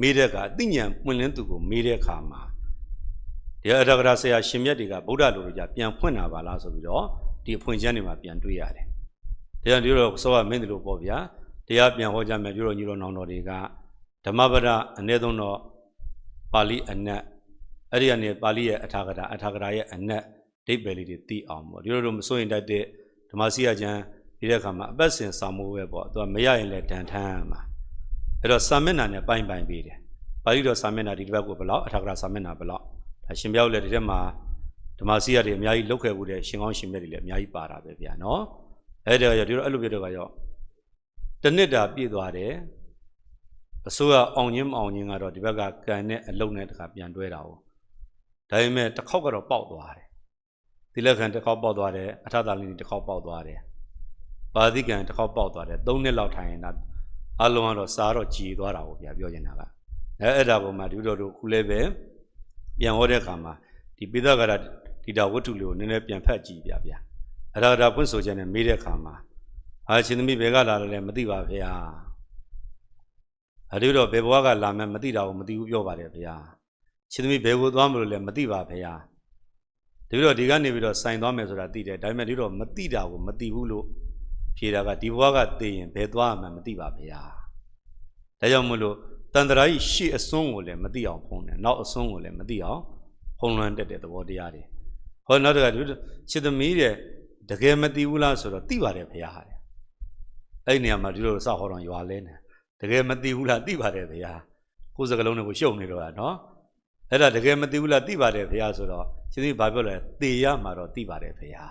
မေးတဲ့အခါအသိဉာဏ်ပွင့်လင်းသူကိုမေးတဲ့အခါမှာဒီအထာကရာဆရာရှင်မြတ်တွေကဗုဒ္ဓလိုလိုကြပြန်ဖွင့်တာပါလားဆိုပြီးတော့ဒီအဖွင့်ချမ်းတွေမှာပြန်တွေ့ရတယ်တရားဒီလိုစောကမင်းတို့ပေါ့ဗျာတရားပြန်ဟောကြားမယ်ပြောတော့ညီတော်နောင်တော်တွေကဓမ္မပဒအနည်းဆုံးတော့ပါဠိအနက်အဲ့ဒီကနေပါဠိရဲ့အထာကရာရဲ့အနက်ဒိဗ္ဗေလေးတွေသိအောင်ပေါ့ဒီလိုလိုမစိုးရင်တတ်တဲ့ဓမ္မစီရကျမ်းဒီတဲ့အခါမှာအပတ်စဉ်စာမိုးပဲပေါ့သူကမရရင်လည်းဒဏ်ထမ်းမှာအဲ့တော့စာမျက်နှာနဲ့ပိုင်းပေးတယ်ပါဠိတော်စာမျက်နှာဒီတစ်ပတ်ကိုဘယ်လောက်အထာကရာစာမျက်နှာဘယ်လောက်ဒါရှင်ပြောက်လည်းဒီထဲမှာဓမ္မစီရတွေအများကြီးလောက်ခဲ့မှုတဲ့ရှင်ကောင်းရှင်မြတ်တွေလည်းအများကြီးပါတာပဲဗျာနော်အဲ့ဒါရောဒီလိုအဲ့လိုပြတော့ကရောတနစ်တာပြည့်သွားတယ်အစိုးရအောင်ချင်းမအောင်ချင်းကတော့ဒီဘက်ကကန်နဲ့အလုံးနဲ့တခါပြန်တွဲတာ哦ဒါပေမဲ့တစ်ခေါက်ကတော့ပေါက်သွားတယ်သီလခံတစ်ခေါက်ပေါက်သွားတယ်အထသာလင်းတစ်ခေါက်ပေါက်သွားတယ်ပါဠိကံတစ်ခေါက်ပေါက်သွားတယ်3နှစ်လောက်ထိုင်ရင်ဒါအလုံးကတော့စားတော့ကြည်သွားတာကိုဗျာပြောချင်တာကအဲ့ဒါပုံမှာဒီလိုတို့ခုလည်းပဲပြန်ဟောတဲ့အခါမှာဒီပိဿဂရဒီတာဝတ္ထုလေးကိုနည်းနည်းပြန်ဖတ်ကြည့်ဗျာအထာကရာဖွင့်ဆိုချက်နဲ့မေးတဲ့အခါမှာဟာရှင်သမီးဘယ်ကလာတယ်လဲမသိပါဗျာအဲဒီတော့ဘယ်ဘဝကလာမယ်မသိတာကိုမသိဘူးပြောပါတယ်ဗျာရှင်သမီးဘယ်ကိုသွားမလို့လဲမသိပါဗျာဒီတော့ဒီကနေပြီးတော့စိုင်သွားမယ်ဆိုတာသိတယ်ဒါပေမဲ့ဒီတော့မသိတာကိုမသိဘူးလို့ဖြေတာကဒီဘဝကသိရင်ဘယ်သွားမှမသိပါဗျာဒါကြောင့်မို့လို့တန်တရာကြီးရှေ့အစွန်းကိုလည်းမသိအောင်ဖုံးတယ်နောက်အစွန်းကိုလည်းမသိအောင်ဖုံးလွှမ်းတက်တဲ့သဘောတရားတွေဟောနောက်တကဒီခြေသမီးတဲ့တကယ်မသိဘူးလားဆိုတော့သိပါတယ်ဗျာတဲ့အဲ့ဒီနေရာမှာဒီလိုစဟောတော်ရွာလဲနေတကယ်မသိဘူးလားသိပါတယ်ဗျာကိုယ်စကလုံးတွေကိုရှုပ်နေတော့နော်အဲ့ဒါတကယ်မသိဘူးလားသိပါတယ်ဗျာဆိုတော့ခြေသမီးဘာပြောလဲသေရမှာတော့သိပါတယ်ဗျာ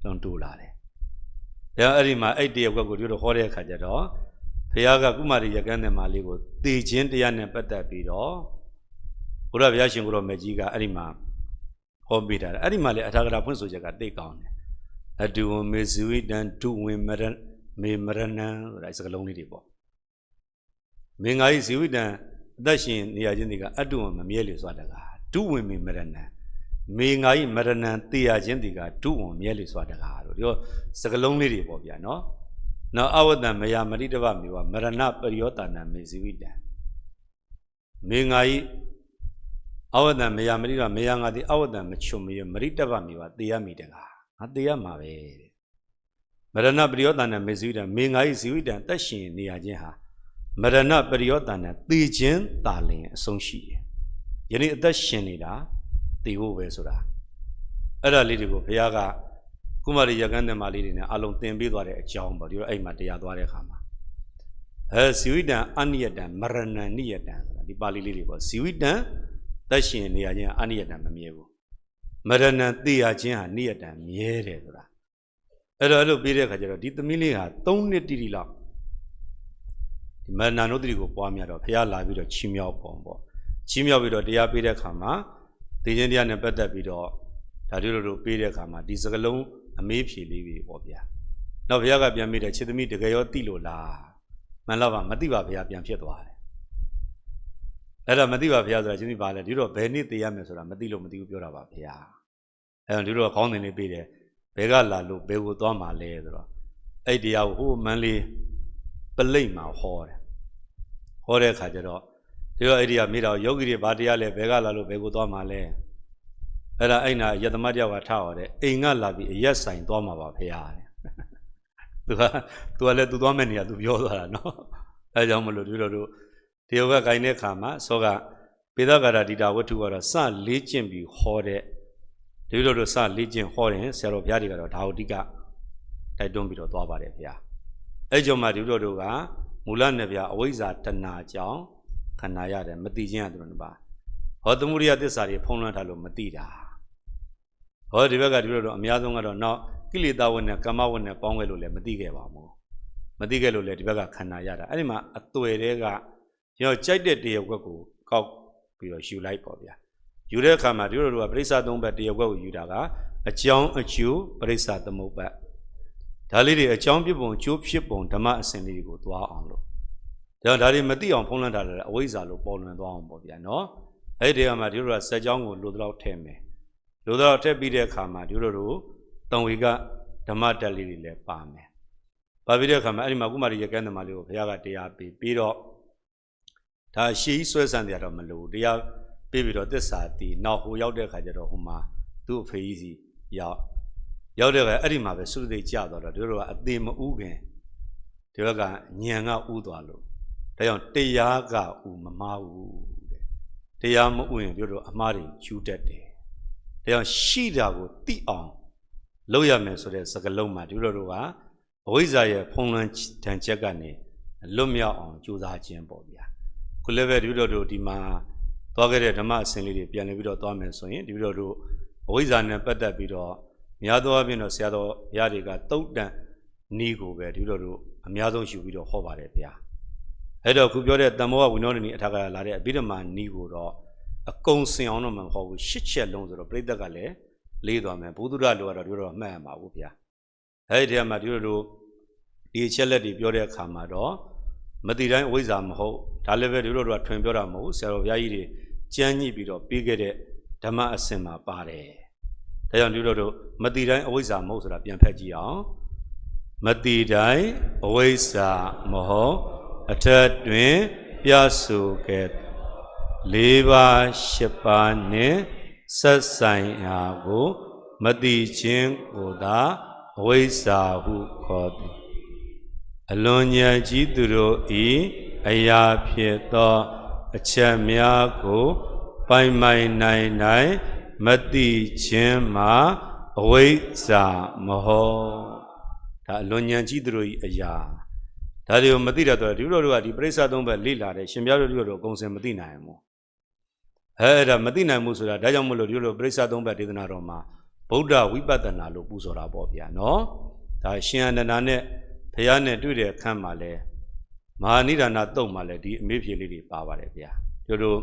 လွန်တူလာတယ်ဒါအဲ့ဒီမှာအဲ့တရကွက်ကိုဒီလိုဟောတဲ့အခါကျတော့ဘုရားကကုမာရီရကန်းတဲ့မာလေးကိုသေခြင်းတရားနဲ့ပတ်သက်ပြီးတော့ဘုရားဘုရားရှင်ကိုရောမေကြီးကအဲ့ဒီမှာဟောပေးတာအဲ့ဒီမှာလေအထာကရာဖွင့်ဆိုချက်ကသိကောင်းတယ်အတုဝမေဇဝိတံဒုဝင်မရမေမရဏံဆိုတာစကလုံးလေးတွေပေါ့မင်္ဂါဤဇီဝိတံအသက်ရှင်နေရခြင်းတွေကအတုဝမမြဲလေစွာတကားဒုဝင်မေမရဏံမေငါဤမရဏံတေရခြင်းတွေကဒုဝင်မြဲလေစွာတကားလို့ဒီတော့စကလုံးလေးတွေပေါ့ဗျာနော်နောက်အဝတ္တမယမရိတဗမေဝမရဏပရိယောတနာမေဇိဝိတံမေငါဤအဝတ္တမယမရိတမေယငါသည်အဝတ္တမချုံမေမရိတဗမေဝတေရမိတကားငါတေရမှာပဲမရဏပရိယောတနာမေဇိဝိတံမေငါဤဇိဝိတံတက်ရှင်နေရခြင်းဟာမရဏပရိယောတနာသေခြင်းတာလင်အဆုံးရှိတယ်ယနေ့အသက်ရှင်နေတာသေဖို့ပဲဆိုတာအဲ့ဒါလေးတွေကိုဘုရားကကုမာရီရကန်းတဲ့မာလေးတွေနဲ့အလုံးသင်ပေးသွားတဲ့အကြောင်းပေါ့ဒီလိုအဲ့မှာတရားသွားတဲ့အခါမှာဇီဝိတံအနိယတံမရဏံနိယတံဆိုတာဒီပါဠိလေးတွေပေါ့ဇီဝိတံသက်ရှင်နေရခြင်းအနိယတံမမြဲဘူးမရဏံသေရခြင်းဟာနိယတံမြဲတယ်ဆိုတာအဲ့တော့အဲ့လိုပြီးတဲ့အခါကျတော့ဒီသမီးလေးဟာ3နှစ်တိတိလောက်ဒီမရဏနုတ္တိကိုပွားများတော့ဘုရားလာပြီးတော့ချီးမြှောက်ပုံပေါ့ချီးမြှောက်ပြီးတော့တရားပေးတဲ့အခါမှာသေခြင်းတရားနဲ့ပတ်သက်ပြီးတော့ဒါတို့ပေးတဲ့အခါမှာဒီစကလုံးအမေးဖြေလေးပဲပေါ့ဗျာနောက်ဘုရားကပြန်မိတဲ့ခြေသမီးတကယ်ရောသိလို့လား မှန်လားပါမသိပါဗျာပြန်ဖြစ်သွားတယ်အဲ့ဒါမသိပါဗျာဆိုတာချင်းဒီပါလေဒီတော့ဘယ်နေ့သိရမယ်ဆိုတာမသိလို့မသိဘူးပြောတာပါဗျာအဲ့တော့ဒီတော့ခေါင်းစဉ်လေးပေးတယ်ဘယ်ကလာလို့ဘယ်ကိုသွားမှာလဲဆိုတော့အဲ့တရားကိုဟိုမန်းလေးပလိတ်မှာဟောတယ်ဟောတဲ့အခါကျတော့ဒီတော့အဲ့ဒီကမိတော့ယောဂီတွေဘာတရားလဲဘယ်ကလာလို့ဘယ်ကိုသွားမှာလဲအဲ့ဒါအဲ့နာယတမတယောက်ကထားဟောတယ်အိမ်ကလာပြီးအရက်ဆိုင်သွားမှာပါဖေဟာတဲ့သူကလည်းသူသွားမဲ့နေရာသူပြောသွားတာနော်အဲကြောင့်မလို့ဒီလိုတို့ဒီယောဂကိုင်းတဲ့အခါမှာစောကပေဒဂါရဒီတာဝတ္ထုကတော့စလေးကျင့်ပြီးဟောတဲ့ဒီလိုတို့စလေးကျင့်ဟောတယ်ဆရာတော်ဘုရားတွေကတော့ဒါဝတိကတိုက်တွန်းပြီးတော့သွားပါတယ်ဗျာအဲကြောင့်မှဒီလိုတို့ကမူလနဲ့ဗျာအဝိဇ္ဇာတဏှာကြောင့်ခန္ဓာရတယ်မသိခြင်းရသူတို့ပါဟောသမုဒိယသစ္စာတွေဖုံးလွှမ်းထားလို့မသိတာဟောဒီဘက်ကဒီလိုတို့အများဆုံးကတော့နောက်ကိလေသာဝတ်နဲ့ကာမဝတ်နဲ့ပေါင်းခဲ့လို့လည်းမသိခဲ့ပါဘူးမသိခဲ့လို့လည်းဒီဘက်ကခန္ဓာရတာအဲ့ဒီမှာအသွယ်တွေကကျွန်တော်ကြိုက်တဲ့တရားွက်ကိုကောက်ပြီးတော့ယူလိုက်ပေါ့ဗျာယူတဲ့အခါမှာဒီလိုတို့ကပရိစ္ဆာသုံးဘက်တရားွက်ကိုယူတာကအကြောင်းအကျိုးပရိစ္ဆာသမုပ္ပါဒါလေးတွေအကြောင်းဖြစ်ပုံကျိုးဖြစ်ပုံဓမ္မအစဉ်လေးတွေကိုသွားအောင်လို့ဒါတွေမသိအောင်ဖုံးလွှမ်းထားတယ်အဝိဇ္ဇာလို့ပေါ်လွင်သွားအောင်ပေါ့ဗျာနော်အဲ့ဒီမှာဒီလိုကစက်ကြောင်းကိုလိုတော့ထည့်မယ်လိုတော့ထည့်ပြီးတဲ့အခါမှာဒီလိုတို့တံဝေကဓမ္မတက်လေးတွေလည်းပါမယ်ပါပြီးတဲ့အခါမှာအဲ့ဒီမှာကုမာရီရကန်းသမားလေးကိုဘုရားကတရားပြီးတော့ဒါရှေးဆွဲဆန်းတရားတော့မလို့တရားပြီးတော့သစ္စာတည်နောက်ဟိုရောက်တဲ့အခါကျတော့ဟိုမှာသူ့အဖေကြီးစီရောက်တဲ့အခါအဲ့ဒီမှာပဲသုတ္တိကျသွားတော့ဒီလိုကအသေးမဥခင်ဒီဘက်ကညံကဥသွားလို့ဒါကြောင့်တရားကဥမမားဘူးတဲ့တရားမဥရင်ဒီလိုအမှားတွေယူတတ်တယ်ဒါကြောင့်ရှိတာကိုသိအောင်လုပ်ရမယ်ဆိုတဲ့စကားလုံးမှာဒီလိုတို့ကအဝိဇ္ဇာရဲ့ဖုံးလွှမ်းတန်ချက်ကနေလွတ်မြောက်အောင်ကြိုးစားခြင်းပေါ့ဗျာခုလည်းပဲဒီလိုတို့ဒီမှာသွားခဲ့တဲ့ဓမ္မအစဉ်လေးတွေပြန်လည်ပြီးတော့သွားမယ်ဆိုရင်ဒီလိုတို့အဝိဇ္ဇာနဲ့ပတ်သက်ပြီးတော့များသောအားဖြင့်တော့ဆရာတော်ဘုရားတွေကတုတ်တန်နီးကိုပဲဒီလိုတို့အများဆုံးယူပြီးတော့ဟောပါတယ်ဗျာအဲ့တော့ခုပြောတဲ့တမ္မောဝိနောဒနီအထာကလာတဲ့အဘိဓမ္မာနီးကိုတော့အကုန်စင်အောင်တော့မဟောဘူး၈ချက်လုံးဆိုတော့ပြိဿကလည်းလေးသွားမယ်ဘုဒ္ဓရလိုကတော့ဒီလိုတော့မှတ်ရမှာဘူးဗျာအဲ့ဒီထဲမှာဒီလိုတို့ဒီအချက်လက်တွေပြောတဲ့အခါမှာတော့မတိတိုင်းအဝိဇ္ဇာမဟုတ်ဒါလည်းပဲဒီလိုတို့ကထွင်ပြောတာမဟုတ်ဆရာတော်ဘုရားကြီးတွေကြမ်းညှိပြီးတော့ပြီးခဲ့တဲ့ဓမ္မအစဉ်မှာပါတယ်ဒါကြောင့်ဒီလိုတို့မတိတိုင်းအဝိဇ္ဇာမဟုတ်ဆိုတာပြန်ဖက်ကြည့်အောင်မတိတိုင်းအဝိဇ္ဇာမဟုတ်အထက်တွင်ပြဆိုခဲ့၄ပါး၈ပါးနှင့်ဆက်ဆိုင်ရာကိုမတိခြင်းကိုသာအဝိဇ္ဇာဟုခေါ်သည်အလွန်ဉာဏ်ကြီးသူတို့ဤအရာဖြစ်သောအချက်များကိုပိုင်နိုင်မတိခြင်းမှာအဝိဇ္ဇာမဟုတ်ဒါအလွန်ဉာဏ်ကြီးသူတို့ဤအရာဒါတွေကိုမသိတတ်တော့ဒီလိုတို့ကဒီပရိစ္ဆာသုံးဘက်လေ့လာတယ်ရှင်ပြတို့တို့အကုန်စင်မသိနိုင်ဘူးအဲ့ဒါမသိနိုင်ဘူးဆိုတာဒါကြောင့်မလို့ဒီလိုပရိစ္ဆာသုံးဘက်ဒေသနာတော်မှာဗုဒ္ဓဝိပဿနာလို့ပူဇော်တာပေါ့ဗျာနော်ဒါရှင်အနန္ဒာနဲ့ဘုရားနဲ့တွေ့တဲ့အခန်းမှာလဲမဟာနိဒာနတုတ်မှာလဲဒီအမေးဖြေလေးတွေပါပါတယ်ဗျာတို့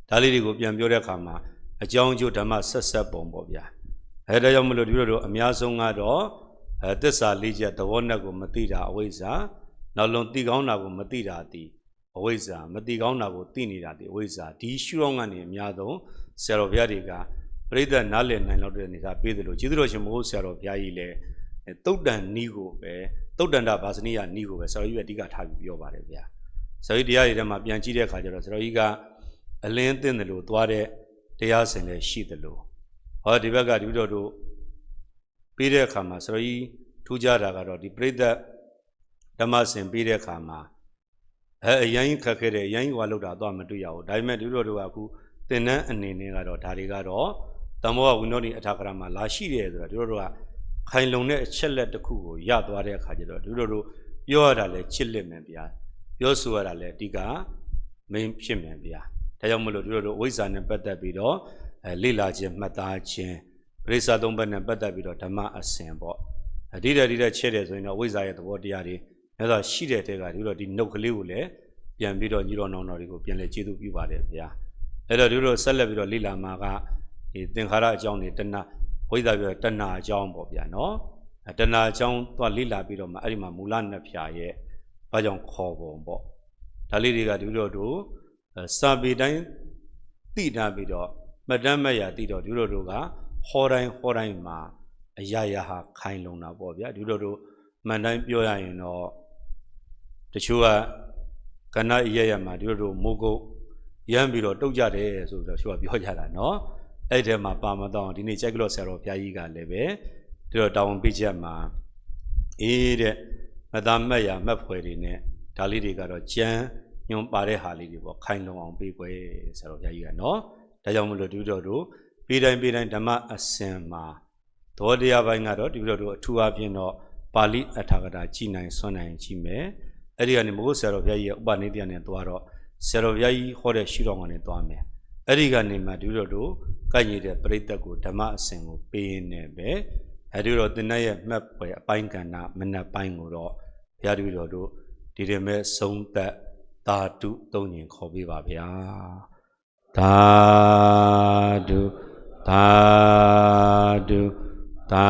ဒါလေးတွေကိုပြန်ပြောတဲ့အခါမှာအကြောင်းအကျိုးဓမ္မဆက်ပုံပေါ့ဗျာဒါကြောင့်မလို့ဒီလိုတို့အများဆုံးကတော့သစ္စာလေးချက်သဘောနဲ့ကိုမသိတာအဝိဇ္ဇာနောက်လုံးသိကောင်းတာကိုမသိတာဒီအဝိဇ္ဇာမသိကောင်းတာကိုသိနေတာဒီအဝိဇ္ဇာဒီရှုထောင့်ကနေအများဆုံးဆရာတော်ဘုရားတွေကပြိဿနားလည်နိုင်လောက်တဲ့အနေသာပေးတယ်လို့ကျေးဇူးတော်ရှင်မိုးဆရာတော်ဘုရားကြီးလည်းတုတ်တန်နီးကိုပဲတုတ်တန်တာဘာစနိယနီးကိုပဲဆရာတော်ကြီးကအဓိကထားပြီးပြောပါတယ်ဗျာဆရာကြီးတရားတွေထဲမှာပြန်ကြည့်တဲ့အခါကျတော့ဆရာတော်ကြီးကအလင်းသင့်တယ်လို့သွားတဲ့တရားစင်လည်းရှိတယ်လို့ဟောဒီဘက်ကဒီတို့ပြီးတဲ့အခါမှာဆရာကြီးထူးခြားတာကတော့ဒီပြိဿဓမ္မစင်ပြီးတဲ့အခါမှာအရင်ခက်ခဲတဲ့အရင်ဝါလောက်တာတော့မတွေ့ရဘူးဒါပေမဲ့ဒီတို့ကအခုသင်္นานအနေနဲ့ကတော့ဒါတွေကတော့တမ္မောဝိနောနိအထာကရမှာလာရှိတယ်ဆိုတော့ဒီတို့ကခိုင်လုံတဲ့အချက်လက်တစ်ခုကိုရသွားတဲ့အခါကျတော့ဒီတို့ပြောရတာလဲချစ်လက်မယ်ဗျာပြောဆိုရတာလဲအဓိကမင်းဖြစ်မယ်ဗျာဒါကြောင့်မလို့ဒီတို့ဝိဇ္ဇာနဲ့ပတ်သက်ပြီးတော့လေ့လာခြင်းမှတ်သားခြင်းပရိစ္ဆာသုံးဘက်နဲ့ပတ်သက်ပြီးတော့ဓမ္မအစဉ်ပေါ့ဒီတဲ့ချဲ့တယ်ဆိုရင်တော့ဝိဇ္ဇာရဲ့သဘောတရားတွေအဲ့ဒါရှိတဲ့တဲကဒီတော့ဒီနှုတ်ကလေးကိုလည်းပြန်ပြီးတော့ညီတော်နောင်တော်တွေကိုပြန်လဲကျေးဇူးပြုပါတယ်ဗျာအဲ့တော့ဒီလိုဆက်လက်ပြီးတော့လေ့လာမှာကဒီသင်္ခါရအကြောင်းတွေတဏှာဝိဇ္ဇာပြောတဏှာအကြောင်းပေါ့ဗျာနော်တဏှာအကြောင်းသွားလေ့လာပြီးတော့မှအဲ့ဒီမှာမူလနှစ်ဖြာရဲ့ ဘာကြောင့်ခေါ်ပုံပေါ့ဒါလေးတွေကဒီလိုတို့စာပေတိုင်းသိနာပြီးတော့မှတ်တမ်းမဲ့ရသိတော့ဒီလိုတို့ကဟောတိုင်းမှာအရာရာဟာခိုင်လုံတာပေါ့ဗျာဒီလိုတို့မှန်တိုင်းပြောရရင်တော့တချို့ကကဏ္ဍအရမှာဒီလိုတို့မိုးကုတ်ရမ်းပြီးတော့တုတ်ကြတယ်ဆိုတော့တချို့ကပြောကြတာနော်အဲ့ထဲမှာပါမတော့ဒီနေ့ကြိုက်ကလော့ဆရာတော်ဘုရားကြီးကလည်းပဲဒီတော့တောင်းပေးချက်မှာအေးတဲ့မသားမက်ရမက်ဖွယ်တွေနဲ့ဒါလေးတွေကတော့ကြမ်းညွန်ပါတဲ့ဟာလေးတွေပေါ့ခိုင်လုံအောင်ပေးပွဲဆရာတော်ဘုရားကြီးကနော်ဒါကြောင့်မလို့ဒီတော့တို့ပေးတိုင်းဓမ္မအစင်မှာသောတရားပိုင်းကတော့ဒီလိုတို့အထူးအဖြင့်တော့ပါဠိအထာဂတာကြည်နိုင်စွမ်းနိုင်ကြည့်မယ်အဲ့ဒီကနေမဟုတ်ဆရာတော်ဘုရားကြီးရဲ့ဥပနိဒေယနဲ့သွားတော့ဆရာတော်ဘုရားကြီးဟောတဲ့ရှုတော်ကနေသွားမယ်အဲ့ဒီကနေမှဒီလိုတို့ကိုက်ညီတဲ့ပြိတ္တကိုဓမ္မအစဉ်ကိုပေးနေပဲအဲ့ဒီတော့သင်္นရဲ့မှတ်ပွဲအပိုင်းကဏ္ဍမနက်ပိုင်းကိုတော့ဘုရားတို့တို့ဒီတည်းမဲ့ဆုံးသက်သာတုသုံးညင်ခေါ်ပေးပါဗျာသာတုသာတုသာ